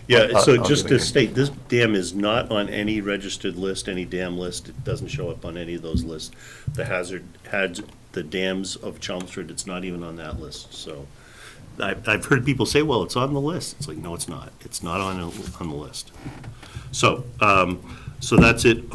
Yeah, so
I'll
just
give
to
it a-
state, this dam is not on any registered list, any dam list. It doesn't show up on any of those lists. The dams of Chelmsford, it's not even on that list, so. I've heard people say, well, it's on the list. It's like, no, it's not. It's not on the list. So that's it.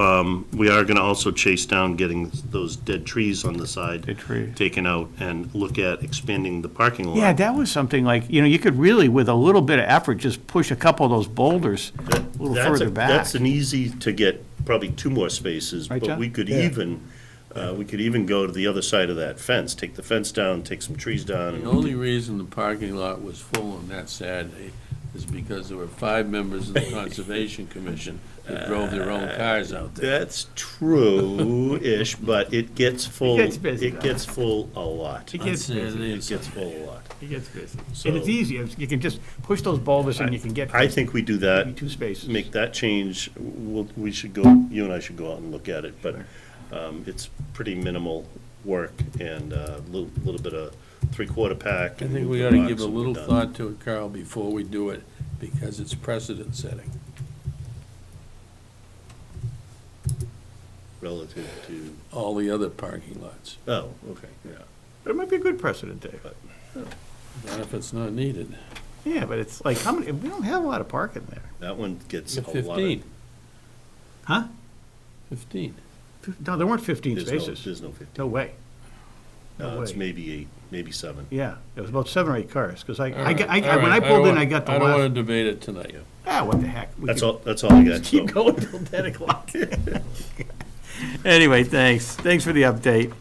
We are gonna also chase down getting those dead trees on the side.
Dead tree.
Taken out and look at expanding the parking lot.
Yeah, that was something like, you could really, with a little bit of effort, just push a couple of those boulders a little further back.
That's an easy to get, probably 2 more spaces,
Right,
but
John?
we could
Yeah.
even go to the other side of that fence, take the fence down, take some trees down.
The only reason the parking lot was full on that Saturday is because there were 5 members of the Conservation Commission that drove their own cars out there.
That's true-ish, but it gets full.
It gets busy,
It gets full a lot.
It gets busy.
It gets full a lot.
It gets busy.
So-
And it's easy, you can just push those boulders and you can get.
I think we do that.
2 spaces.
Make that change. We should go, you and I should go out and look at it, but it's pretty minimal work and a little bit of 3/4 pack.
I
and
think
move
we
the
ought to
rocks
give a
and we're
little
done.
thought to it, Carl, before we do it, because it's precedent setting.
Relative to,
All the other parking lots,
oh, okay, yeah.
But it might be a good precedent, Dave.
not if it's not needed.
Yeah, but it's like, how many, we don't have a lot of parking there.
That one gets a
Get
lot of.
15.
Huh?
15.
No, there weren't 15
There's
spaces.
There's no 15.
No way. No
It's
way.
maybe 8, maybe 7.
Yeah, it was about 7 or 8 cars, because
All
when
right,
I pulled in, I got the
I don't want to
last.
debate it tonight.
Ah, what the heck. We
That's
could
all I got.
Keep
so.
going till 10 o'clock. Anyway, thanks. Thanks for the update.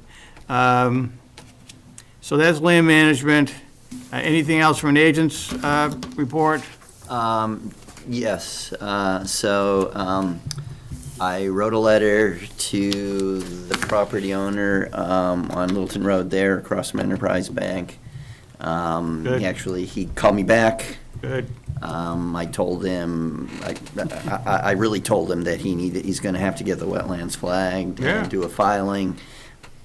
So that's land management. Anything else from an agent's report?
Yes, I wrote a letter to the property owner on Littleton Road there, across from Enterprise Bank.
Good.
He called me back.
Good.
I told him, I really told him that he's gonna have to get the wetlands flagged
Yeah.
and do a filing.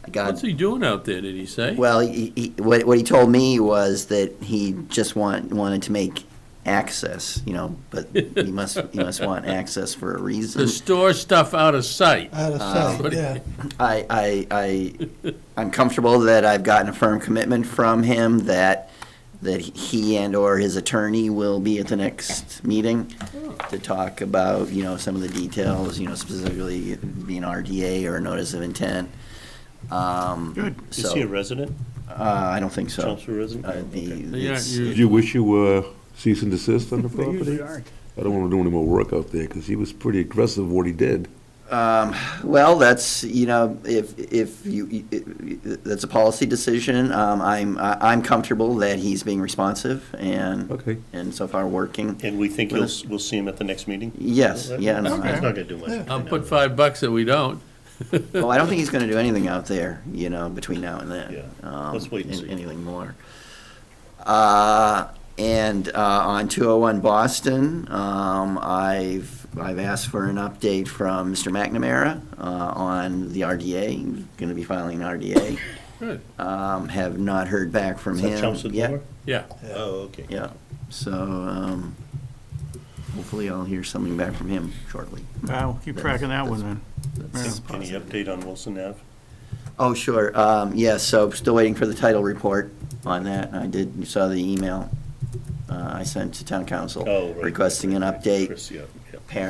I got.
What's he doing out there, did he say?
Well, what he told me was that he just wanted to make access, but he must want access for a reason.
To store stuff out of sight.
Out of sight, yeah.
I'm comfortable that I've gotten a firm commitment from him that he and/or his attorney will be at the next meeting to talk about, some of the details, specifically being RDA or a notice of intent.
Good.
Is he a resident?
I don't think so.
Chelmsford resident?
Did you wish you were cease and desist on the
They usually
property?
aren't.
I don't want to do any more work out there, because he was pretty aggressive what he did.
Well, that's, that's a policy decision. I'm comfortable that he's being responsive and.
Okay.
And so far working.
And we think we'll see him at the next meeting?
Yes, yeah, no,
It's not gonna do much.
I'll put $5 that we don't.
Well, I don't think he's gonna do anything out there, between now and then.
Yeah, let's wait and see.
Anything more. And on 201 Boston, I've asked for an update from Mr. McNamara on the RDA. Gonna be filing an RDA.
Good.
Have not heard back from
Is
him
that Chelmsford
yet.
Lower?
Yeah.
Oh, okay.
Yeah, so, hopefully I'll hear something back from him shortly.
Well, keep tracking that one then.
Any update on Wilson Ave?
Oh, sure, so still waiting for the title report on that. You saw the email I sent to town council
Oh, right.
requesting an update.
Chris, yeah.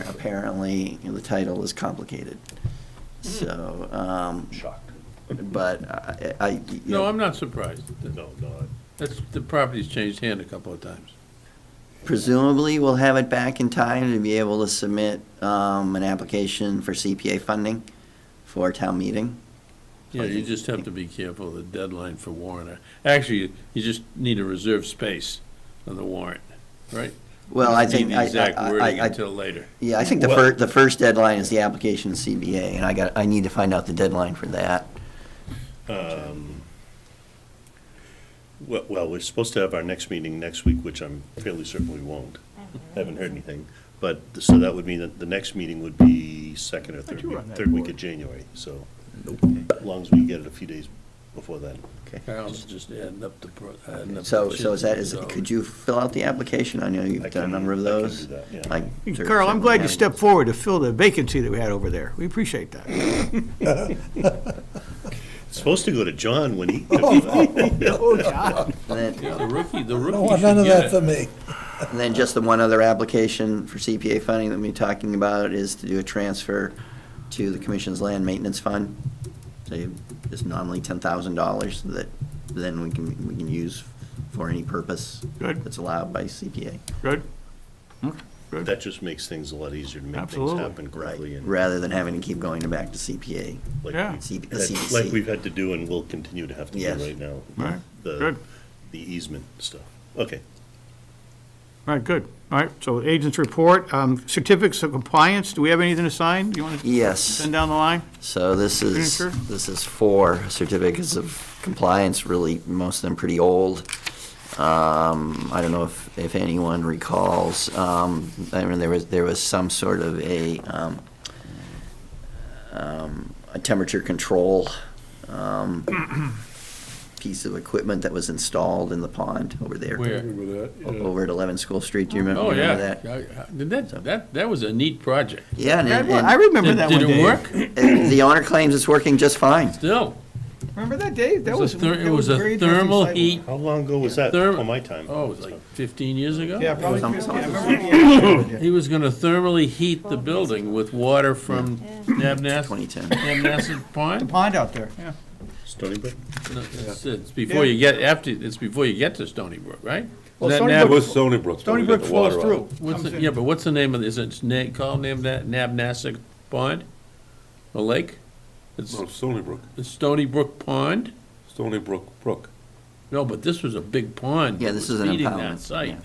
Apparently, the title is complicated, so,
Shocked.
but
No, I'm not surprised.
No.
The property's changed hand a couple of times.
presumably we'll have it back in time to be able to submit an application for CPA funding for town meeting.
Yeah, you just have to be careful of the deadline for warrant. Actually, you just need a reserve space on the warrant, right?
Well,
You
I
don't
think
need the exact wording until later.
Yeah, I think the first deadline is the application to CBA, and I need to find out the deadline for that.
Well, we're supposed to have our next meeting next week, which I'm fairly certain we won't. Haven't heard anything. But, so that would mean that the next meeting would be second or third week of January, so as long as we get it a few days before then.
Okay.
Carl's just adding up the.
So could you fill out the application? I know you've done a number of those.
do that, yeah.
Like,
Carl, I'm glad you
certainly
stepped forward to fill the vacancy that we had over there. We appreciate that.
It's supposed to go to John when he.
Oh, John.
And
Yeah, the rookie
I don't want
should
none of
get
that
it.
for me.
then just the one other application for CPA funding that we're talking about is to do a transfer to the commission's land maintenance fund. So just nominally $10,000 that then we can use for any purpose
Good.
that's allowed by CPA.
Good.
That just makes things a lot easier to make things
Absolutely.
happen quickly and
Rather than having to keep going back to CPA.
like
Yeah.
The
like
CPC.
we've had to do and will continue to have to do
Yes.
right now.
Right.
The
Good.
easement stuff. Okay.
All right, good. All right, so agents report, certificates of compliance, do we have anything to sign? Do you want to
Yes.
send down the line?
So this
Signature?
is 4 certificates of compliance, really, most of them pretty old. I don't know if anyone recalls, I mean, there was some sort of a temperature control piece of equipment that was installed in the pond over there.
Where?
Over at 11 School Street, do you remember
Oh,
remember
yeah.
that?
That was a neat project.
Yeah,
I remember that one,
Did it
Dave.
work?
and the owner claims it's working just fine.
Still.
Remember that, Dave? That
It was a
very interesting
thermal
site
heat.
How long ago was that?
Therm-
On my time.
Oh, it was like 15 years ago?
Yeah, probably.
Some-
I remember.
He was gonna thermally heat the building with water from Nabnasset
2010.
The
Pond?
pond out there, yeah.
Stony Brook?
No, it's before you get, it's before you get to Stony Brook, right?
Well,
Is that
Stony
Nab-
It was Stony Brook.
Stony
we got
Brook
the
flows
water out.
through.
What's
Comes
the,
in.
yeah, but what's the name of, is it called Nabnasset Pond? A lake? It's
No, Stony Brook.
it's Stony Brook Pond?
Stony Brook Brook.
No, but this was a big pond.
Yeah,
that
this
was
is an
feeding
impoundment,
that site.
yeah.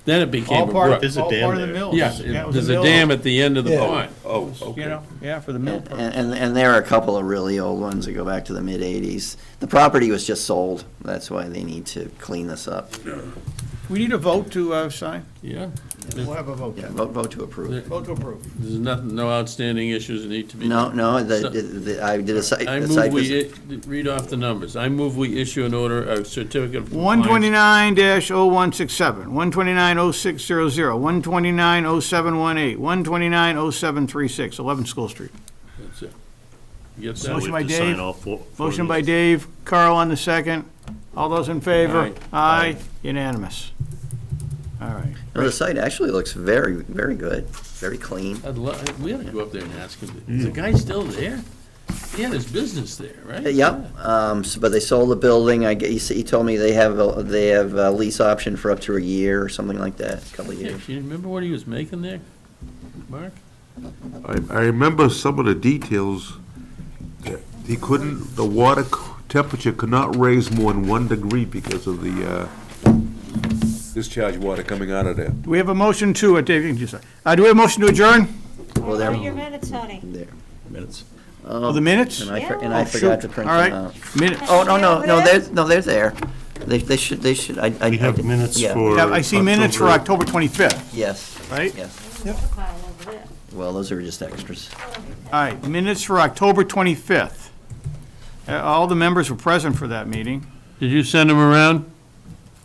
Then it became
All
a
part,
brook.
There's a
all
dam
part of the
there.
mills.
Yes,
Yeah, it was
there's
a
a
mill.
dam at the end of the
Yeah.
pond.
Oh, okay.
You know, yeah, for the mill.
And there are a couple of really old ones that go back to the mid-'80s. The property was just sold, that's why they need to clean this up.
We need a vote to sign?
Yeah.
We'll have a vote.
Yeah, vote to approve.
Vote to approve.
There's nothing, no outstanding issues that need to be.
No, no,
So-
I did a site
I
a
move
site
we,
visit.
read off the numbers. I move we issue an order, a certificate of compliance.
129-0167, 129-0600, 129-0718, 129-0736, 11 School Street.
That's it. You get
So
that?
Motion
we
by
have to
Dave.
sign all four
Motion
of
by
these.
Dave, Carl on the second. All those in favor?
Aye.
Aye, unanimous. All right.
No, the site actually looks very, very good, very clean.
We ought to go up there and ask him, is the guy still there? He had his business there, right?
Yep, but they sold the building, he told me they have a lease option for up to a year or something like that, a couple of
Yeah,
years.
you remember what he was making there, Mark?
I remember some of the details. That he couldn't, the water temperature could not raise more than 1 degree because of the discharge water coming out of there.
Do we have a motion to, Dave, you can just, do we have a motion to adjourn?
Well, there,
Your minutes, honey.
there.
Minutes.
Oh, the minutes?
And I
Oh,
forgot
shoot.
to print
All
them
right.
out.
Minutes.
Oh, they're there. They should, I.
We have minutes
yeah.
for.
Yeah, I see minutes for October 25th,
Yes,
right?
yes.
Pile over there.
Well, those are just extras.
All right, minutes for October 25th. All the members were present for that meeting.
Did you send him around?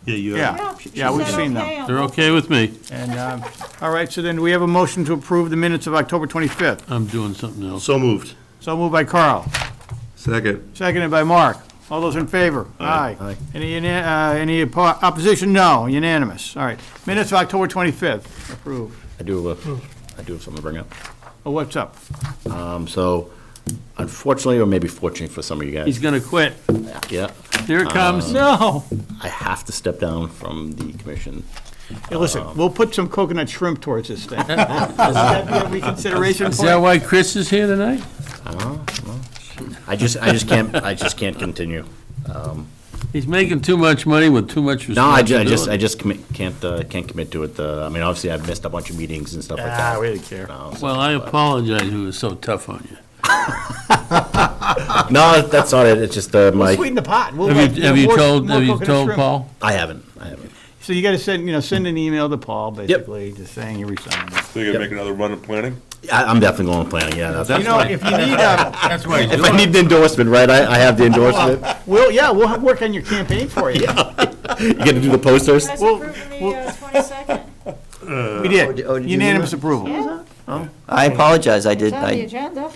Yeah, you
Yeah,
have.
yeah, we've seen them.
They're okay with me.
And, all right, so then we have a motion to approve the minutes of October 25th.
I'm doing something else.
So moved.
So moved by Carl,
Second.
seconded by Mark. All those in favor?
Aye.
Any, opposition? No, unanimous. All right, minutes of October 25th, approved.
I do have something to bring up.
Oh, what's up?
So unfortunately, or maybe fortunately for some of you guys.
He's gonna quit.
Yeah.
Here it comes.
No.
I have to step down from the commission.
Hey, listen, we'll put some coconut shrimp towards this thing. Does that be a reconsideration
Is that
point?
why Chris is here tonight?
I just can't continue.
He's making too much money with too much
No, I
responsibility.
just can't commit to it. I mean, obviously, I've missed a bunch of meetings and stuff like that.
we didn't care.
No, so-
Well, I apologize, he was so tough on you.
No, that's not it. It's just my.
Sweeten the pot. We'll
Have
let-
you
more-
told,
more
have you
coconut
told
shrimp.
Paul?
I haven't.
So you gotta send an email to Paul, basically, just saying you resigned.
So you're gonna make another run of planning?
I'm definitely going to planning. Yeah,
You know, if you need,
That's why he's
if I
doing it.
need the endorsement, right? I have the endorsement.
we'll work on your campaign for you.
You got to do the posters.
Guys
Well,
approving the 22nd?
We did.
did you
Unanimous
do
approval.
Yeah,
Oh, I apologize, I
it's
did,
on the agenda.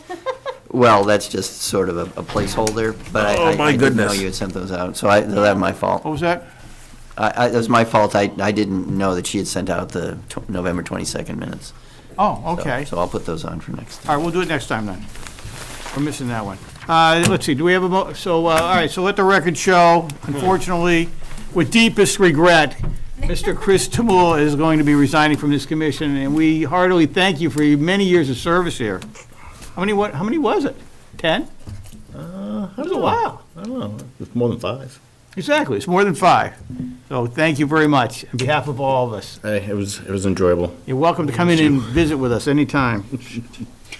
well, that's just sort of a placeholder, but I
my
didn't know
goodness.
you had sent those out, so that was my fault.
What was that?
It was my fault, I didn't know that she had sent out the November 22nd minutes.
Oh,
So-
okay.
So I'll put those on for next time.
All right, we'll do it next time then. We're missing that one. Let's see, do we have all right, so let the record show, unfortunately, with deepest regret, Mr. Chris Tamul is going to be resigning from this commission, and we heartily thank you for your many years of service here. How many was it? 10? It was a while.
I don't know. It's more than 5.
Exactly, it's more than 5. So thank you very much, on behalf of all of us.
Hey, it was enjoyable.
You're welcome to come in and visit with us anytime.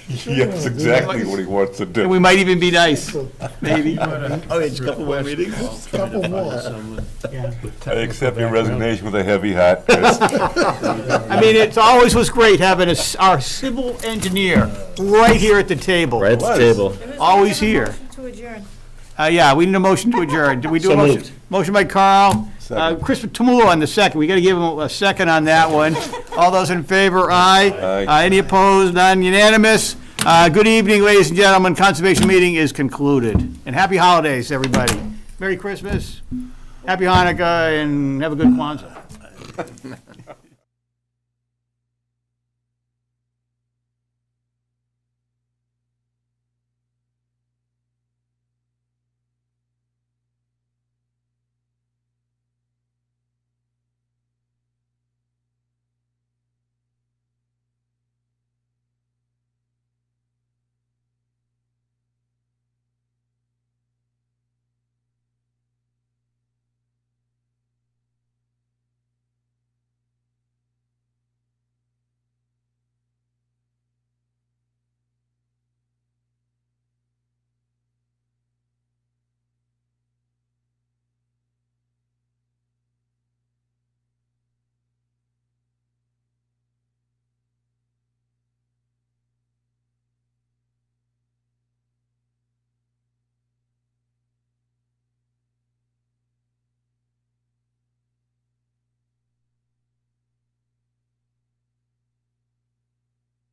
Yes, exactly what he wants to do.
And we might even be nice, maybe.
Oh, it's a couple more meetings?
Couple more.
I accept your resignation with a heavy heart, Chris.
I mean, it always was great having our civil engineer right here at the table.
Right at the table.
Always here.
To adjourn.
Yeah, we need a motion to adjourn. Did we do a
So
motion?
moved.
Motion by Carl.
Second.
Chris Tamulo on the second. We got to give him a second on that one. All those in favor, aye.
Aye.
Any opposed? None. Unanimous. Good evening, ladies and gentlemen. Conservation meeting is concluded. And happy holidays, everybody. Merry Christmas, happy Hanukkah, and have a good Kwanzaa.